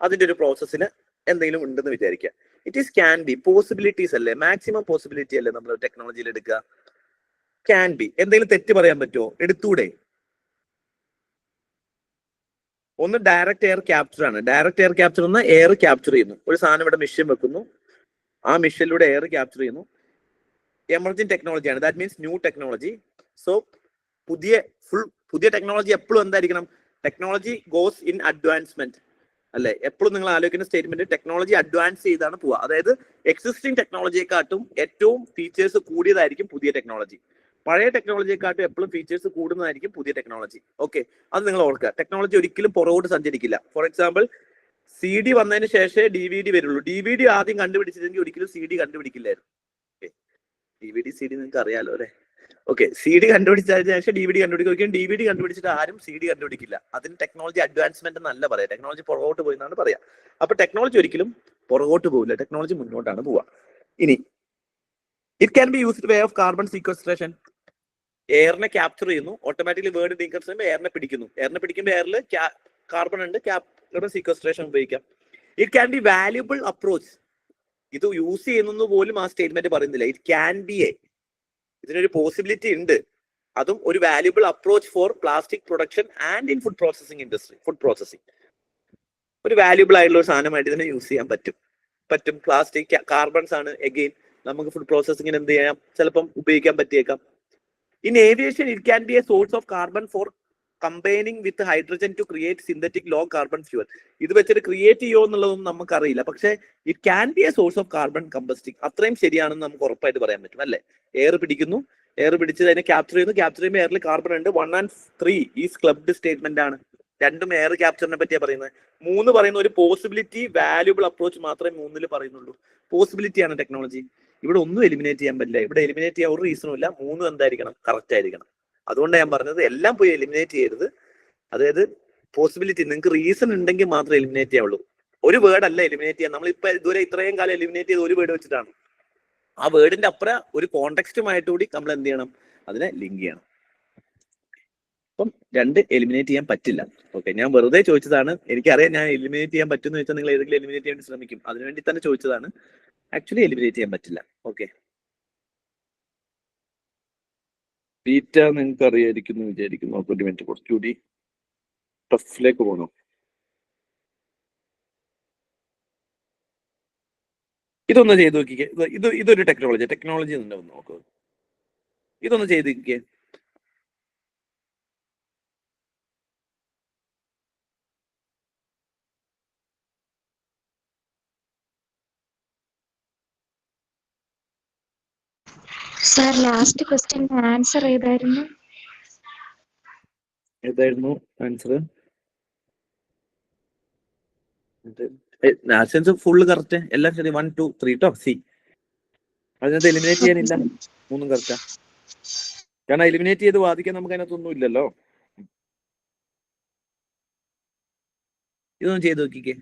അതിന്റെ ഒരു പ്രോസസ്സിന് എന്തെങ്കിലും ഉണ്ടെന്ന് വിചാരിക്കുക. It is can be, possibilities അല്ലേ, മാക്സിമം പോസിബിലിറ്റി അല്ലേ നമ്മൾ ടെക്നോളജിയിൽ എടുക്കുക. Can be. എന്തെങ്കിലും തെറ്റ് പറയാൻ പറ്റുമോ? എടുത്തൂടെ? ഒന്ന് ഡയറക്റ്റ് എയർ ക്യാപ്ചർ ആണ്. ഡയറക്റ്റ് എയർ ക്യാപ്ചർ എന്ന് എയർ ക്യാപ്ചർ ചെയ്യുന്നു. ഒരു സാധനം ഇവിടെ മിഷൻ വെക്കുന്നു, ആ മിഷനിലൂടെ എയർ ക്യാപ്ചർ ചെയ്യുന്നു. എമർജിംഗ് ടെക്നോളജിയാണ്. That means new technology. So പുതിയ ടെക്നോളജി എപ്പോഴും എന്തായിരിക്കണം? ടെക്നോളജി ഗോസ് ഇൻ അഡ്വാൻസ്മെന്റ് അല്ലെ? എപ്പോഴും നിങ്ങൾ ആലോചിക്കുന്ന സ്റ്റേറ്റ്മെന്റ് ടെക്നോളജി അഡ്വാൻസ് ചെയ്താണ് പോവുക. അതായത് എക്സിസ്റ്റിംഗ് ടെക്നോളജിയെക്കാട്ടും ഏറ്റവും ഫീച്ചേഴ്സ് കൂടിയതായിരിക്കും പുതിയ ടെക്നോളജി. പഴയ ടെക്നോളജിയെക്കാട്ടും എപ്പോഴും ഫീച്ചേഴ്സ് കൂടുന്നതായിരിക്കും പുതിയ ടെക്നോളജി. ഓക്കെ, അത് നിങ്ങൾ ഓർക്കുക. ടെക്നോളജി ഒരിക്കലും പുറകോട്ട് സഞ്ചരിക്കില്ല. ഫോർ എക്സാമ്പിൾ, CD വന്നതിന് ശേഷമേ DVD വരുള്ളൂ. DVD ആദ്യം കണ്ടുപിടിച്ചില്ലെങ്കിൽ ഒരിക്കലും CD കണ്ടുപിടിക്കില്ലായിരുന്നു. DVD CD നിങ്ങൾക്ക് അറിയാലോ അല്ലെ? ഓക്കെ, CD കണ്ടുപിടിച്ചതിന് ശേഷം DVD കണ്ടുപിടിക്കും. ഒരിക്കലും DVD കണ്ടുപിടിച്ചിട്ട് ആരും CD കണ്ടുപിടിക്കില്ല. അതിന് ടെക്നോളജി അഡ്വാൻസ്മെന്റ് എന്നല്ല പറയാം, ടെക്നോളജി പുറകോട്ട് പോയി എന്നാണ് പറയാം. അപ്പൊ ടെക്നോളജി ഒരിക്കലും പുറകോട്ട് പോകില്ല, ടെക്നോളജി മുന്നോട്ടാണ് പോവുക. ഇനി it can be used way of carbon sequestration. എയറിനെ ക്യാപ്ചർ ചെയ്യുന്നു, ഓട്ടോമാറ്റിക്കലി വേർഡ് ഡീകൺസ് ചെയ്യുമ്പോൾ എയറിനെ പിടിക്കുന്നു. എയറിനെ പിടിക്കുമ്പോൾ എയറിൽ കാർബൺ ഉണ്ട്, കാർബൺ സീക്വസ്ട്രേഷൻ ഉപയോഗിക്കാം. It can be valuable approach. ഇത് യൂസ് ചെയ്യുന്നു പോലും ആ സ്റ്റേറ്റ്മെന്റ് പറയുന്നില്ല. ഇറ്റ് ക്യാൻ ബി എ, ഇതിനൊരു പോസിബിലിറ്റി ഉണ്ട്. അതും ഒരു valuable approach for plastic production and in food processing industry. Food processing ഒരു വാല്യുബിൾ ആയിട്ടുള്ള ഒരു സാധനമായിട്ട് ഇതിനെ യൂസ് ചെയ്യാൻ പറ്റും. പ്ലാസ്റ്റിക് കാർബൺസ് ആണ്. എഗെയിൻ നമുക്ക് ഫുഡ് പ്രോസസിങ്ങിന് എന്ത് ചെയ്യാം, ചിലപ്പം ഉപയോഗിക്കാൻ പറ്റിയേക്കാം. In aviation, it can be a source of carbon for combining with hydrogen to create synthetic low carbon fuel. ഇത് വെച്ചിട്ട് ക്രിയേറ്റ് ചെയ്യോ എന്നുള്ളതൊന്നും നമുക്കറിയില്ല. പക്ഷെ it can be A source of carbon combusting. അത്രയും ശരിയാണെന്ന് നമുക്ക് ഉറപ്പായിട്ട് പറയാൻ പറ്റും അല്ലെ? എയർ പിടിക്കുന്നു, എയർ പിടിച്ച് അതിനെ ക്യാപ്ചർ ചെയ്യുന്നു, ക്യാപ്ചർ ചെയ്യുമ്പോൾ എയറിൽ കാർബൺ ഉണ്ട്. 1 and 3 ഈസ് ക്ലബ്ഡ് സ്റ്റേറ്റ്മെന്റ് ആണ്. രണ്ടും എയർ ക്യാപ്ചറിനെ പറ്റിയാ പറയുന്നത്. 3 പറയുന്ന ഒരു പോസിബിലിറ്റി വാല്യൂബിൾ അപ്രോച്ച് മാത്രമേ 3 പറയുന്നുള്ളൂ. പോസിബിലിറ്റിയാണ് ടെക്നോളജി. ഇവിടെ ഒന്നും എലിമിനേറ്റ് ചെയ്യാൻ പറ്റില്ല. ഇവിടെ എലിമിനേറ്റ് ചെയ്യാൻ ഒരു റീസണും ഇല്ല. 3 എന്തായിരിക്കണം? കറക്റ്റ് ആയിരിക്കണം. അതുകൊണ്ട് ഞാൻ പറഞ്ഞത് എല്ലാം പോയി എലിമിനേറ്റ് ചെയ്യരുത്. അതായത് പോസിബിലിറ്റി നിങ്ങൾക്ക് റീസൺ ഉണ്ടെങ്കിൽ മാത്രമേ എലിമിനേറ്റ് ചെയ്യാവുള്ളൂ. ഒരു വേർഡ് അല്ല എലിമിനേറ്റ് ചെയ്യാൻ. നമ്മളിപ്പോ ഇതുവരെ ഇത്രയും കാലം എലിമിനേറ്റ് ചെയ്ത് ഒരു വേർഡ് വെച്ചിട്ടാണ്. ആ വേർഡിന്റെ അപ്പുറം ഒരു കോണ്ടെക്സ്റ്റുമായിട്ട് കൂടി നമ്മൾ എന്ത് ചെയ്യണം? അതിനെ ലിങ്ക് ചെയ്യണം. അപ്പം 2 എലിമിനേറ്റ് ചെയ്യാൻ പറ്റില്ല. ഓക്കെ, ഞാൻ വെറുതെ ചോദിച്ചതാണ്. എനിക്കറിയാം ഞാൻ എലിമിനേറ്റ് ചെയ്യാൻ പറ്റുമെന്ന് വെച്ചാൽ നിങ്ങൾ ഏതെങ്കിലും എലിമിനേറ്റ് ചെയ്യാൻ ശ്രമിക്കും. അതിനുവേണ്ടി തന്നെ ചോദിച്ചതാണ്. ആക്ച്വലി എലിമിനേറ്റ് ചെയ്യാൻ പറ്റില്ല. ഓക്കെ, ബീറ്റ നിങ്ങൾക്ക് അറിയായിരിക്കുന്നു വിചാരിക്കുന്നു. ഒരു മിനിറ്റ്, കുറച്ചുകൂടി ടഫിലേക്ക് പോകണം. ഇതൊന്ന് ചെയ്ത് നോക്കിക്കേ. ഇതൊരു ടെക്നോളജി തന്നെ ഒന്ന് നോക്കൂ. ഇതൊന്ന് ചെയ്ത് നോക്കിക്കേ. സാർ ലാസ്റ്റ് ക്വസ്റ്റ്യൻ ആൻസർ ഏതായിരുന്നു? ആൻസർ? Answer full correct. എല്ലാം ശരി. 1 2 3 ട്ടോ. സി. അതിനകത്ത് എലിമിനേറ്റ് ചെയ്യാനില്ല. 3 കറക്റ്റാ. കാരണം എലിമിനേറ്റ് ചെയ്ത് വാദിക്കാൻ നമുക്ക് അതിനകത്തൊന്നും ഇല്ലല്ലോ. ഇതൊന്നും ചെയ്ത് നോക്കിക്കേ.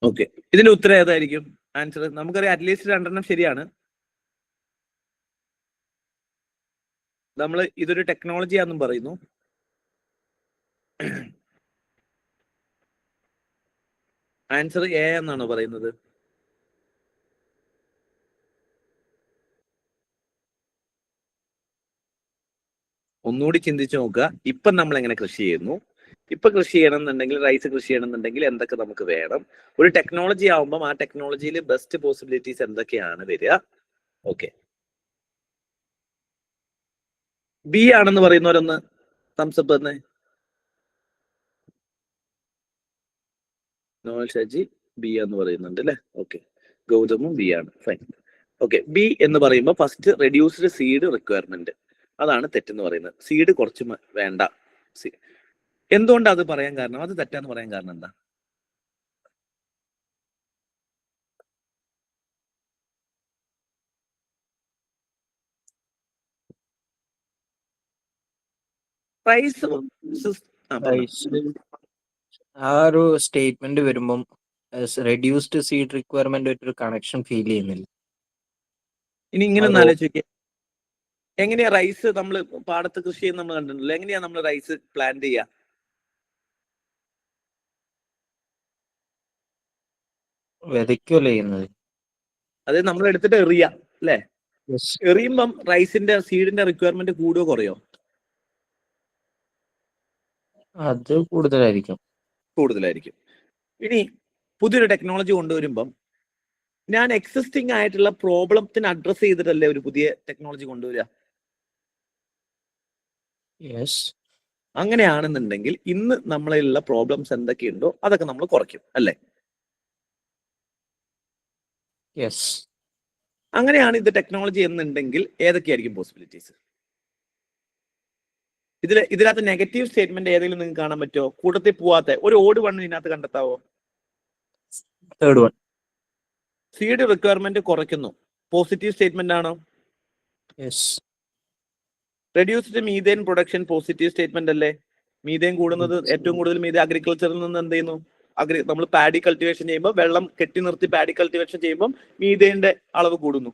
ഓക്കെ, ഇതിന്റെ ഉത്തരം ഏതായിരിക്കും? ആൻസർ നമുക്കറിയാം. അറ്റ്ലീസ്റ്റ് 2 ശരിയാണ്. നമ്മൾ ഇതൊരു ടെക്നോളജിയാന്നും പറയുന്നു. ആൻസർ എ എന്നാണോ പറയുന്നത്? ഒന്നുകൂടി ചിന്തിച്ചു നോക്കുക. ഇപ്പം നമ്മൾ എങ്ങനെ കൃഷി ചെയ്യുന്നു? ഇപ്പൊ കൃഷി ചെയ്യണം എന്നുണ്ടെങ്കിൽ, റൈസ് കൃഷി ചെയ്യണം എന്നുണ്ടെങ്കിൽ എന്തൊക്കെ നമുക്ക് വേണം? ഒരു ടെക്നോളജി ആവുമ്പോൾ ആ ടെക്നോളജിയിൽ ബെസ്റ്റ് പോസിബിലിറ്റീസ് എന്തൊക്കെയാണ് വരിക? ഓക്കെ, ബി ആണെന്ന് പറയുന്നവരൊന്ന് തംസപ്പ് തന്നെ. നോൽ ഷജി ബി എന്ന് പറയുന്നുണ്ട് അല്ലെ? ഓക്കെ, ഗൗതമും ബി ആണ്. ഫൈൻ. ഓക്കെ, ബി എന്ന് പറയുമ്പോൾ ഫസ്റ്റ് റെഡ്യൂസ്ഡ് സീഡ് റിക്വയർമെന്റ്. അതാണ് തെറ്റെന്ന് പറയുന്നത്. സീഡ് കുറച്ച് വേണ്ട. എന്തുകൊണ്ടാണ് അത് പറയാൻ കാരണം? അത് തെറ്റാന്ന് പറയാൻ കാരണം എന്താ? പ്രൈസ് ആ ഒരു സ്റ്റേറ്റ്മെന്റ് വരുമ്പം റെഡ്യൂസ്ഡ് സീഡ് റിക്വയർമെന്റ് ഒരു കണക്ഷൻ ഫീൽ ചെയ്യുന്നില്ല. ഇനി ഇങ്ങനെ ഒന്ന് ആലോചിക്കുക. എങ്ങനെയാ റൈസ് നമ്മൾ പാടത്ത് കൃഷി ചെയ്യുന്ന നമ്മൾ കണ്ടിട്ടുണ്ടല്ലോ? എങ്ങനെയാ നമ്മൾ റൈസ് പ്ലാൻ ചെയ്യുക? വിതയ്ക്കുമല്ലോ ചെയ്യുന്നത്. അത് നമ്മൾ എടുത്തിട്ട് എറിയ അല്ലെ? എറിയുമ്പം റൈസിന്റെ സീഡിന്റെ റിക്വയർമെന്റ് കൂടുകയോ കുറയോ? അത് കൂടുതലായിരിക്കും. ഇനി പുതിയൊരു ടെക്നോളജി കൊണ്ടുവരുമ്പം ഞാൻ എക്സിസ്റ്റിംഗ് ആയിട്ടുള്ള പ്രോബ്ലത്തിന് അഡ്രസ് ചെയ്തിട്ടല്ലേ ഒരു പുതിയ ടെക്നോളജി കൊണ്ടുവരിക? അങ്ങനെയാണെന്നുണ്ടെങ്കിൽ ഇന്ന് നമ്മളിലുള്ള പ്രോബ്ലംസ് എന്തൊക്കെയുണ്ടോ അതൊക്കെ നമ്മൾ കുറയ്ക്കും അല്ലേ? അങ്ങനെയാണ് ഇത് ടെക്നോളജി എന്നുണ്ടെങ്കിൽ ഏതൊക്കെയായിരിക്കും പോസിബിലിറ്റീസ്? ഇതിനകത്ത് നെഗറ്റീവ് സ്റ്റേറ്റ്മെന്റ് ഏതെങ്കിലും നിങ്ങൾക്ക് കാണാൻ പറ്റുമോ? കൂട്ടത്തിൽ പോവാത്ത ഒരു ഓഡ് 1 ഇതിനകത്ത് കണ്ടെത്താവോ? Third one. സീഡ് റിക്വയർമെന്റ് കുറയ്ക്കുന്നു. പോസിറ്റീവ് സ്റ്റേറ്റ്മെന്റ് ആണോ? Reduced methane production positive statement അല്ലേ? മീഥേൻ കൂടുന്നത്, ഏറ്റവും കൂടുതൽ മീഥേൻ അഗ്രികൾച്ചറിൽ നിന്ന് എന്ത് ചെയ്യുന്നു? നമ്മൾ പാഡി കൾട്ടിവേഷൻ ചെയ്യുമ്പോൾ, വെള്ളം കെട്ടി നിർത്തി പാഡി കൾട്ടിവേഷൻ ചെയ്യുമ്പോൾ മീഥേന്റെ അളവ് കൂടുന്നു.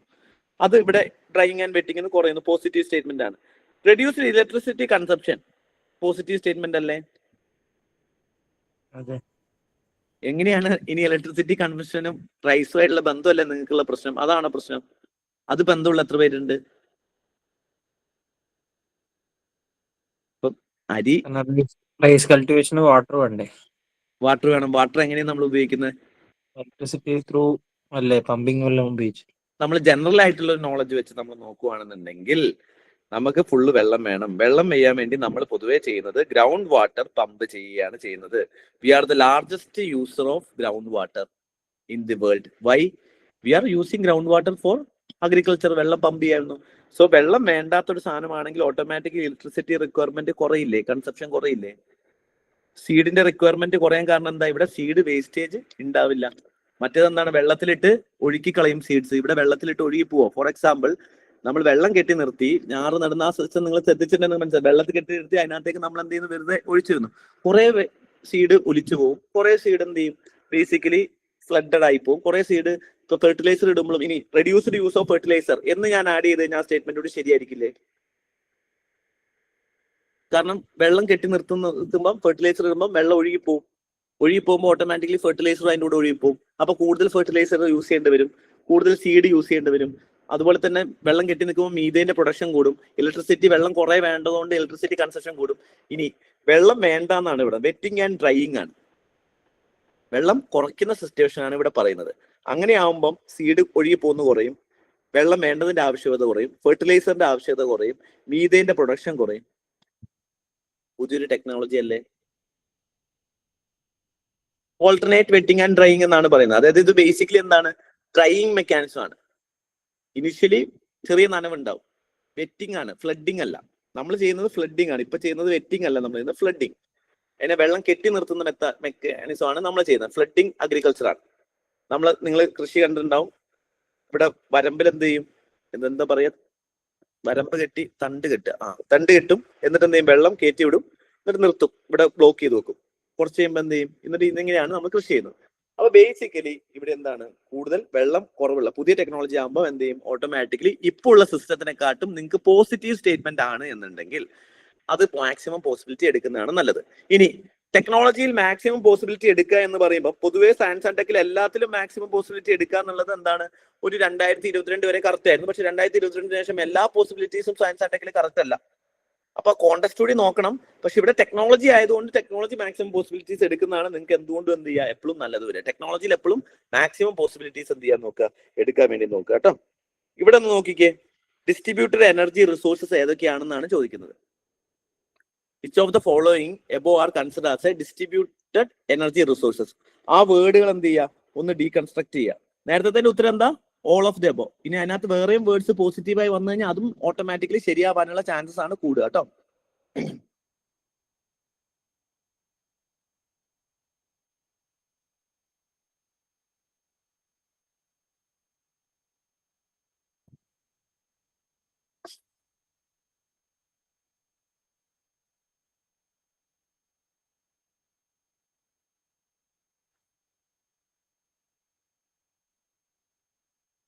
അത് ഇവിടെ ഡ്രൈയിങ് ആൻഡ് വെറ്റിംഗ് കുറയുന്നു. പോസിറ്റീവ് സ്റ്റേറ്റ്മെന്റ് ആണ്. Reduced electricity consumption positive statement അല്ലേ? എങ്ങനെയാണ് ഇനി ഇലക്ട്രിസിറ്റി കൺസംഷനും പ്രൈസുമായിട്ടുള്ള ബന്ധമല്ലേ നിങ്ങൾക്കുള്ള പ്രശ്നം? അതാണോ പ്രശ്നം? അത് ബന്ധമുള്ള എത്ര പേരുണ്ട്? ഇപ്പം അരി റൈസ് കൾട്ടിവേഷന് വാട്ടർ വേണ്ടേ? വാട്ടർ വേണം. വാട്ടർ എങ്ങനെയാണ് നമ്മൾ ഉപയോഗിക്കുന്നത്? ഇലക്ട്രിസിറ്റി ത്രൂ അല്ലേ, പമ്പിങ് വല്ലതും ഉപയോഗിച്ച്. നമ്മൾ ജനറൽ ആയിട്ടുള്ള നോളജ് വെച്ച് നമ്മൾ നോക്കുകയാണെന്നുണ്ടെങ്കിൽ നമുക്ക് ഫുള്ള് വെള്ളം വേണം. വെള്ളം ചെയ്യാൻ വേണ്ടി നമ്മൾ പൊതുവേ ചെയ്യുന്നത് ഗ്രൗണ്ട് വാട്ടർ പമ്പ് ചെയ്യുകയാണ് ചെയ്യുന്നത്. We are the largest user of ground water in the world. Why? We are using ground water for agriculture. വെള്ളം പമ്പ് ചെയ്യായിരുന്നു. സോ വെള്ളം വേണ്ടാത്തൊരു സാധനമാണെങ്കിൽ ഓട്ടോമാറ്റിക്കലി ഇലക്ട്രിസിറ്റി റിക്വയർമെന്റ് കുറയില്ലേ? കൺസപ്ഷൻ കുറയില്ലേ? സീഡിന്റെ റിക്വയർമെന്റ് കുറയാൻ കാരണം എന്താ? ഇവിടെ സീഡ് വേസ്റ്റേജ് ഉണ്ടാവില്ല. മറ്റേതെന്താണ്? വെള്ളത്തിലിട്ട് ഒഴുക്കി കളയും സീഡ്സ്. ഇവിടെ വെള്ളത്തിലിട്ട് ഒഴുകി പോവോ? ഫോർ എക്സാമ്പിൾ, നമ്മൾ വെള്ളം കെട്ടി നിർത്തി ഞാറ് നടുന്ന ആ സിസ്റ്റം നിങ്ങൾ ശ്രദ്ധിച്ചിട്ടുണ്ടെന്ന് മനസ്സിലായി. വെള്ളത്തിൽ കെട്ടി നിർത്തി അതിനകത്തേക്ക് നമ്മൾ എന്ത് ചെയ്യുന്നു? വെറുതെ ഒഴിച്ചിരുന്നു. കുറെ സീഡ് ഒലിച്ചു പോകും. കുറെ സീഡ് എന്ത് ചെയ്യും? ബേസിക്കലി ഫ്ലഡഡ് ആയി പോകും. കുറെ സീഡ് ഇപ്പൊ ഫെർട്ടിലൈസർ ഇടുമ്പോഴും ഇനി റെഡ്യൂസ്ഡ് യൂസ് ഓഫ് ഫെർട്ടിലൈസർ എന്ന് ഞാൻ ആഡ് ചെയ്ത് കഴിഞ്ഞാൽ സ്റ്റേറ്റ്മെന്റോട് ശരിയായിരിക്കില്ലേ? കാരണം വെള്ളം കെട്ടി നിർത്തുമ്പോൾ ഫെർട്ടിലൈസർ ഇടുമ്പോൾ വെള്ളം ഒഴുകി പോകും. ഒഴുകി പോകുമ്പോൾ ഓട്ടോമാറ്റിക്കലി ഫെർട്ടിലൈസർ അതിൻ്റെ കൂടെ ഒഴുകി പോകും. അപ്പൊ കൂടുതൽ ഫെർട്ടിലൈസർ യൂസ് ചെയ്യേണ്ടി വരും, കൂടുതൽ സീഡ് യൂസ് ചെയ്യേണ്ടി വരും. അതുപോലെ തന്നെ വെള്ളം കെട്ടി നിൽക്കുമ്പോൾ മീഥേന്റെ പ്രൊഡക്ഷൻ കൂടും. ഇലക്ട്രിസിറ്റി വെള്ളം കുറെ വേണ്ടതുകൊണ്ട് ഇലക്ട്രിസിറ്റി കൺസപ്ഷൻ കൂടും. ഇനി വെള്ളം വേണ്ടെന്നാണ് ഇവിടെ, വെറ്റിംഗ് ആൻഡ് ഡ്രൈയിങ് ആണ്. വെള്ളം കുറയ്ക്കുന്ന സിറ്റുവേഷൻ ആണ് ഇവിടെ പറയുന്നത്. അങ്ങനെയാവുമ്പം സീഡ് ഒഴുകി പോകുന്ന കുറയും, വെള്ളം വേണ്ടതിന്റെ ആവശ്യകത കുറയും, ഫെർട്ടിലൈസറിന്റെ ആവശ്യകത കുറയും, മീഥേന്റെ പ്രൊഡക്ഷൻ കുറയും. പുതിയൊരു ടെക്നോളജി അല്ലേ? ഓൾട്ടർനേറ്റ് വെറ്റിംഗ് ആൻഡ് ഡ്രൈയിങ് എന്നാണ് പറയുന്നത്. അതായത് ഇത് ബേസിക്കലി എന്താണ്? ഡ്രൈയിങ് മെക്കാനിസം ആണ്. ഇനിഷ്യലി ചെറിയ നനവുണ്ടാവും. വെറ്റിംഗ് ആണ്, ഫ്ലഡിങ് അല്ല. നമ്മൾ ചെയ്യുന്നത് ഫ്ലഡിങ് ആണ്. ഇപ്പൊ ചെയ്യുന്നത് വെറ്റിംഗ് അല്ല, നമ്മൾ ചെയ്യുന്നത് ഫ്ലഡിങ്. അതിനെ വെള്ളം കെട്ടി നിർത്തുന്ന മെക്കാനിസം ആണ് നമ്മൾ ചെയ്യുന്നത്. ഫ്ലഡിങ് അഗ്രികൾച്ചർ ആണ്. നിങ്ങൾ കൃഷി കണ്ടിട്ടുണ്ടാവും. ഇവിടെ വരമ്പിൽ എന്ത് ചെയ്യും? എന്താ പറയാ? വരമ്പ് കെട്ടി തണ്ട് കെട്ടുക. തണ്ട് കെട്ടും. എന്നിട്ട് എന്ത് ചെയ്യും? വെള്ളം കയറ്റി വിടും. എന്നിട്ട് നിർത്തും. ഇവിടെ ബ്ലോക്ക് ചെയ്ത് വെക്കും. കുറച്ച് കഴിയുമ്പോൾ എന്ത് ചെയ്യും? എന്നിട്ട് ഇതെങ്ങനെയാണ് നമ്മൾ കൃഷി ചെയ്യുന്നത്. അപ്പൊ ബേസിക്കലി ഇവിടെ എന്താണ്? കൂടുതൽ വെള്ളം കുറവുള്ള പുതിയ ടെക്നോളജി ആകുമ്പോൾ എന്ത് ചെയ്യും? ഓട്ടോമാറ്റിക്കലി ഇപ്പോൾ ഉള്ള സിസ്റ്റത്തിനെക്കാട്ടും നിങ്ങൾക്ക് പോസിറ്റീവ് സ്റ്റേറ്റ്മെന്റ് ആണ് എന്നുണ്ടെങ്കിൽ അത് മാക്സിമം പോസിബിലിറ്റി എടുക്കുന്നതാണ് നല്ലത്. ഇനി ടെക്നോളജിയിൽ മാക്സിമം പോസിബിലിറ്റി എടുക്കുക എന്ന് പറയുമ്പോൾ പൊതുവേ സയൻസ് ആൻഡ് ടെക്കിൽ എല്ലാത്തിലും മാക്സിമം പോസിബിലിറ്റി എടുക്കുക എന്നുള്ളത് എന്താണ്? ഒരു 2022 വരെ കറക്റ്റ് ആയിരുന്നു. പക്ഷെ 2022 ശേഷം എല്ലാ പോസിബിലിറ്റീസും സയൻസ് ആൻഡ് ടെക്കിൽ കറക്റ്റ് അല്ല. അപ്പൊ കോണ്ടക്സ്റ്റ് കൂടി നോക്കണം. പക്ഷെ ഇവിടെ ടെക്നോളജി ആയതുകൊണ്ട് ടെക്നോളജി മാക്സിമം പോസിബിലിറ്റീസ് എടുക്കുന്നതാണ് നിങ്ങൾക്ക് എന്തുകൊണ്ടും എന്ത് ചെയ്യുക? എപ്പോഴും നല്ലത് വരിക. ടെക്നോളജിയിൽ എപ്പോഴും മാക്സിമം പോസിബിലിറ്റീസ് എന്ത് ചെയ്യാൻ നോക്കുക? എടുക്കാൻ വേണ്ടി നോക്കുക കേട്ടോ. ഇവിടെ ഒന്ന് നോക്കിക്കേ, ഡിസ്ട്രിബ്യൂട്ടഡ് എനർജി റിസോഴ്സസ് ഏതൊക്കെയാണെന്നാണ് ചോദിക്കുന്നത്. Which of the following above are considered as a distributed energy resources? ആ വേർഡുകൾ എന്ത് ചെയ്യുക? ഒന്ന് ഡീകൺസ്ട്രക്ട് ചെയ്യുക. നേരത്തെ ഉത്തരം എന്താ? All of the above. ഇനി അതിനകത്ത് വേറെയും വേർഡ്സ് പോസിറ്റീവായി വന്നു കഴിഞ്ഞാൽ അതും ഓട്ടോമാറ്റിക്കലി ശരിയാവാനുള്ള ചാൻസസ് ആണ് കൂടുക കേട്ടോ.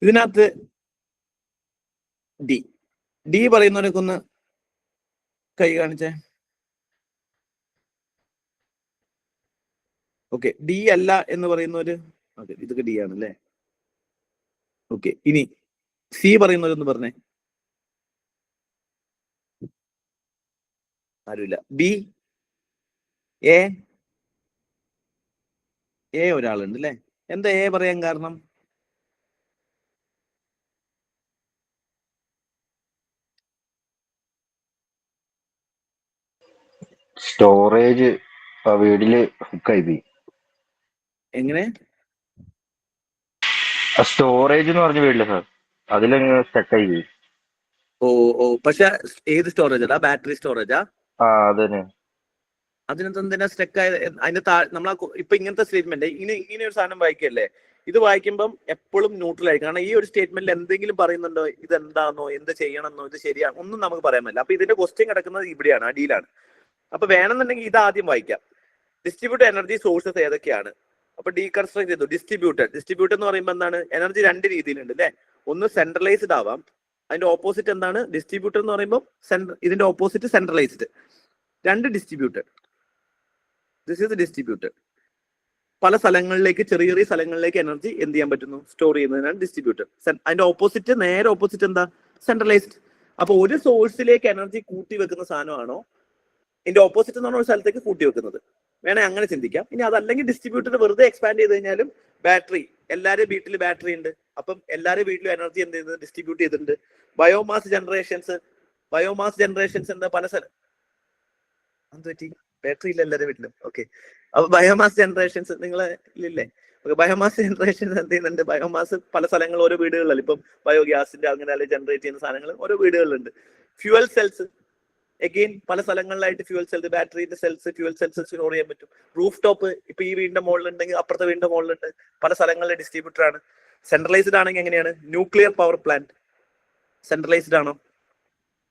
ഇതിനകത്ത് ഡി പറയുന്നവരൊക്കെ ഒന്ന് കൈ കാണിച്ചേ. ഓക്കെ, ഡി അല്ല എന്ന് പറയുന്നവര്, ഓക്കെ ഇതൊക്കെ ഡി ആണല്ലേ. ഓക്കെ, ഇനി സി പറയുന്നവരൊന്ന് പറഞ്ഞേ. ആരുമില്ല. ബി, എ ഒരാളുണ്ട് അല്ലേ. എന്താ എ പറയാൻ കാരണം? സ്റ്റോറേജ് വീട്ടില് ഹുക്കായി പോയി. എങ്ങനെ? സ്റ്റോറേജ് എന്ന് പറഞ്ഞ വീട്ടില് സാർ അതിലങ്ങ് സ്റ്റക്കായി പോയി. പക്ഷെ ഏത് സ്റ്റോറേജാ? ബാറ്ററി സ്റ്റോറേജാ? അതന്നെ. അതിനകത്ത് എന്തിനാ സ്റ്റക്ക് ആയത്? അതിന്റെ നമ്മൾ ഇപ്പൊ ഇങ്ങനത്തെ സ്റ്റേറ്റ്മെന്റ് ഇങ്ങനെ ഒരു സാധനം വായിക്കല്ലേ, ഇത് വായിക്കുമ്പം എപ്പോഴും ന്യൂട്രൽ ആയിരിക്കും. കാരണം ഈ ഒരു സ്റ്റേറ്റ്മെന്റിൽ എന്തെങ്കിലും പറയുന്നുണ്ടോ? ഇതെന്താണോ, എന്ത് ചെയ്യണമെന്നോ, ഇത് ശരിയാണോ, ഒന്നും നമുക്ക് പറയാൻ പറ്റില്ല. അപ്പൊ ഇതിന്റെ ക്വസ്റ്റ്യൻ കിടക്കുന്നത് ഇവിടെയാണ്, അടിയിലാണ്. അപ്പൊ വേണമെന്നുണ്ടെങ്കിൽ ഇത് ആദ്യം വായിക്കാം. ഡിസ്ട്രിബ്യൂട്ടഡ് എനർജി സോഴ്സസ് ഏതൊക്കെയാണ്? അപ്പൊ ഡീകൺസ്ട്രക്ട് ചെയ്തു. ഡിസ്ട്രിബ്യൂട്ടഡ് എന്ന് പറയുമ്പോൾ എന്താണ്? എനർജി രണ്ട് രീതിയിലുണ്ട് അല്ലെ. ഒന്ന് സെൻട്രലൈസ്ഡ് ആവാം. അതിന്റെ ഓപ്പോസിറ്റ് എന്താണ്? ഡിസ്ട്രിബ്യൂട്ടഡ് എന്ന് പറയുമ്പോൾ ഇതിന്റെ ഓപ്പോസിറ്റ് സെൻട്രലൈസ്ഡ്. രണ്ട് ഡിസ്ട്രിബ്യൂട്ടഡ്. This is distributed. പല സ്ഥലങ്ങളിലേക്ക്, ചെറിയ ചെറിയ സ്ഥലങ്ങളിലേക്ക് എനർജി എന്ത് ചെയ്യാൻ പറ്റുന്നു, സ്റ്റോർ ചെയ്യുന്നതിനാണ് ഡിസ്ട്രിബ്യൂട്ടഡ്. അതിന്റെ ഓപ്പോസിറ്റ്, നേരെ ഓപ്പോസിറ്റ് എന്താ, സെൻട്രലൈസ്ഡ്. അപ്പൊ ഒരു സോഴ്സിലേക്ക് എനർജി കൂട്ടി വെക്കുന്ന സാധനമാണോ ഇതിന്റെ ഓപ്പോസിറ്റ് എന്ന് പറഞ്ഞ ഒരു സ്ഥലത്തേക്ക് കൂട്ടി വെക്കുന്നത്? വേണേ അങ്ങനെ ചിന്തിക്കാം. ഇനി അതല്ലെങ്കിൽ ഡിസ്ട്രിബ്യൂട്ടഡ് വെറുതെ എക്സ്പാൻഡ് ചെയ്ത് കഴിഞ്ഞാലും ബാറ്ററി, എല്ലാവരും വീട്ടിൽ ബാറ്ററി ഉണ്ട്, അപ്പം എല്ലാവരും വീട്ടിലും എനർജി എന്ത് ചെയ്യുന്നത്, ഡിസ്ട്രിബ്യൂട്ട് ചെയ്തിട്ടുണ്ട്. ബയോമാസ് ജനറേഷൻസ് എന്താ, പല സ്ഥലം എന്ത് പറ്റി, ബാറ്ററി ഇല്ല എല്ലാവരും വീട്ടിലും. ഓക്കെ, അപ്പൊ ബയോമാസ് ജനറേഷൻസ് നിങ്ങളില്ലേ? ബയോമാസ് ജനറേഷൻ എന്ത് ചെയ്യുന്നുണ്ട്, ബയോമാസ് പല സ്ഥലങ്ങളിൽ ഓരോ വീടുകളിലല്ല, ഇപ്പം ബയോഗ്യാസിന്റെ അങ്ങനെ അല്ലെങ്കിൽ ജനറേറ്റ് ചെയ്യുന്ന സാധനങ്ങൾ ഓരോ വീടുകളിലുണ്ട്. ഫ്യൂവൽ സെൽസ് എഗെയിൻ പല സ്ഥലങ്ങളിലായിട്ട് ഫ്യൂവൽ സെൽസ്, ബാറ്ററിന്റെ സെൽസ്, ഫ്യൂവൽ സെൽസ് സ്റ്റോർ ചെയ്യാൻ പറ്റും. റൂഫ് ടോപ്പ് ഇപ്പൊ ഈ വീടിന്റെ മുകളിലുണ്ടെങ്കിൽ അപ്പുറത്തെ വീടിന്റെ മുകളിലുണ്ട്, പല സ്ഥലങ്ങളിലെ ഡിസ്ട്രിബ്യൂട്ടർ ആണ്. സെൻട്രലൈസ്ഡ് ആണെങ്കിൽ എങ്ങനെയാണ്, ന്യൂക്ലിയർ പവർ പ്ലാന്റ് സെൻട്രലൈസ്ഡ് ആണോ?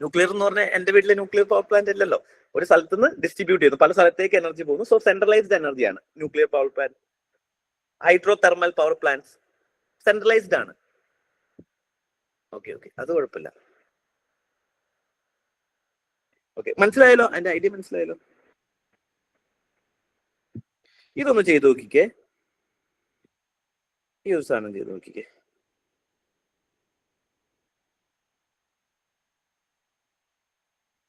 ന്യൂക്ലിയർ എന്ന് പറഞ്ഞാൽ എന്റെ വീട്ടിലെ ന്യൂക്ലിയർ പവർ പ്ലാന്റ് അല്ലല്ലോ, ഒരു സ്ഥലത്ത് നിന്ന് ഡിസ്ട്രിബ്യൂട്ട് ചെയ്യുന്നു, പല സ്ഥലത്തേക്ക് എനർജി പോകുന്നു. സോ സെൻട്രലൈസ്ഡ് എനർജിയാണ് nuclear power plant. Hydro thermal power plants centralised ആണ്. ഓക്കെ, അത് കുഴപ്പമില്ല. ഓക്കെ, മനസ്സിലായല്ലോ, അതിന്റെ ഐഡിയ മനസ്സിലായല്ലോ. ഇതൊന്ന് ചെയ്തു നോക്കിക്കേ, ഈ ഒരു സാധനം ചെയ്തു നോക്കിക്കേ.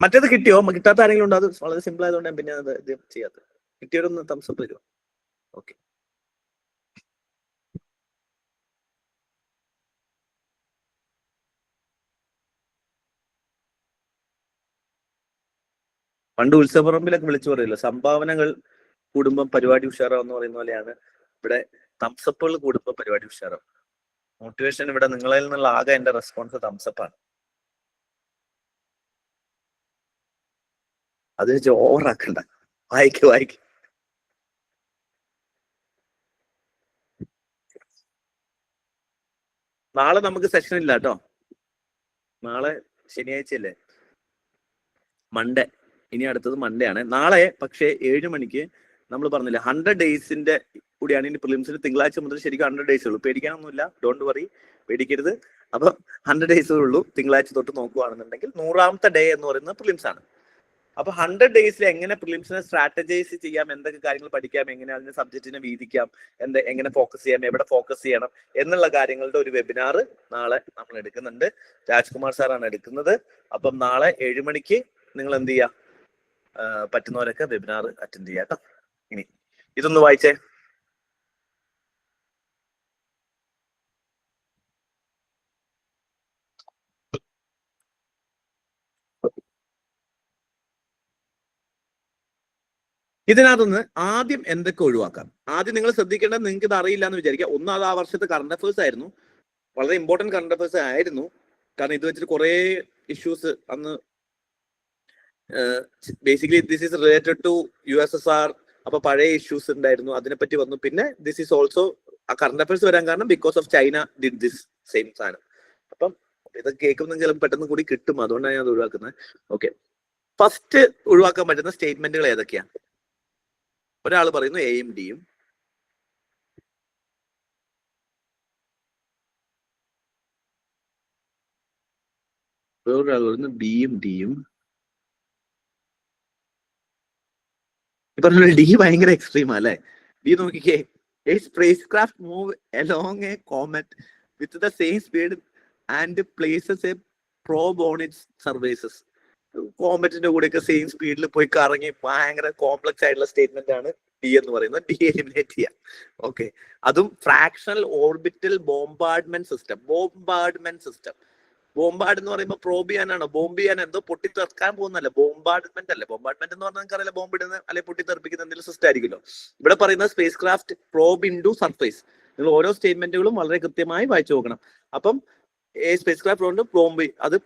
മറ്റേത് കിട്ടിയോ? കിട്ടാത്ത ആരെങ്കിലും ഉണ്ടോ? അത് വളരെ സിമ്പിൾ ആയതുകൊണ്ട് ഞാൻ പിന്നെ അത് ഇത് ചെയ്യാത്തത്. കിട്ടിയവരൊന്ന് തംസ് അപ്പ് തരുമോ? ഓക്കെ, പണ്ട് ഉത്സവപ്പറമ്പിലൊക്കെ വിളിച്ചു പറയല്ലോ, സംഭാവനകൾ കൂടുമ്പം പരിപാടി ഉഷാറാവെന്ന് പറയുന്ന പോലെയാണ് ഇവിടെ തംസപ്പുകൾ കൂടുമ്പോൾ പരിപാടി ഉഷാറാവും. മോട്ടിവേഷൻ ഇവിടെ നിങ്ങളിൽ നിന്നുള്ള ആകെ എന്റെ റെസ്പോൺസ് തംസപ്പാണ്. അത് വെച്ച് ഓവറാക്കണ്ട, വായിക്ക്. നാളെ നമുക്ക് സെഷൻ ഇല്ല കേട്ടോ, നാളെ ശനിയാഴ്ചയല്ലേ, മൺഡേ. ഇനി അടുത്തത് മൺഡേ ആണ്. നാളെ പക്ഷേ 7 മണിക്ക് നമ്മൾ പറഞ്ഞില്ല 100 ഡേയ്സിന്റെ കൂടിയാണ് ഇനി പ്രിലിംസിന്. തിങ്കളാഴ്ച മുതൽ ശരിക്കും 100 ഡേയ്സ് ഉള്ളൂ, പേടിക്കാനൊന്നുമില്ല, ഡോണ്ട് വറി, പേടിക്കരുത്. അപ്പൊ 100 ഡേയ്സേ ഉള്ളൂ. തിങ്കളാഴ്ച തൊട്ട് നോക്കുകയാണെന്നുണ്ടെങ്കിൽ 100ാമത്തെ ഡേ എന്ന് പറയുന്നത് പ്രിലിംസ് ആണ്. അപ്പൊ 100 ഡേയ്സിൽ എങ്ങനെ പ്രിലിംസിനെ സ്ട്രാറ്റജൈസ് ചെയ്യാം, എന്തൊക്കെ കാര്യങ്ങൾ പഠിക്കാം, എങ്ങനെ അതിന്റെ സബ്ജക്റ്റിനെ വീതിക്കാം, എങ്ങനെ ഫോക്കസ് ചെയ്യാം, എവിടെ ഫോക്കസ് ചെയ്യണം എന്നുള്ള കാര്യങ്ങളുടെ ഒരു വെബിനാർ നാളെ നമ്മൾ എടുക്കുന്നുണ്ട്. രാജ്കുമാർ സാറാണ് എടുക്കുന്നത്. അപ്പം നാളെ 7 മണിക്ക് നിങ്ങൾ എന്ത് ചെയ്യാം, പറ്റുന്നവരൊക്കെ വെബിനാർ അറ്റൻഡ് ചെയ്യാം കേട്ടോ. ഇനി ഇതൊന്ന് വായിച്ചേ. ഇതിനകത്തുനിന്ന് ആദ്യം എന്തൊക്കെ ഒഴിവാക്കാം? ആദ്യം നിങ്ങൾ ശ്രദ്ധിക്കേണ്ടത്, നിങ്ങൾക്ക് ഇത് അറിയില്ല എന്ന് വിചാരിക്കുക, ഒന്ന് അത് ആ വർഷത്തെ കറണ്ട് അഫയേഴ്സ് ആയിരുന്നു, വളരെ ഇമ്പോർട്ടന്റ് കറണ്ട് അഫയേഴ്സ് ആയിരുന്നു. കാരണം ഇത് വെച്ചിട്ട് കുറെ ഇഷ്യൂസ് അന്ന് basically this is related to USSR. അപ്പൊ പഴയ ഇഷ്യൂസ് ഉണ്ടായിരുന്നു, അതിനെപ്പറ്റി വന്നു. പിന്നെ ദിസ് ഈസ് ഓൾസോ ആ കറണ്ട് അഫയേഴ്സ് വരാൻ കാരണം because of China did this same സാധനം. അപ്പം ഇതൊക്കെ കേൾക്കുമ്പോൾ ചിലപ്പോൾ പെട്ടെന്ന് കൂടി കിട്ടും, അതുകൊണ്ടാണ് ഞാൻ അത് ഒഴിവാക്കുന്നത്. ഓക്കെ, ഫസ്റ്റ് ഒഴിവാക്കാൻ പറ്റുന്ന സ്റ്റേറ്റ്മെന്റുകൾ ഏതൊക്കെയാ? ഒരാൾ പറയുന്നു എയും ഡിയും, വേറൊരാൾ പറയുന്നു ബിയും ഡിയും. ഈ പറഞ്ഞ ഡി ഭയങ്കര എക്സ്ട്രീം അല്ലേ? ഡി നോക്കിക്കേ, a spacecraft move along a comet with the same speed and places a probe on its surfaces. കോമറ്റിന്റെ കൂടെയൊക്കെ സെയിം സ്പീഡിൽ പോയി കറങ്ങി, ഭയങ്കര കോംപ്ലക്സ് ആയിട്ടുള്ള സ്റ്റേറ്റ്മെന്റ് ആണ് ഡി എന്ന് പറയുന്നത്. ഡി എലിമിനേറ്റ് ചെയ്യാം. ഓക്കെ, അതും ഫ്രാക്ഷണൽ ഓർബിറ്റൽ ബോംബാർഡ്മെന്റ് സിസ്റ്റം. ബോംബാർഡ് എന്ന് പറയുമ്പോൾ പ്രോബ് ചെയ്യാനാണ്, ബോംബ് ചെയ്യാൻ, എന്തോ പൊട്ടിത്തെറിക്കാൻ പോകുന്നല്ല, ബോംബാർഡ്മെന്റ് അല്ലേ. ബോംബാർഡ്മെന്റ് എന്ന് പറഞ്ഞാൽ നിങ്ങൾക്കറിയില്ല, ബോംബ് ഇടുന്ന അല്ലെങ്കിൽ പൊട്ടിത്തെറിപ്പിക്കുന്ന എന്തെങ്കിലും സിസ്റ്റം ആയിരിക്കുമല്ലോ. ഇവിടെ പറയുന്ന spacecraft probe into surface. നിങ്ങൾ ഓരോ സ്റ്റേറ്റ്മെന്റുകളും വളരെ കൃത്യമായി വായിച്ചു നോക്കണം. അപ്പം സ്പേസ് ക്രാഫ്റ്റ് കൊണ്ട് ബോംബ് അത്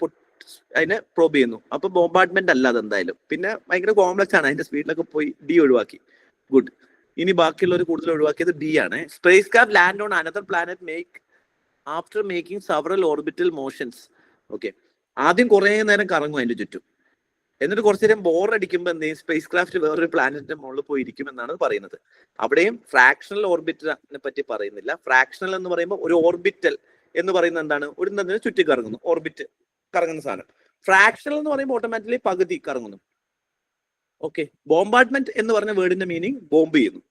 അതിനെ പ്രോബ് ചെയ്യുന്നു. അപ്പൊ ബോംബാർഡ്മെന്റ് അല്ല അതെന്തായാലും. പിന്നെ ഭയങ്കര കോംപ്ലക്സ് ആണ്, അതിന്റെ സ്പീഡിലൊക്കെ പോയി ഡി ഒഴിവാക്കി. ഗുഡ്. ഇനി ബാക്കിയുള്ളവർ കൂടുതൽ ഒഴിവാക്കിയത് ബി ആണ്. Space craft land on another planet after making several orbital motions. Okay, ആദ്യം കുറെ നേരം കറങ്ങും അതിന്റെ ചുറ്റും, എന്നിട്ട് കുറച്ചു നേരം ബോറടിക്കുമ്പോൾ എന്ത് ചെയ്യും, സ്പേസ് ക്രാഫ്റ്റ് വേറൊരു പ്ലാനറ്റിന്റെ മുകളിൽ പോയി ഇരിക്കുമെന്നാണ് പറയുന്നത്. അവിടെയും ഫ്രാക്ഷണൽ ഓർബിറ്റിനെ പറ്റി പറയുന്നില്ല. ഫ്രാക്ഷണൽ എന്ന് പറയുമ്പോൾ ഒരു ഓർബിറ്റൽ എന്ന് പറയുന്നത് എന്താണ്, ഒരു ചുറ്റി കറങ്ങുന്നു, ഓർബിറ്റ് കറങ്ങുന്ന സാധനം. ഫ്രാക്ഷണൽ എന്ന് പറയുമ്പോൾ ഓട്ടോമാറ്റിക്കലി പകുതി കറങ്ങുന്നു. ഓക്കെ, ബോംബാർഡ്മെന്റ് എന്ന് പറഞ്ഞ വേർഡിന്റെ മീനിങ് ബോംബ് ചെയ്യുന്നു.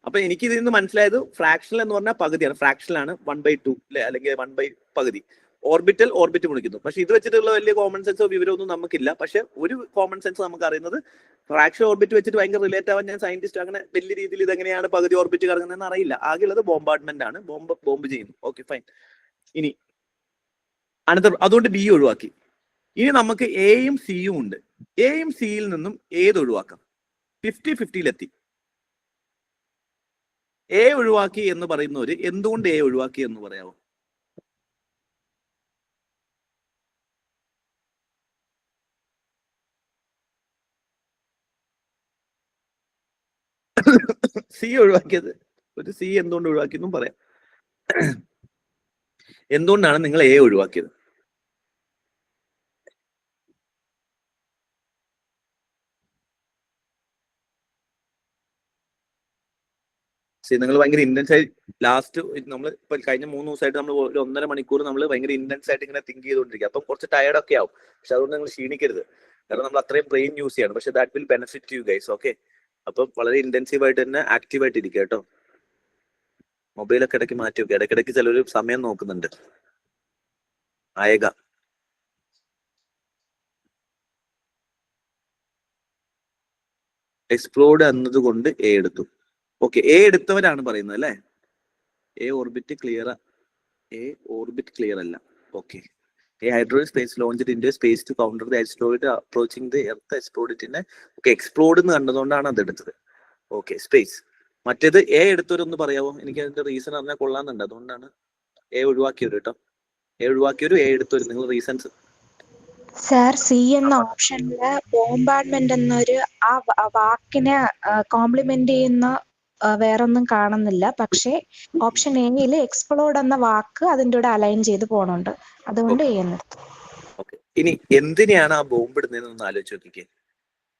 അപ്പൊ എനിക്ക് ഇതിൽ നിന്ന് മനസ്സിലായത് ഫ്രാക്ഷണൽ എന്ന് പറഞ്ഞാൽ പകുതിയാണ്, ഫ്രാക്ഷനിലാണ് 1/2 അല്ലെ, അല്ലെങ്കിൽ 1 പകുതി. ഓർബിറ്റ് വിളിക്കുന്നു. പക്ഷെ ഇത് വെച്ചിട്ടുള്ള വലിയ കോമൺ സെൻസോ വിവരമൊന്നും നമുക്കില്ല. പക്ഷെ ഒരു കോമൺ സെൻസ് നമുക്ക് അറിയുന്നത് ഫ്രാക്ഷൻ ഓർബിറ്റ് വെച്ചിട്ട് ഭയങ്കര റിലേറ്റ് ആവാൻ ഞാൻ സയന്റിസ്റ്റ് അങ്ങനെ വലിയ രീതിയിൽ ഇതെങ്ങനെയാണ് പകുതി ഓർബിറ്റ് കറങ്ങുന്നതെന്ന് അറിയില്ല. ആകെയുള്ളത് ബോംബാർഡ്മെന്റ് ആണ്, ബോംബ് ചെയ്യുന്നു. Okay fine. ഇനി അതുകൊണ്ട് ബി ഒഴിവാക്കി. ഇനി നമുക്ക് എയും സിയും ഉണ്ട്. എയും സിയിൽ നിന്നും ഏത് ഒഴിവാക്കാം? 50-50 എ ഒഴിവാക്കി എന്ന് പറയുന്നവര് എന്തുകൊണ്ട് എ ഒഴിവാക്കി എന്ന് പറയാമോ? സി ഒഴിവാക്കിയത്, ഒരു സി എന്തുകൊണ്ട് ഒഴിവാക്കിയെന്നും പറയാം. എന്തുകൊണ്ടാണ് നിങ്ങൾ എ ഒഴിവാക്കിയത്? നിങ്ങൾ ഭയങ്കര ഇന്റൻസ് ആയി ലാസ്റ്റ് നമ്മൾ ഇപ്പൊ കഴിഞ്ഞ 3 ദിവസമായിട്ട് നമ്മൾ ഒരു 1.5 മണിക്കൂർ നമ്മൾ ഭയങ്കര ഇന്റൻസ് ആയിട്ട് ഇങ്ങനെ തിങ്ക് ചെയ്തുകൊണ്ടിരിക്കുക. അപ്പം കുറച്ച് ടയർഡ് ഒക്കെ ആവും. പക്ഷെ അതുകൊണ്ട് നിങ്ങൾ ക്ഷീണിക്കരുത്, കാരണം നമ്മൾ അത്രയും ബ്രെയിൻ യൂസ് ചെയ്യാണ്. പക്ഷെ that will benefit you guys. Okay, അപ്പം വളരെ ഇന്റൻസീവ് ആയിട്ട് തന്നെ ആക്റ്റീവ് ആയിട്ട് ഇരിക്കുക കേട്ടോ. മൊബൈലൊക്കെ ഇടയ്ക്ക് മാറ്റി വെക്കുക. ഇടയ്ക്കിടയ്ക്ക് ചിലർ സമയം നോക്കുന്നുണ്ട്. ആയക എക്സ്പ്ലോർഡ് എന്നതുകൊണ്ട് എ എടുത്തു. ഓക്കെ, എ എടുത്തവരാണ് പറയുന്നത് അല്ലേ? എ ഓർബിറ്റ് ക്ലിയർ അല്ല. Okay, A hydrogen space launch in space to counter the explored approaching the earth എക്സ്പ്ലോഡിറ്റിനെ. ഓക്കെ, എക്സ്പ്ലോർഡ് എന്ന് കണ്ടതുകൊണ്ടാണ് അത് എടുത്തത്. Okay, space. മറ്റേത് എ എടുത്തവരൊന്ന് പറയാമോ? എനിക്ക് അതിന്റെ റീസൺ അറിഞ്ഞാൽ കൊള്ളാന്നുണ്ട്. അതുകൊണ്ടാണ് എ ഒഴിവാക്കിയവര് കേട്ടോ. എ ഒഴിവാക്കിയവരും എ എടുത്തവര്, നിങ്ങൾ റീസൺസ്. സാർ, സി എന്ന ഓപ്ഷനില് ബോംബാർഡ്മെന്റ് എന്നൊരു ആ വാക്കിനെ കോംപ്ലിമെന്റ് ചെയ്യുന്ന വേറൊന്നും കാണുന്നില്ല. പക്ഷെ ഓപ്ഷൻ എയില് എക്സ്പ്ലോർഡ് എന്ന വാക്ക് അതിന്റെ കൂടെ അലൈൻ ചെയ്ത് പോണുണ്ട്. അതുകൊണ്ട് ചെയ്യുന്നത്. ഇനി എന്തിനെയാണ് ആ ബോംബ് ഇടുന്നതെന്ന് ഒന്ന് ആലോചിച്ച് നോക്കിക്കേ.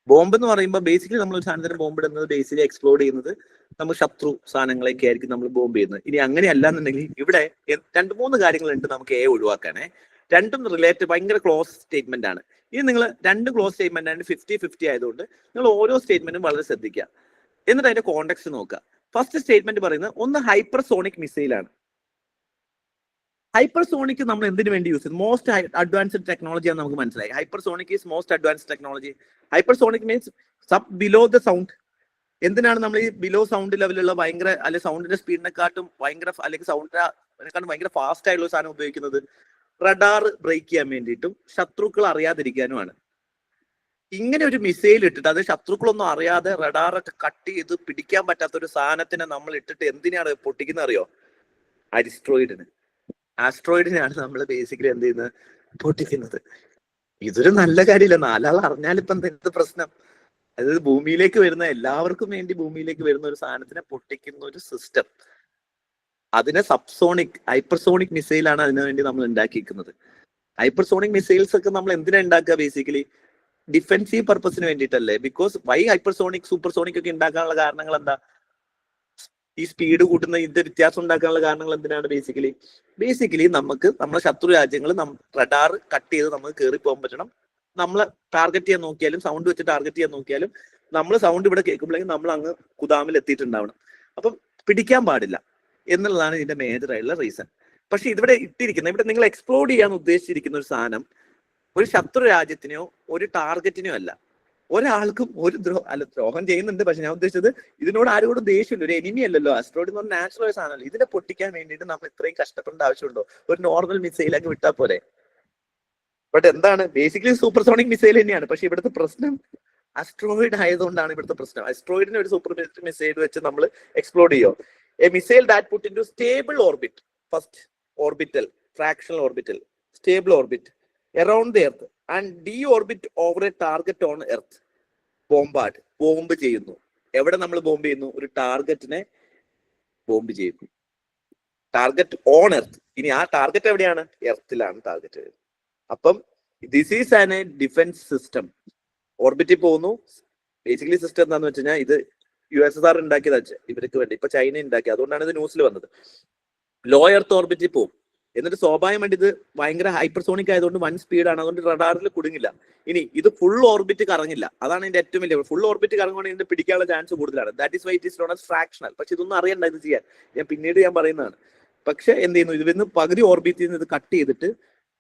ബോംബ് എന്ന് പറയുമ്പോൾ ബേസിക്കലി നമ്മൾ ഒരു സാധനത്തിന് ബോംബ് ഇടുന്നത് ബേസിക്കലി എക്സ്പ്ലോർഡ് ചെയ്യുന്നത് നമ്മൾ ശത്രു സാധനങ്ങളൊക്കെ ആയിരിക്കും നമ്മൾ ബോംബ് ചെയ്യുന്നത്. ഇനി അങ്ങനെയല്ല എന്നുണ്ടെങ്കിൽ ഇവിടെ 2-3 കാര്യങ്ങളുണ്ട് നമുക്ക് എ ഒഴിവാക്കാനേ. രണ്ടും റിലേറ്റഡ്, ഭയങ്കര ക്ലോസ് സ്റ്റേറ്റ്മെന്റ് ആണ്. ഇനി നിങ്ങൾ 2 ക്ലോസ് സ്റ്റേറ്റ്മെന്റ് ആണ്, 50-50 ആയതുകൊണ്ട് നിങ്ങൾ ഓരോ സ്റ്റേറ്റ്മെന്റും വളരെ ശ്രദ്ധിക്കുക. എന്നിട്ട് അതിന്റെ കോണ്ടെക്സ്റ്റ് നോക്കുക. ഫസ്റ്റ് സ്റ്റേറ്റ്മെന്റ് പറയുന്നത് ഒന്ന് ഹൈപ്പർസോണിക് മിസൈലാണ്. ഹൈപ്പർസോണിക് നമ്മൾ എന്തിനു വേണ്ടി യൂസ് ചെയ്യും? മോസ്റ്റ് അഡ്വാൻസ്ഡ് ടെക്നോളജി ആണ് നമുക്ക് മനസ്സിലായി. Hypersonic is most advanced technology. Hypersonic means sub below the sound. എന്തിനാണ് നമ്മൾ ഈ ബിലോ സൗണ്ട് ലെവലുള്ള ഭയങ്കര, അല്ലെങ്കിൽ സൗണ്ടിന്റെ സ്പീഡിനെക്കാട്ടും ഭയങ്കര, അല്ലെങ്കിൽ സൗണ്ടിനെക്കാട്ടും ഭയങ്കര ഫാസ്റ്റ് ആയിട്ടുള്ള സാധനം ഉപയോഗിക്കുന്നത്? റഡാർ ബ്രേക്ക് ചെയ്യാൻ വേണ്ടിയിട്ടും ശത്രുക്കൾ അറിയാതിരിക്കാനുമാണ്. ഇങ്ങനെ ഒരു മിസൈൽ ഇട്ടിട്ട് അത് ശത്രുക്കളൊന്നും അറിയാതെ റഡാറൊക്കെ കട്ട് ചെയ്ത് പിടിക്കാൻ പറ്റാത്ത ഒരു സാധനത്തിനെ നമ്മൾ ഇട്ടിട്ട് എന്തിനാണ് പൊട്ടിക്കുന്നത് അറിയോ? ആസ്ട്രോയിഡിനെയാണ് നമ്മൾ ബേസിക്കലി എന്ത് ചെയ്യുന്നത്? പൊട്ടിക്കുന്നത്. ഇതൊരു നല്ല കാര്യമില്ല. 4 ആൾ അറിഞ്ഞാൽ ഇപ്പം എന്ത് പ്രശ്നം? അതായത് ഭൂമിയിലേക്ക് വരുന്ന എല്ലാവർക്കും വേണ്ടി ഭൂമിയിലേക്ക് വരുന്ന ഒരു സാധനത്തിനെ പൊട്ടിക്കുന്ന ഒരു സിസ്റ്റം, അതിനെ സബ്സോണിക് ഹൈപ്പർസോണിക് മിസൈലാണ് അതിനു വേണ്ടി നമ്മൾ ഉണ്ടാക്കിയിരിക്കുന്നത്. ഹൈപ്പർസോണിക് മിസൈൽസ് ഒക്കെ നമ്മൾ എന്തിനാ ഉണ്ടാക്കുക? ബേസിക്കലി ഡിഫെൻസീവ് പർപ്പസിന് വേണ്ടിയിട്ടല്ലേ. ബിക്കോസ് വൈ ഹൈപ്പർസോണിക് സൂപ്പർസോണിക് ഒക്കെ ഉണ്ടാക്കാനുള്ള കാരണങ്ങൾ എന്താ? ഈ സ്പീഡ് കൂട്ടുന്ന ഇതിന്റെ വ്യത്യാസം ഉണ്ടാക്കാനുള്ള കാരണങ്ങൾ എന്തിനാണ്? ബേസിക്കലി നമുക്ക് നമ്മുടെ ശത്രു രാജ്യങ്ങൾ റഡാർ കട്ട് ചെയ്ത് നമുക്ക് കയറി പോകാൻ പറ്റണം. നമ്മളെ ടാർഗറ്റ് ചെയ്യാൻ നോക്കിയാലും, സൗണ്ട് വെച്ച് ടാർഗറ്റ് ചെയ്യാൻ നോക്കിയാലും, നമ്മൾ സൗണ്ട് ഇവിടെ കേൾക്കുമ്പോഴേക്കും നമ്മൾ അങ്ങ് കുദാമിൽ എത്തിയിട്ടുണ്ടാവണം. അപ്പം പിടിക്കാൻ പാടില്ല എന്നുള്ളതാണ് ഇതിന്റെ മേജർ ആയിട്ടുള്ള റീസൺ. പക്ഷെ ഇവിടെ നിങ്ങൾ എക്സ്പ്ലോർഡ് ചെയ്യാൻ ഉദ്ദേശിച്ചിരിക്കുന്ന ഒരു സാധനം ഒരു ശത്രു രാജ്യത്തിനെയോ ഒരു ടാർഗറ്റിനെയോ അല്ല. ഒരാൾക്കും ഒരു ദ്രോഹം ചെയ്യുന്നുണ്ട്. പക്ഷെ ഞാൻ ഉദ്ദേശിച്ചത് ഇതിനോട് ആരോടും ദേഷ്യമില്ല, ഒരു എനിമി അല്ലല്ലോ. ആസ്ട്രോയിഡ് എന്ന് പറഞ്ഞാൽ നാച്ചുറൽ സാധനമല്ലോ. ഇതിനെ പൊട്ടിക്കാൻ വേണ്ടിയിട്ട് നമ്മൾ ഇത്രയും കഷ്ടപ്പെടേണ്ട ആവശ്യമുണ്ടോ? ഒരു നോർമൽ മിസൈലൊക്കെ വിട്ടാൽ പോരെ. ബട്ട് എന്താണ്? ബേസിക്കലി സൂപ്പർസോണിക് മിസൈൽ തന്നെയാണ്. പക്ഷെ ഇവിടുത്തെ പ്രശ്നം അസ്ട്രോയിഡ് ആയതുകൊണ്ടാണ് ഇവിടുത്തെ പ്രശ്നം. അസ്ട്രോയിഡിനെ ഒരു സൂപ്പർ മിസൈൽ വെച്ച് നമ്മൾ എക്സ്പ്ലോർ ചെയ്യോ? A missile that put into stable orbit, first orbital, fractional orbital, stable orbit around the earth and deorbit over a target on earth. Bomb ചെയ്യുന്നു. എവിടെ നമ്മൾ ബോംബ് ചെയ്യുന്നു? ഒരു ടാർഗറ്റിനെ ബോംബ് ചെയ്യുന്നു. Target on earth. ഇനി ആ ടാർഗറ്റ് എവിടെയാണ്? എർത്തിലാണ് ടാർഗറ്റ്. അപ്പം this is an a defence system. ഓർബിറ്റിൽ പോകുന്നു. ബേസിക്കലി സിസ്റ്റം എന്താന്ന് വെച്ച് കഴിഞ്ഞാൽ ഇത് USSR ഉണ്ടാക്കിയതാ ഇവർക്ക് വേണ്ടി. ഇപ്പൊ ചൈന ഉണ്ടാക്കി. അതുകൊണ്ടാണ് ഇത് ന്യൂസിൽ വന്നത്. ലോ എർത്ത് ഓർബിറ്റിൽ പോകും. എന്നിട്ട് സ്വാഭാവികമായിട്ട് ഇത് ഭയങ്കര ഹൈപ്പർസോണിക് ആയതുകൊണ്ട് 1 സ്പീഡാണ്, അതുകൊണ്ട് റഡാറിൽ കുടുങ്ങില്ല. ഇനി ഇത് ഫുൾ ഓർബിറ്റ് കറങ്ങില്ല, അതാണ് ഇതിന്റെ ഏറ്റവും വലിയ. ഫുൾ ഓർബിറ്റ് കറങ്ങുകയാണെങ്കിൽ ഇതിന്റെ പിടിക്കാനുള്ള ചാൻസ് കൂടുതലാണ്. That is Y it is known as fractional. പക്ഷെ ഇതൊന്നും അറിയണ്ട ഇത് ചെയ്യാൻ, പിന്നീട് ഞാൻ പറയുന്നതാണ്. പക്ഷെ എന്ത് ചെയ്യുന്നു, ഇതിൽ പകുതി ഓർബിറ്റിൽ നിന്ന് ഇത് കട്ട് ചെയ്തിട്ട്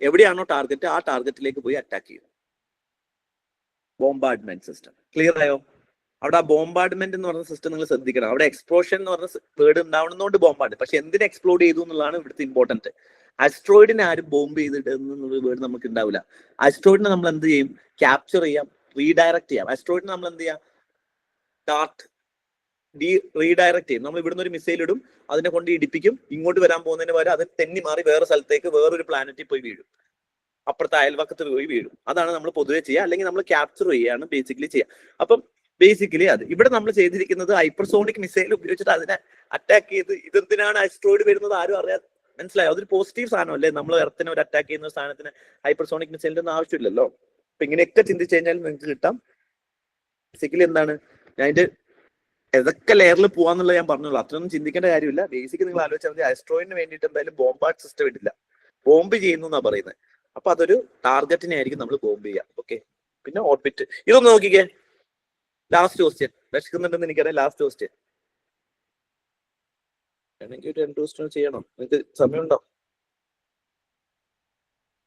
എവിടെയാണോ ടാർഗറ്റ് ആ ടാർഗറ്റിലേക്ക് പോയി അറ്റാക്ക് ചെയ്യും. ബോംബാർഡ്മെന്റ് സിസ്റ്റം. ക്ലിയർ ആയോ? അവിടെ ആ ബോംബാർഡ്മെന്റ് എന്ന് പറഞ്ഞ സിസ്റ്റം നിങ്ങൾ ശ്രദ്ധിക്കണം. അവിടെ എക്സ്പ്ലോഷൻ എന്ന് പറഞ്ഞ വേർഡ് ഉണ്ടാവുന്നതുകൊണ്ട് ബോംബാർഡ്, പക്ഷെ എന്തിനെ എക്സ്പ്ലോഡ് ചെയ്തു എന്നുള്ളതാണ് ഇവിടുത്തെ ഇമ്പോർട്ടന്റ്. അസ്ട്രോയിഡിനെ ആരും ബോംബ് ചെയ്തിട്ട് എന്നുള്ള വേർഡ് നമുക്ക് ഉണ്ടാവില്ല. അസ്ട്രോയിഡിനെ നമ്മൾ എന്ത് ചെയ്യും, ക്യാപ്ചർ ചെയ്യാം, റീഡയറക്ട് ചെയ്യാം. അസ്ട്രോയിഡിനെ നമ്മൾ എന്ത് ചെയ്യാം, റീഡയറക്ട് ചെയ്യും. നമ്മൾ ഇവിടുന്ന് ഒരു മിസൈൽ ഇടും, അതിനെ കൊണ്ട് ഇടിപ്പിക്കും, ഇങ്ങോട്ട് വരാൻ പോകുന്നതിന് പകരം അത് തെന്നി മാറി വേറെ സ്ഥലത്തേക്ക് വേറൊരു പ്ലാനറ്റിൽ പോയി വീഴും, അപ്പുറത്തെ അയൽവക്കത്ത് പോയി വീഴും. അതാണ് നമ്മൾ പൊതുവെ ചെയ്യുക, അല്ലെങ്കിൽ നമ്മൾ ക്യാപ്ചർ ചെയ്യുകയാണ് ബേസിക്കലി ചെയ്യുക. അപ്പം ബേസിക്കലി അത് ഇവിടെ നമ്മൾ ചെയ്തിരിക്കുന്നത് ഹൈപ്പർസോണിക് മിസൈൽ ഉപയോഗിച്ചിട്ട് അതിനെ അറ്റാക്ക് ചെയ്ത്. ഇതെന്തിനാണ് അസ്ട്രോയിഡ് വരുന്നത് ആരും അറിയാതെ, മനസ്സിലായോ? അതൊരു പോസിറ്റീവ് സാധനം അല്ലേ? നമ്മൾ എർത്തിനെ ഒരു അറ്റാക്ക് ചെയ്യുന്ന സാധനത്തിന് ഹൈപ്പർസോണിക് മിസൈലിന്റെ ഒന്നും ആവശ്യമില്ലല്ലോ. അപ്പൊ ഇങ്ങനെയൊക്കെ ചിന്തിച്ചു കഴിഞ്ഞാൽ നിങ്ങൾക്ക് കിട്ടാം. ബേസിക്കലി എന്താണ് ഞാൻ ഇതിന്റെ ഏതൊക്കെ ലെയറിൽ പോവാന്നുള്ളത് ഞാൻ പറഞ്ഞുള്ളൂ. അത്രയൊന്നും ചിന്തിക്കേണ്ട കാര്യമില്ല. ബേസിക്കലി നിങ്ങൾ ആലോചിച്ചാൽ മതി, അസ്ട്രോയിഡിന് വേണ്ടിയിട്ട് എന്തായാലും ബോംബാർഡ് സിസ്റ്റം ഇടില്ല, ബോംബ് ചെയ്യുന്നു എന്നാ പറയുന്നത്. അപ്പൊ അതൊരു ടാർഗറ്റിനെ ആയിരിക്കും നമ്മൾ ബോംബ് ചെയ്യാം. ഓക്കെ, പിന്നെ ഓർബിറ്റ്. ഇതൊന്ന് നോക്കിക്കേ, ലാസ്റ്റ് ക്വസ്റ്റ്യൻ. വിശക്കുന്നുണ്ടെന്ന് എനിക്കറിയാം. ലാസ്റ്റ് ക്വസ്റ്റ്യൻ എനിക്ക് ഒരു 2 ക്വസ്റ്റ്യൻ ചെയ്യണം. നിങ്ങൾക്ക് സമയമുണ്ടോ?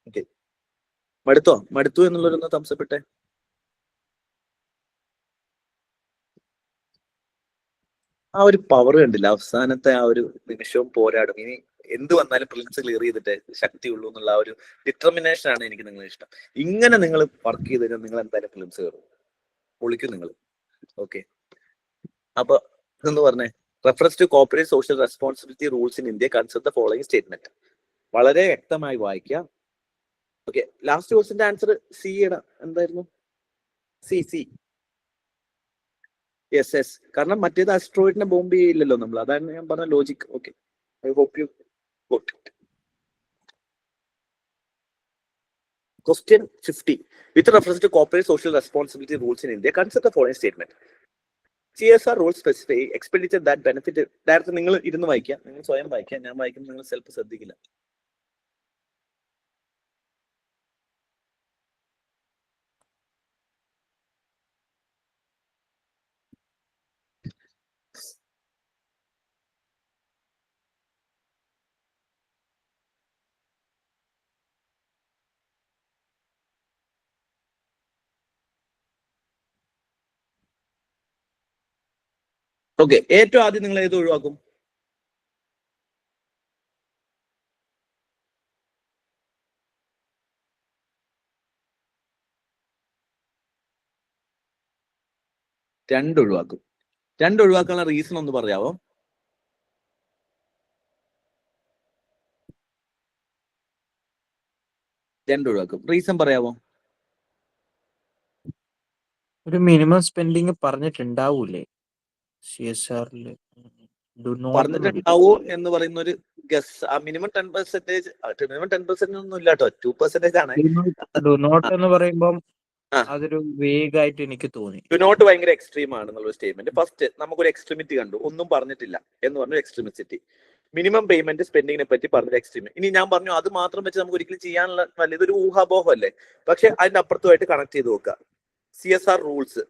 ഓക്കെ, മടുത്തു എന്നുള്ളൊരു തംസപ്പെട്ടെ. ആ ഒരു പവർ കണ്ടില്ല, അവസാനത്തെ ആ ഒരു നിമിഷവും പോരാടും. ഇനി എന്ത് വന്നാലും പ്രിലിംസ് ക്ലിയർ ചെയ്തിട്ട് ശക്തിയുള്ളൂ എന്നുള്ള ആ ഒരു ഡിറ്റർമിനേഷൻ ആണ് എനിക്ക് നിങ്ങളെ ഇഷ്ടം. ഇങ്ങനെ നിങ്ങൾ വർക്ക് ചെയ്ത് കഴിഞ്ഞാൽ നിങ്ങൾ എന്തായാലും പ്രിലിംസ് കയറും, പൊളിക്കും നിങ്ങൾ. ഓക്കെ, അപ്പൊ ഇതെന്ന് പറഞ്ഞേ, reference to corporate social responsibility rules in India consider the following statement. വളരെ വ്യക്തമായി വായിക്കാം. ഓക്കെ, ലാസ്റ്റ് ക്വസ്റ്റിന്റെ ആൻസർ സി എന്തായിരുന്നു? C yes. കാരണം മറ്റേത് അസ്ട്രോയിഡിനെ ബോംബ് ചെയ്യില്ലല്ലോ നമ്മൾ, അതാണ് ഞാൻ പറഞ്ഞ logic. Okay, I hope you got it. Question 50. With reference to corporate social responsibility rules in India, consider the following statement. CSR rules specify expenditure that benefit. Direct നിങ്ങൾ ഇരുന്ന് വായിക്കുക, നിങ്ങൾ സ്വയം വായിക്കുക, ഞാൻ വായിക്കുമ്പോൾ നിങ്ങൾ ചിലപ്പോൾ ശ്രദ്ധിക്കില്ല. ഓക്കെ, ഏറ്റവും ആദ്യം നിങ്ങൾ ഏത് ഒഴിവാക്കും? രണ്ട് ഒഴിവാക്കാനുള്ള റീസൺ ഒന്ന് പറയാവോ? ഒഴിവാക്കും, റീസൺ പറയാവോ? ഒരു മിനിമം സ്പെൻഡിങ് പറഞ്ഞിട്ടുണ്ടാവൂലേ CSRല്? പറഞ്ഞിട്ടുണ്ടാവോ എന്ന് പറയുന്ന ഒരു ഗസ്. ആ മിനിമം 10%, മിനിമം 10% ഒന്നും ഇല്ല കേട്ടോ, 2% ആണ്. ഡു നോട്ട് എന്ന് പറയുമ്പോൾ അതൊരു വേഗായിട്ട് എനിക്ക് തോന്നി. ഡു നോട്ട് ഭയങ്കര എക്സ്ട്രീം ആണെന്നുള്ള സ്റ്റേറ്റ്മെന്റ്. ഫസ്റ്റ് നമുക്കൊരു എക്സ്ട്രീമിറ്റി കണ്ടു, ഒന്നും പറഞ്ഞിട്ടില്ല എന്ന് പറഞ്ഞു എക്സ്ട്രീമിസിറ്റി. മിനിമം പേയ്മെന്റ് സ്പെൻഡിങ്ങിനെ പറ്റി പറഞ്ഞൊരു എക്സ്ട്രീം. ഇനി ഞാൻ പറഞ്ഞു അത് മാത്രം വെച്ച് നമുക്ക് ഒരിക്കലും ചെയ്യാനുള്ള വലിയൊരു ഊഹാപോഹം അല്ലേ. പക്ഷെ അതിന്റെ അപ്പുറത്തുമായിട്ട് കണക്ട് ചെയ്ത് നോക്കുക. CSR റൂൾസ്,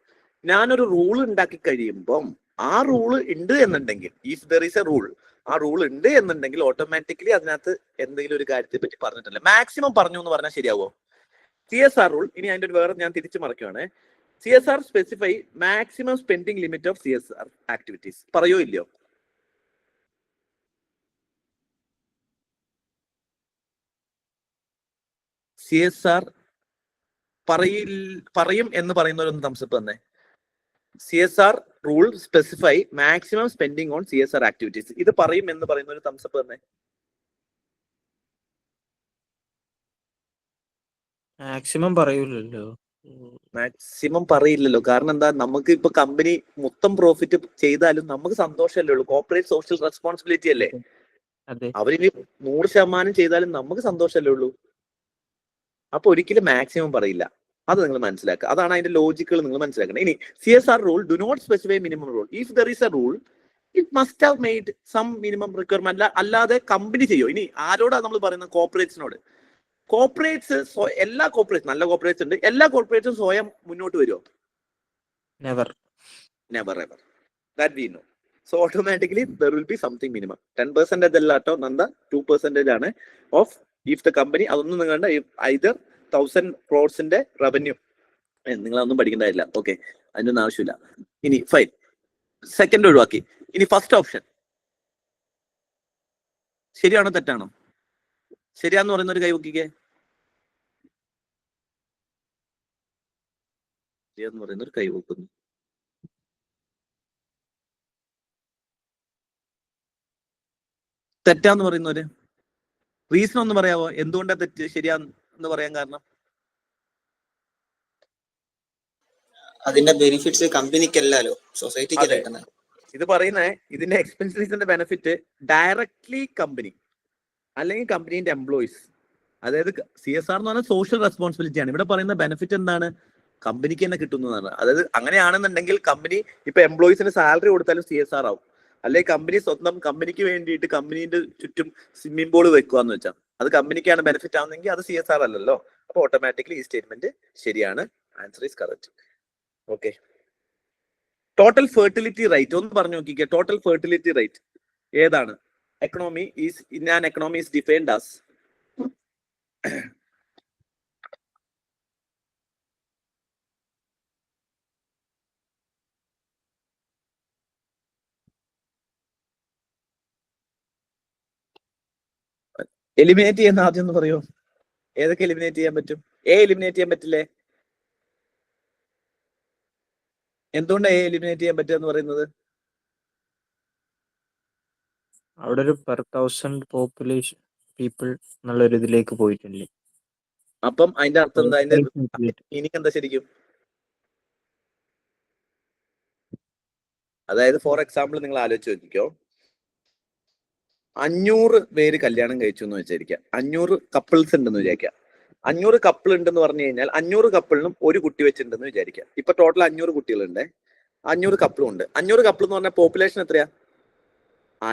ഞാനൊരു റൂൾ ഉണ്ടാക്കി കഴിയുമ്പം ആ റൂള് ഉണ്ട് എന്നുണ്ടെങ്കിൽ, if there is a rule, ആ റൂൾ ഉണ്ട് എന്നുണ്ടെങ്കിൽ ഓട്ടോമാറ്റിക്കലി അതിനകത്ത് എന്തെങ്കിലും ഒരു കാര്യത്തെ പറ്റി പറഞ്ഞിട്ടില്ല. മാക്സിമം പറഞ്ഞു എന്ന് പറഞ്ഞാൽ ശരിയാവോ? CSR റൂൾ, ഇനി അതിന്റെ ഒരു വേറെ ഞാൻ തിരിച്ചു മറിക്കുവാണ്. CSR specify maximum spending limit of CSR activities. പറയോ ഇല്ലയോ? CSR പറയും എന്ന് പറയുന്നവരൊന്ന് തംസപ്പ് തന്നെ. CSR rule specify maximum spending on CSR activities. ഇത് പറയും എന്ന് പറയുന്ന ഒരു തംസപ്പ് തന്നെ. മാക്സിമം പറയൂലല്ലോ. മാക്സിമം പറയില്ലല്ലോ. കാരണം എന്താ, നമുക്ക് ഇപ്പൊ കമ്പനി മൊത്തം പ്രോഫിറ്റ് ചെയ്താലും നമുക്ക് സന്തോഷമല്ലേ ഉള്ളൂ. കോർപ്പറേറ്റ് സോഷ്യൽ റെസ്പോൺസിബിലിറ്റി അല്ലേ. അവരിനി 100% ചെയ്താലും നമുക്ക് സന്തോഷമല്ലേ ഉള്ളൂ. അപ്പൊ ഒരിക്കലും മാക്സിമം പറയില്ല. അത് നിങ്ങൾ മനസ്സിലാക്കുക. അതാണ് അതിന്റെ ലോജിക്കുകൾ നിങ്ങൾ മനസ്സിലാക്കണം. ഇനി CSR rule do not specify minimum rule. If there is a rule it must have made some minimum requirement. അല്ലാതെ കമ്പനി ചെയ്യോ? ഇനി ആരോടാണ് നമ്മൾ പറയുന്നത്? കോർപ്പറേറ്റ്സിനോട്. കോർപ്പറേറ്റ്സ് എല്ലാ കോർപ്പറേറ്റ്സ്, നല്ല കോർപ്പറേറ്റ്സ് ഉണ്ട്, എല്ലാ കോർപ്പറേറ്റ്സും സ്വയം മുന്നോട്ട് വരുമോ? Never. Never ever. That we know. So automatically there will be something minimum. 10% അല്ലാട്ടോ Nanda, 2% ആണ് ഓഫ് ഇഫ് ദ കമ്പനി. അതൊന്നും നിങ്ങളുടെ either 1000 crores റവന്യൂ. നിങ്ങളതൊന്നും പഠിക്കേണ്ടതില്ല. ഓക്കെ, അതിൻ്റെ ഒന്നും ആവശ്യമില്ല. ഇനി ഫൈൻ, സെക്കൻഡ് ഒഴിവാക്കി. ഇനി ഫസ്റ്റ് ഓപ്ഷൻ ശരിയാണോ തെറ്റാണോ? ശരിയാന്ന് പറയുന്ന ഒരു കൈ നോക്കിക്കേ. ശരിയാന്ന് പറയുന്ന ഒരു കൈ നോക്കുന്നു. തെറ്റാന്ന് പറയുന്നവര് റീസൺ ഒന്ന് പറയാവോ? എന്തുകൊണ്ടാ തെറ്റ് ശരിയാന്ന് പറയാൻ കാരണം? അതിന്റെ ബെനിഫിറ്റ്സ് കമ്പനിക്കല്ലല്ലോ, സൊസൈറ്റിക്കല്ലേ കിട്ടുന്നത്. ഇത് പറയുന്ന ഇതിന്റെ എക്സ്പെൻസീസിന്റെ ബെനിഫിറ്റ് ഡയറക്ട്ലി കമ്പനി അല്ലെങ്കിൽ കമ്പനീന്റെ എംപ്ലോയീസ്. അതായത് CSR എന്ന് പറഞ്ഞാൽ സോഷ്യൽ റെസ്പോൺസിബിലിറ്റി ആണ്. ഇവിടെ പറയുന്ന ബെനിഫിറ്റ് എന്താണ്? കമ്പനിക്ക് തന്നെ കിട്ടുന്നതാണ്. അതായത് അങ്ങനെയാണെന്നുണ്ടെങ്കിൽ കമ്പനി ഇപ്പൊ എംപ്ലോയീസിന് സാലറി കൊടുത്താലും CSR ആവും. അല്ലെങ്കിൽ കമ്പനി സ്വന്തം കമ്പനിക്ക് വേണ്ടിയിട്ട് കമ്പനീന്റെ ചുറ്റും സ്വിമ്മിംഗ് പൂൾ വെക്കുകയെന്ന് വെച്ചാൽ അത് കമ്പനിക്കാണ് ബെനിഫിറ്റ് ആവുന്നെങ്കിൽ അത് CSR അല്ലല്ലോ. അപ്പൊ ഓട്ടോമാറ്റിക്കലി ഈ സ്റ്റേറ്റ്മെന്റ് ശരിയാണ്. Answer is correct. Okay, total fertility rate ഒന്ന് പറഞ്ഞു നോക്കിക്കേ. ടോട്ടൽ ഫെർട്ടിലിറ്റി റേറ്റ് ഏതാണ്? Economy is in an economy is defined as eliminate ചെയ്യുന്ന ആദ്യം ഒന്ന് പറയോ? ഏതൊക്കെ എലിമിനേറ്റ് ചെയ്യാൻ പറ്റും? എലിമിനേറ്റ് ചെയ്യാൻ പറ്റില്ലേ? എന്തുകൊണ്ടാണ് എലിമിനേറ്റ് ചെയ്യാൻ പറ്റുക എന്ന് പറയുന്നത്? അവിടെ ഒരു പെർ 1000 പോപ്പുലേഷൻ പീപ്പിൾ എന്നുള്ള ഒരു ഇതിലേക്ക് പോയിട്ടില്ലേ? അപ്പം അതിന്റെ അർത്ഥം എന്താ? അതിന്റെ മീനിങ് എന്താ ശരിക്കും? അതായത് ഫോർ എക്സാമ്പിൾ നിങ്ങൾ ആലോചിച്ച് നോക്കിക്കോ, 500 പേര് കല്യാണം കഴിച്ചു എന്ന് വെച്ചിരിക്കാം. 500 കപ്പിൾസ് ഉണ്ടെന്ന് വിചാരിക്കാം. 500 കപ്പിൾ ഉണ്ടെന്ന് പറഞ്ഞു കഴിഞ്ഞാൽ 500 കപ്പിളിനും ഒരു കുട്ടി വെച്ചിട്ടുണ്ടെന്ന് വിചാരിക്കാം. ഇപ്പൊ ടോട്ടൽ 500 കുട്ടികളുണ്ട്, 500 കപ്പിളും ഉണ്ട്. 500 കപ്പിൾ എന്ന് പറഞ്ഞാൽ പോപ്പുലേഷൻ എത്രയാ?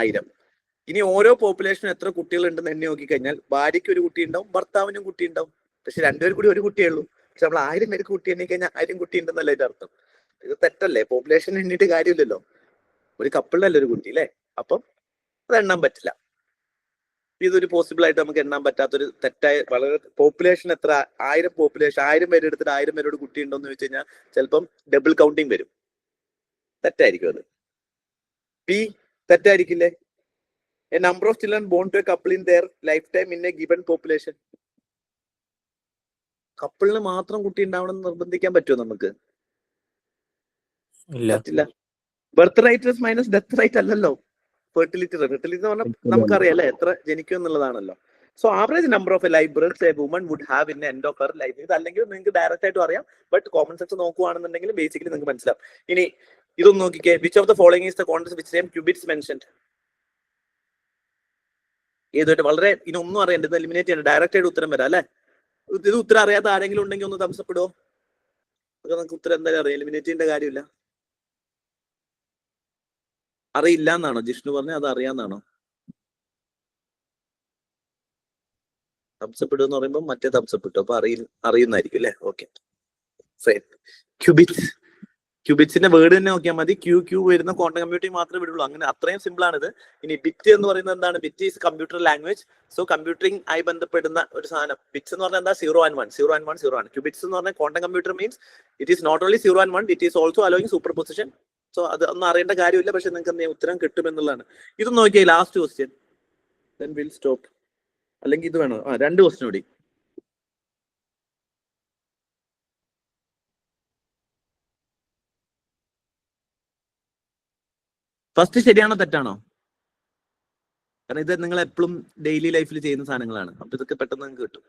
1000. ഇനി ഓരോ പോപ്പുലേഷനും എത്ര കുട്ടികൾ ഉണ്ടെന്ന് എണ്ണി നോക്കിക്കഴിഞ്ഞാൽ ഭാര്യയ്ക്ക് ഒരു കുട്ടി ഉണ്ടാവും, ഭർത്താവിനും കുട്ടി ഉണ്ടാവും. പക്ഷെ രണ്ടുപേരും കൂടി ഒരു കുട്ടിയേ ഉള്ളൂ. പക്ഷെ നമ്മൾ 1000 പേർക്ക് കുട്ടി എണ്ണി കഴിഞ്ഞാൽ 1000 കുട്ടി ഉണ്ടെന്നല്ല ഇതിന്റെ അർത്ഥം. ഇത് തെറ്റല്ലേ? പോപ്പുലേഷൻ എണ്ണിട്ട് കാര്യമില്ലല്ലോ. ഒരു കപ്പിളിനല്ലേ ഒരു കുട്ടി അല്ലേ? അപ്പം അത് എണ്ണാൻ പറ്റില്ല. ഇതൊരു പോസിബിൾ ആയിട്ട് നമുക്ക് എണ്ണാൻ പറ്റാത്തൊരു തെറ്റായ, വളരെ പോപ്പുലേഷൻ എത്ര 1000 പോപ്പുലേഷൻ 1000 പേര് എടുത്തിട്ട് 1000 പേരോട് കുട്ടി ഉണ്ടോ എന്ന് ചോദിച്ചു കഴിഞ്ഞാൽ ചിലപ്പം ഡബിൾ കൗണ്ടിങ് വരും. തെറ്റായിരിക്കും അത്. പി തെറ്റായിരിക്കില്ലേ? A number of children born to a couple in their lifetime in a given population. കപ്പിളിന് മാത്രം കുട്ടി ഉണ്ടാവണം എന്ന് നിർബന്ധിക്കാൻ പറ്റുമോ നമുക്ക്? പറ്റില്ല. Birth rate minus death rate അല്ലല്ലോ ഫെർട്ടിലിറ്റി. ഫെർട്ടിലിറ്റി എന്ന് പറഞ്ഞാൽ നമുക്കറിയാം അല്ലെ, എത്ര ജനിക്കും എന്നുള്ളതാണല്ലോ. So average number of life birth a woman would have in end of her life. ഇത് അല്ലെങ്കിൽ നിങ്ങൾക്ക് ഡയറക്റ്റ് ആയിട്ട് അറിയാം, ബട്ട് കോമൺ സെൻസ് നോക്കുവാണെന്നുണ്ടെങ്കിൽ ബേസിക്കലി നിങ്ങൾക്ക് മനസ്സിലാവും. ഇനി ഇതൊന്നും നോക്കിക്കേ. Which of the following is the concept which name qubits mentioned? ഏതായിട്ട് വളരെ ഇനി ഒന്നും അറിയേണ്ടത് എലിമിനേറ്റ് ചെയ്യണം. ഡയറക്റ്റ് ആയിട്ട് ഉത്തരം വരാം അല്ലെ. ഇത് ഉത്തരം അറിയാത്ത ആരെങ്കിലും ഉണ്ടെങ്കിൽ ഒന്ന് തംസപ്പെടുവോ? അതൊക്കെ നമുക്ക് ഉത്തരം എന്തായാലും അറിയാം. എലിമിനേറ്റ് ചെയ്യേണ്ട കാര്യമില്ല. അറിയില്ല എന്നാണോ ജിഷ്ണു പറഞ്ഞത്? അത് അറിയാന്നാണോ? തംസപ്പെടുക എന്ന് പറയുമ്പോൾ മറ്റേ തംസപ്പെട്ടു, അപ്പൊ അറിയുന്നായിരിക്കും അല്ലെ. ഓക്കെ, ക്യൂബിറ്റ്സിന്റെ വേർഡ് തന്നെ നോക്കിയാൽ മതി. ക്യൂ വരുന്ന ക്വാണ്ടം കമ്പ്യൂട്ടിംഗ് മാത്രമേ വിടുള്ളൂ. അങ്ങനെ അത്രയും സിമ്പിൾ ആണ് ഇത്. ഇനി ബിറ്റ് എന്ന് പറയുന്നത് എന്താണ്? Bit is computer language. So കമ്പ്യൂട്ടറിംഗ് ആയി ബന്ധപ്പെടുന്ന ഒരു സാധനം. ബിറ്റ്സ് എന്ന് പറഞ്ഞാൽ എന്താ? 0 and 1, 0 and 1, 0 ആണ്. ക്യൂബിറ്റ്സ് എന്ന് പറഞ്ഞാൽ quantum computer means it is not only 0 and 1, it is also allowing superposition. So അത് ഒന്നും അറിയേണ്ട കാര്യമില്ല, പക്ഷെ നിങ്ങൾക്ക് ഉത്തരം കിട്ടുമെന്നുള്ളതാണ്. ഇത് നോക്കിയാൽ last question, then we'll stop. അല്ലെങ്കിൽ ഇത് വേണോ? 2 ക്വസ്റ്റ്യൻ കൂടി. ഫസ്റ്റ് ശരിയാണോ തെറ്റാണോ? കാരണം ഇത് നിങ്ങൾ എപ്പോഴും ഡെയിലി ലൈഫിൽ ചെയ്യുന്ന സാധനങ്ങളാണ്. അപ്പൊ ഇതൊക്കെ പെട്ടെന്ന് നിങ്ങൾക്ക് കിട്ടും.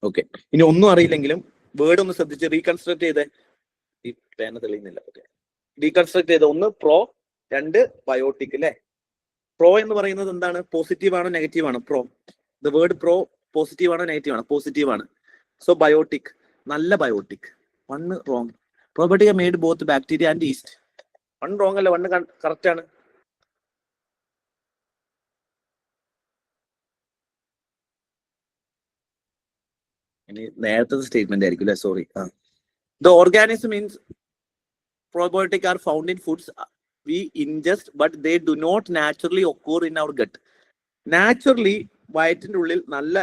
ഓക്കെ, ഇനി ഒന്നും അറിയില്ലെങ്കിലും വേർഡ് ഒന്ന് ശ്രദ്ധിച്ച് റീകൺസ്ട്രക്ട് ചെയ്തേ. ഈ പേന തെളിയുന്നില്ല. ഓക്കെ, റീകൺസ്ട്രക്ട് ചെയ്ത 1 പ്രോ, 2 ബയോട്ടിക് അല്ലേ? പ്രോ എന്ന് പറയുന്നത് എന്താണ്? പോസിറ്റീവ് ആണോ നെഗറ്റീവ് ആണോ? Pro. The word pro positive ആണോ നെഗറ്റീവ് ആണോ? പോസിറ്റീവ് ആണ്. സോ ബയോട്ടിക്, നല്ല biotic. 1 wrong. Probiotic made both bacteria and yeast. 1 wrong അല്ല, 1 കറക്റ്റ് ആണ്. ഇനി നേരത്തെ സ്റ്റേറ്റ്മെന്റ് ആയിരിക്കും അല്ലെ, sorry. The organism means probiotic are found in foods we ingest, but they do not naturally occur in our gut. Naturally വയറ്റിന്റെ ഉള്ളിൽ നല്ല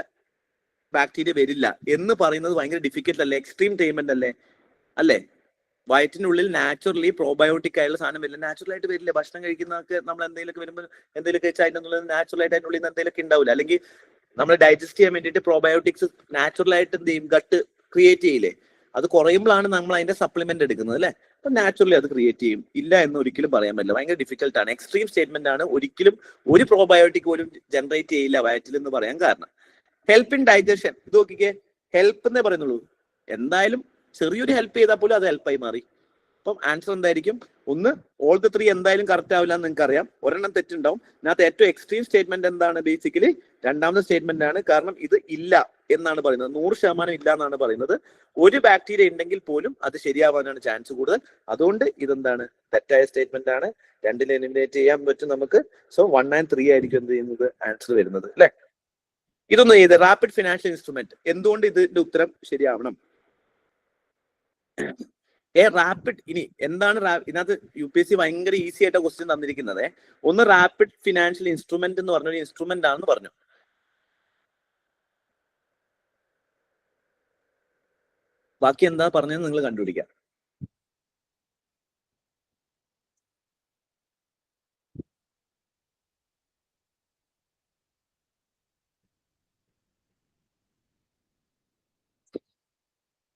ബാക്ടീരിയ വരില്ല എന്ന് പറയുന്നത് ഭയങ്കര ഡിഫിക്കൽട്ട് അല്ലേ? എക്സ്ട്രീം സ്റ്റേറ്റ്മെന്റ് അല്ലേ? വയറ്റിന്റെ ഉള്ളിൽ നാച്ചുറലി പ്രോബയോട്ടിക് ആയുള്ള സാധനം വരില്ല. നാച്ചുറൽ ആയിട്ട് വരില്ല. ഭക്ഷണം കഴിക്കുന്നതൊക്കെ നമ്മൾ എന്തെങ്കിലുമൊക്കെ വരുമ്പോൾ എന്തെങ്കിലും കഴിച്ചാൽ അതിനുള്ളത് നാച്ചുറൽ ആയിട്ട് അതിനുള്ളിൽ നിന്ന് എന്തെങ്കിലുമൊക്കെ ഉണ്ടാവില്ല. അല്ലെങ്കിൽ നമ്മൾ ഡൈജസ്റ്റ് ചെയ്യാൻ വേണ്ടിയിട്ട് പ്രോബയോട്ടിക്സ് നാച്ചുറൽ ആയിട്ട് എന്ത് ചെയ്യും? ഗട്ട് ക്രിയേറ്റ് ചെയ്യില്ലേ? അത് കുറയുമ്പോഴാണ് നമ്മൾ അതിന്റെ സപ്ലിമെന്റ് എടുക്കുന്നത് അല്ലെ? അപ്പൊ നാച്ചുറലി അത് ക്രിയേറ്റ് ചെയ്യും. ഇല്ല എന്ന് ഒരിക്കലും പറയാൻ പറ്റില്ല. ഭയങ്കര ഡിഫിക്കൽട്ട് ആണ്. എക്സ്ട്രീം സ്റ്റേറ്റ്മെന്റ് ആണ്. ഒരിക്കലും ഒരു പ്രോബയോട്ടിക് പോലും ജനറേറ്റ് ചെയ്യില്ല വയറ്റിൽ എന്ന് പറയാൻ കാരണം. ഹെൽപ്പ് ഇൻ ഡൈജഷൻ, ഇത് നോക്കിക്കേ, ഹെൽപ്പ് എന്നേ പറയുന്നുള്ളൂ. എന്തായാലും ചെറിയൊരു ഹെൽപ്പ് ചെയ്താൽ പോലും അത് ഹെൽപ്പായി മാറി. അപ്പം ആൻസർ എന്തായിരിക്കും? 1 ഓൾ ദ 3 എന്തായാലും കറക്റ്റ് ആവില്ല എന്ന് നിങ്ങൾക്ക് അറിയാം. ഒരെണ്ണം തെറ്റുണ്ടാവും. ഇതിനകത്ത് ഏറ്റവും എക്സ്ട്രീം സ്റ്റേറ്റ്മെന്റ് എന്താണ്? ബേസിക്കലി രണ്ടാമത്തെ സ്റ്റേറ്റ്മെന്റ് ആണ്. കാരണം ഇത് ഇല്ല എന്നാണ് പറയുന്നത്. 100% ഇല്ല എന്നാണ് പറയുന്നത്. ഒരു ബാക്ടീരിയ ഉണ്ടെങ്കിൽ പോലും അത് ശരിയാവാനാണ് ചാൻസ് കൂടുതൽ. അതുകൊണ്ട് ഇതെന്താണ്? തെറ്റായ സ്റ്റേറ്റ്മെന്റ് ആണ്. 2 എലിമിനേറ്റ് ചെയ്യാൻ പറ്റും നമുക്ക്. സോ 1 and 3 ആയിരിക്കും എന്ത് ചെയ്യുന്നത്? ആൻസർ വരുന്നത് അല്ലെ? ഇതൊന്നും ചെയ്ത് റാപ്പിഡ് ഫിനാൻഷ്യൽ ഇൻസ്ട്രുമെന്റ്, എന്തുകൊണ്ട് ഇതിന്റെ ഉത്തരം ശരിയാവണം? റാപ്പിഡ്. ഇനി എന്താണ് ഇതിനകത്ത് UPSC ഭയങ്കര ഈസി ആയിട്ട് ക്വസ്റ്റ്യൻ തന്നിരിക്കുന്നത്. ഒന്ന് റാപ്പിഡ് ഫിനാൻഷ്യൽ ഇൻസ്ട്രുമെന്റ് എന്ന് പറഞ്ഞൊരു ഇൻസ്ട്രുമെന്റ് ആണെന്ന് പറഞ്ഞു. ബാക്കി എന്താ പറഞ്ഞതെന്ന് നിങ്ങൾ കണ്ടുപിടിക്കാം.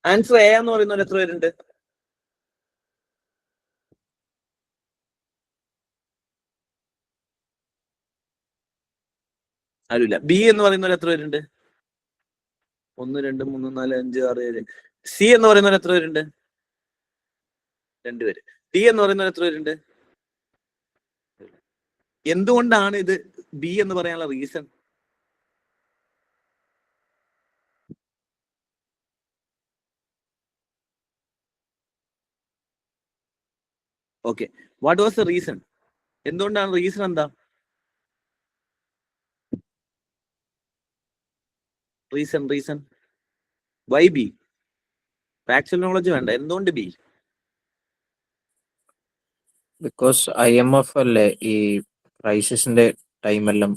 ആൻസർ എ എന്ന് പറയുന്നവർ എത്ര പേരുണ്ട്? ആരുമില്ല. ബി എന്ന് പറയുന്നവർ എത്ര പേരുണ്ട്? 1 2 3 4 5 6 7. സി എന്ന് പറയുന്നവർ എത്ര പേരുണ്ട്? 2 പേര്. ഡി എന്ന് പറയുന്നവർ എത്ര പേരുണ്ട്? എന്തുകൊണ്ടാണ് ഇത് ബി എന്ന് പറയാനുള്ള reason? Okay, what was the reason? എന്തുകൊണ്ടാണ്? റീസൺ എന്താ? Reason why B? Factual knowledge വേണ്ട. എന്തുകൊണ്ട് ബി? ബിക്കോസ് IMF അല്ലേ ഈ ക്രൈസിസിന്റെ ടൈമെല്ലാം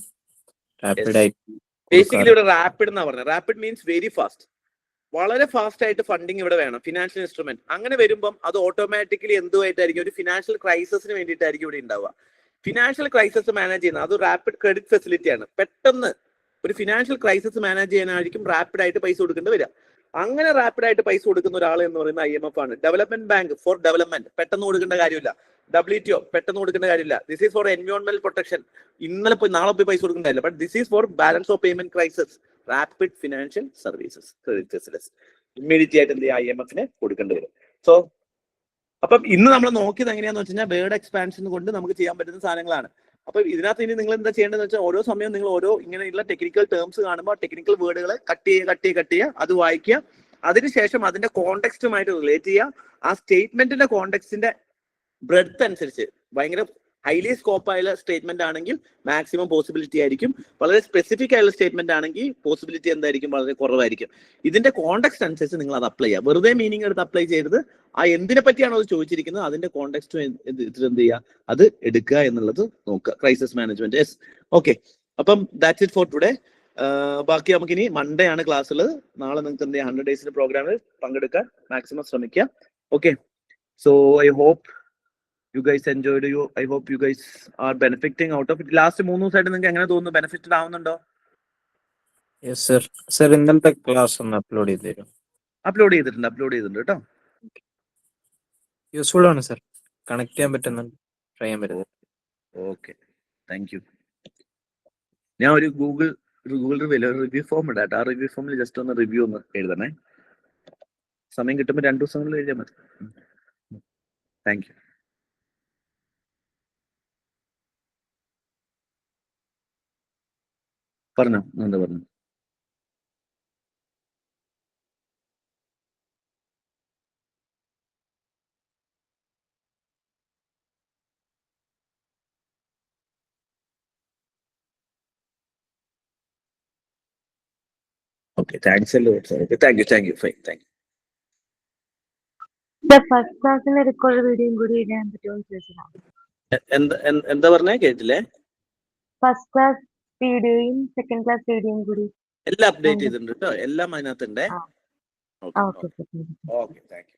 റാപ്പിഡ് ആയിട്ട് ബേസിക്കലി ഇവിടെ റാപ്പിഡ് എന്നാ പറഞ്ഞത്. Rapid means very fast. വളരെ ഫാസ്റ്റ് ആയിട്ട് ഫണ്ടിങ് ഇവിടെ വേണം, ഫിനാൻഷ്യൽ ഇൻസ്ട്രുമെന്റ്. അങ്ങനെ വരുമ്പം അത് ഓട്ടോമാറ്റിക്കലി എന്തുമായിട്ടായിരിക്കും? ഒരു ഫിനാൻഷ്യൽ ക്രൈസിസിന് വേണ്ടിയിട്ടായിരിക്കും ഇവിടെ ഉണ്ടാവുക. ഫിനാൻഷ്യൽ ക്രൈസിസ് മാനേജ് ചെയ്യുന്നത് അത് റാപ്പിഡ് ക്രെഡിറ്റ് ഫെസിലിറ്റിയാണ്. പെട്ടെന്ന് ഒരു ഫിനാൻഷ്യൽ ക്രൈസിസ് മാനേജ് ചെയ്യാനായിരിക്കും റാപ്പിഡ് ആയിട്ട് പൈസ കൊടുക്കേണ്ടി വരിക. അങ്ങനെ റാപ്പിഡ് ആയിട്ട് പൈസ കൊടുക്കുന്ന ഒരാൾ എന്ന് പറയുന്നത് IMF ആണ്. ഡെവലപ്മെന്റ് ബാങ്ക് ഫോർ ഡെവലപ്മെന്റ്, പെട്ടെന്ന് കൊടുക്കേണ്ട കാര്യമില്ല. WTO പെട്ടെന്ന് കൊടുക്കേണ്ട കാര്യമില്ല. ദിസ് ഈസ് ഫോർ എൻവയോൺമെന്റൽ പ്രൊട്ടക്ഷൻ, ഇന്നലെ പോയി നാളെ പോയി പൈസ കൊടുക്കേണ്ട കാര്യമില്ല. But this is for balance of payment crisis, rapid financial services, credit facilities immediate ആയിട്ട് എന്ത് ചെയ്യുക? IMF കൊടുക്കേണ്ടി വരും. സോ അപ്പം ഇന്ന് നമ്മൾ നോക്കിയത് എങ്ങനെയാന്ന് വെച്ച് കഴിഞ്ഞാൽ വേർഡ് എക്സ്പാൻഷൻ കൊണ്ട് നമുക്ക് ചെയ്യാൻ പറ്റുന്ന സാധനങ്ങളാണ്. അപ്പൊ ഇതിനകത്ത് ഇനി നിങ്ങൾ എന്താ ചെയ്യേണ്ടതെന്ന് വെച്ചാൽ ഓരോ സമയം നിങ്ങൾ ഓരോ ഇങ്ങനെയുള്ള ടെക്നിക്കൽ ടേംസ് കാണുമ്പോൾ ടെക്നിക്കൽ വേർഡുകൾ കട്ട് ചെയ്യുക, അത് വായിക്കുക. അതിനുശേഷം അതിന്റെ കോണ്ടെക്സ്റ്റുമായിട്ട് റിലേറ്റ് ചെയ്യുക. ആ സ്റ്റേറ്റ്മെന്റിന്റെ കോണ്ടെക്സ്റ്റിന്റെ ബ്രെഡ്ത്ത് അനുസരിച്ച് ഭയങ്കര ഹൈലി സ്കോപ്പ് ആയുള്ള സ്റ്റേറ്റ്മെന്റ് ആണെങ്കിൽ മാക്സിമം പോസിബിലിറ്റി ആയിരിക്കും. വളരെ സ്പെസിഫിക് ആയുള്ള സ്റ്റേറ്റ്മെന്റ് ആണെങ്കിൽ പോസിബിലിറ്റി എന്തായിരിക്കും? വളരെ കുറവായിരിക്കും. ഇതിന്റെ കോണ്ടെക്സ്റ്റ് അനുസരിച്ച് നിങ്ങൾ അത് അപ്ലൈ ചെയ്യുക. വെറുതെ മീനിങ് എടുത്ത് അപ്ലൈ ചെയ്തത് ആ എന്തിനെ പറ്റിയാണോ അത് ചോദിച്ചിരിക്കുന്നത് അതിന്റെ കോണ്ടെക്സ്റ്റ് എന്ത് ചെയ്യുക? അത് എടുക്കുക എന്നുള്ളത് നോക്കുക. Crisis management. Yes, okay. അപ്പം ദാറ്റ്സ് ഇറ്റ് ഫോർ ടുഡേ. ബാക്കി നമുക്ക് ഇനി മൺഡേ ആണ് ക്ലാസ് ഉള്ളത്. നാളെ നിങ്ങൾക്ക് എന്ത് ചെയ്യാം? 100 ഡേയ്സിന്റെ പ്രോഗ്രാമിൽ പങ്കെടുക്കാൻ മാക്സിമം ശ്രമിക്കുക. Okay, so I hope you guys enjoyed. I hope you guys are benefiting out of it. Last 3 ദിവസമായിട്ട് നിങ്ങൾക്ക് എങ്ങനെ തോന്നുന്നു? ബെനിഫിറ്റഡ് ആവുന്നുണ്ടോ? Yes sir. സർ ഇന്നലത്തെ ക്ലാസ് ഒന്ന് അപ്ലോഡ് ചെയ്ത് തരും? അപ്ലോഡ് ചെയ്തിട്ടുണ്ട് കേട്ടോ. യൂസ്ഫുൾ ആണ് സർ. കണക്ട് ചെയ്യാൻ പറ്റുന്നുണ്ട്, ട്രൈ ചെയ്യാൻ പറ്റുന്നത്. Okay, thank you. ഞാൻ ഒരു ഗൂഗിൾ റിവ്യൂ ഫോം ഇടാം. ആ റിവ്യൂ ഫോമിൽ ജസ്റ്റ് ഒന്ന് റിവ്യൂ ഒന്ന് എഴുതണേ. സമയം കിട്ടുമ്പോൾ 2 ദിവസങ്ങളിൽ എഴുതിയാൽ മതി. Thank you. പറഞ്ഞോ, എന്താ പറഞ്ഞു? ഓക്കെ, താങ്ക്സ് എല്ലോ sir. Okay, thank you fine, thank you. First ക്ലാസ്സിന്റെ റെക്കോർഡ് വീഡിയോയും കൂടി ഇടാൻ പറ്റുമോ എന്ന് ചോദിച്ചതാണ്. എന്താ പറഞ്ഞേ? കേട്ടില്ലേ? ഫസ്റ്റ് ക്ലാസ് വീഡിയോയും സെക്കൻഡ് ക്ലാസ് വീഡിയോയും കൂടി. എല്ലാം അപ്ഡേറ്റ് ചെയ്തിട്ടുണ്ട് കേട്ടോ, എല്ലാം അതിനകത്തുണ്ട്. ആ, okay okay. Okay, thank you.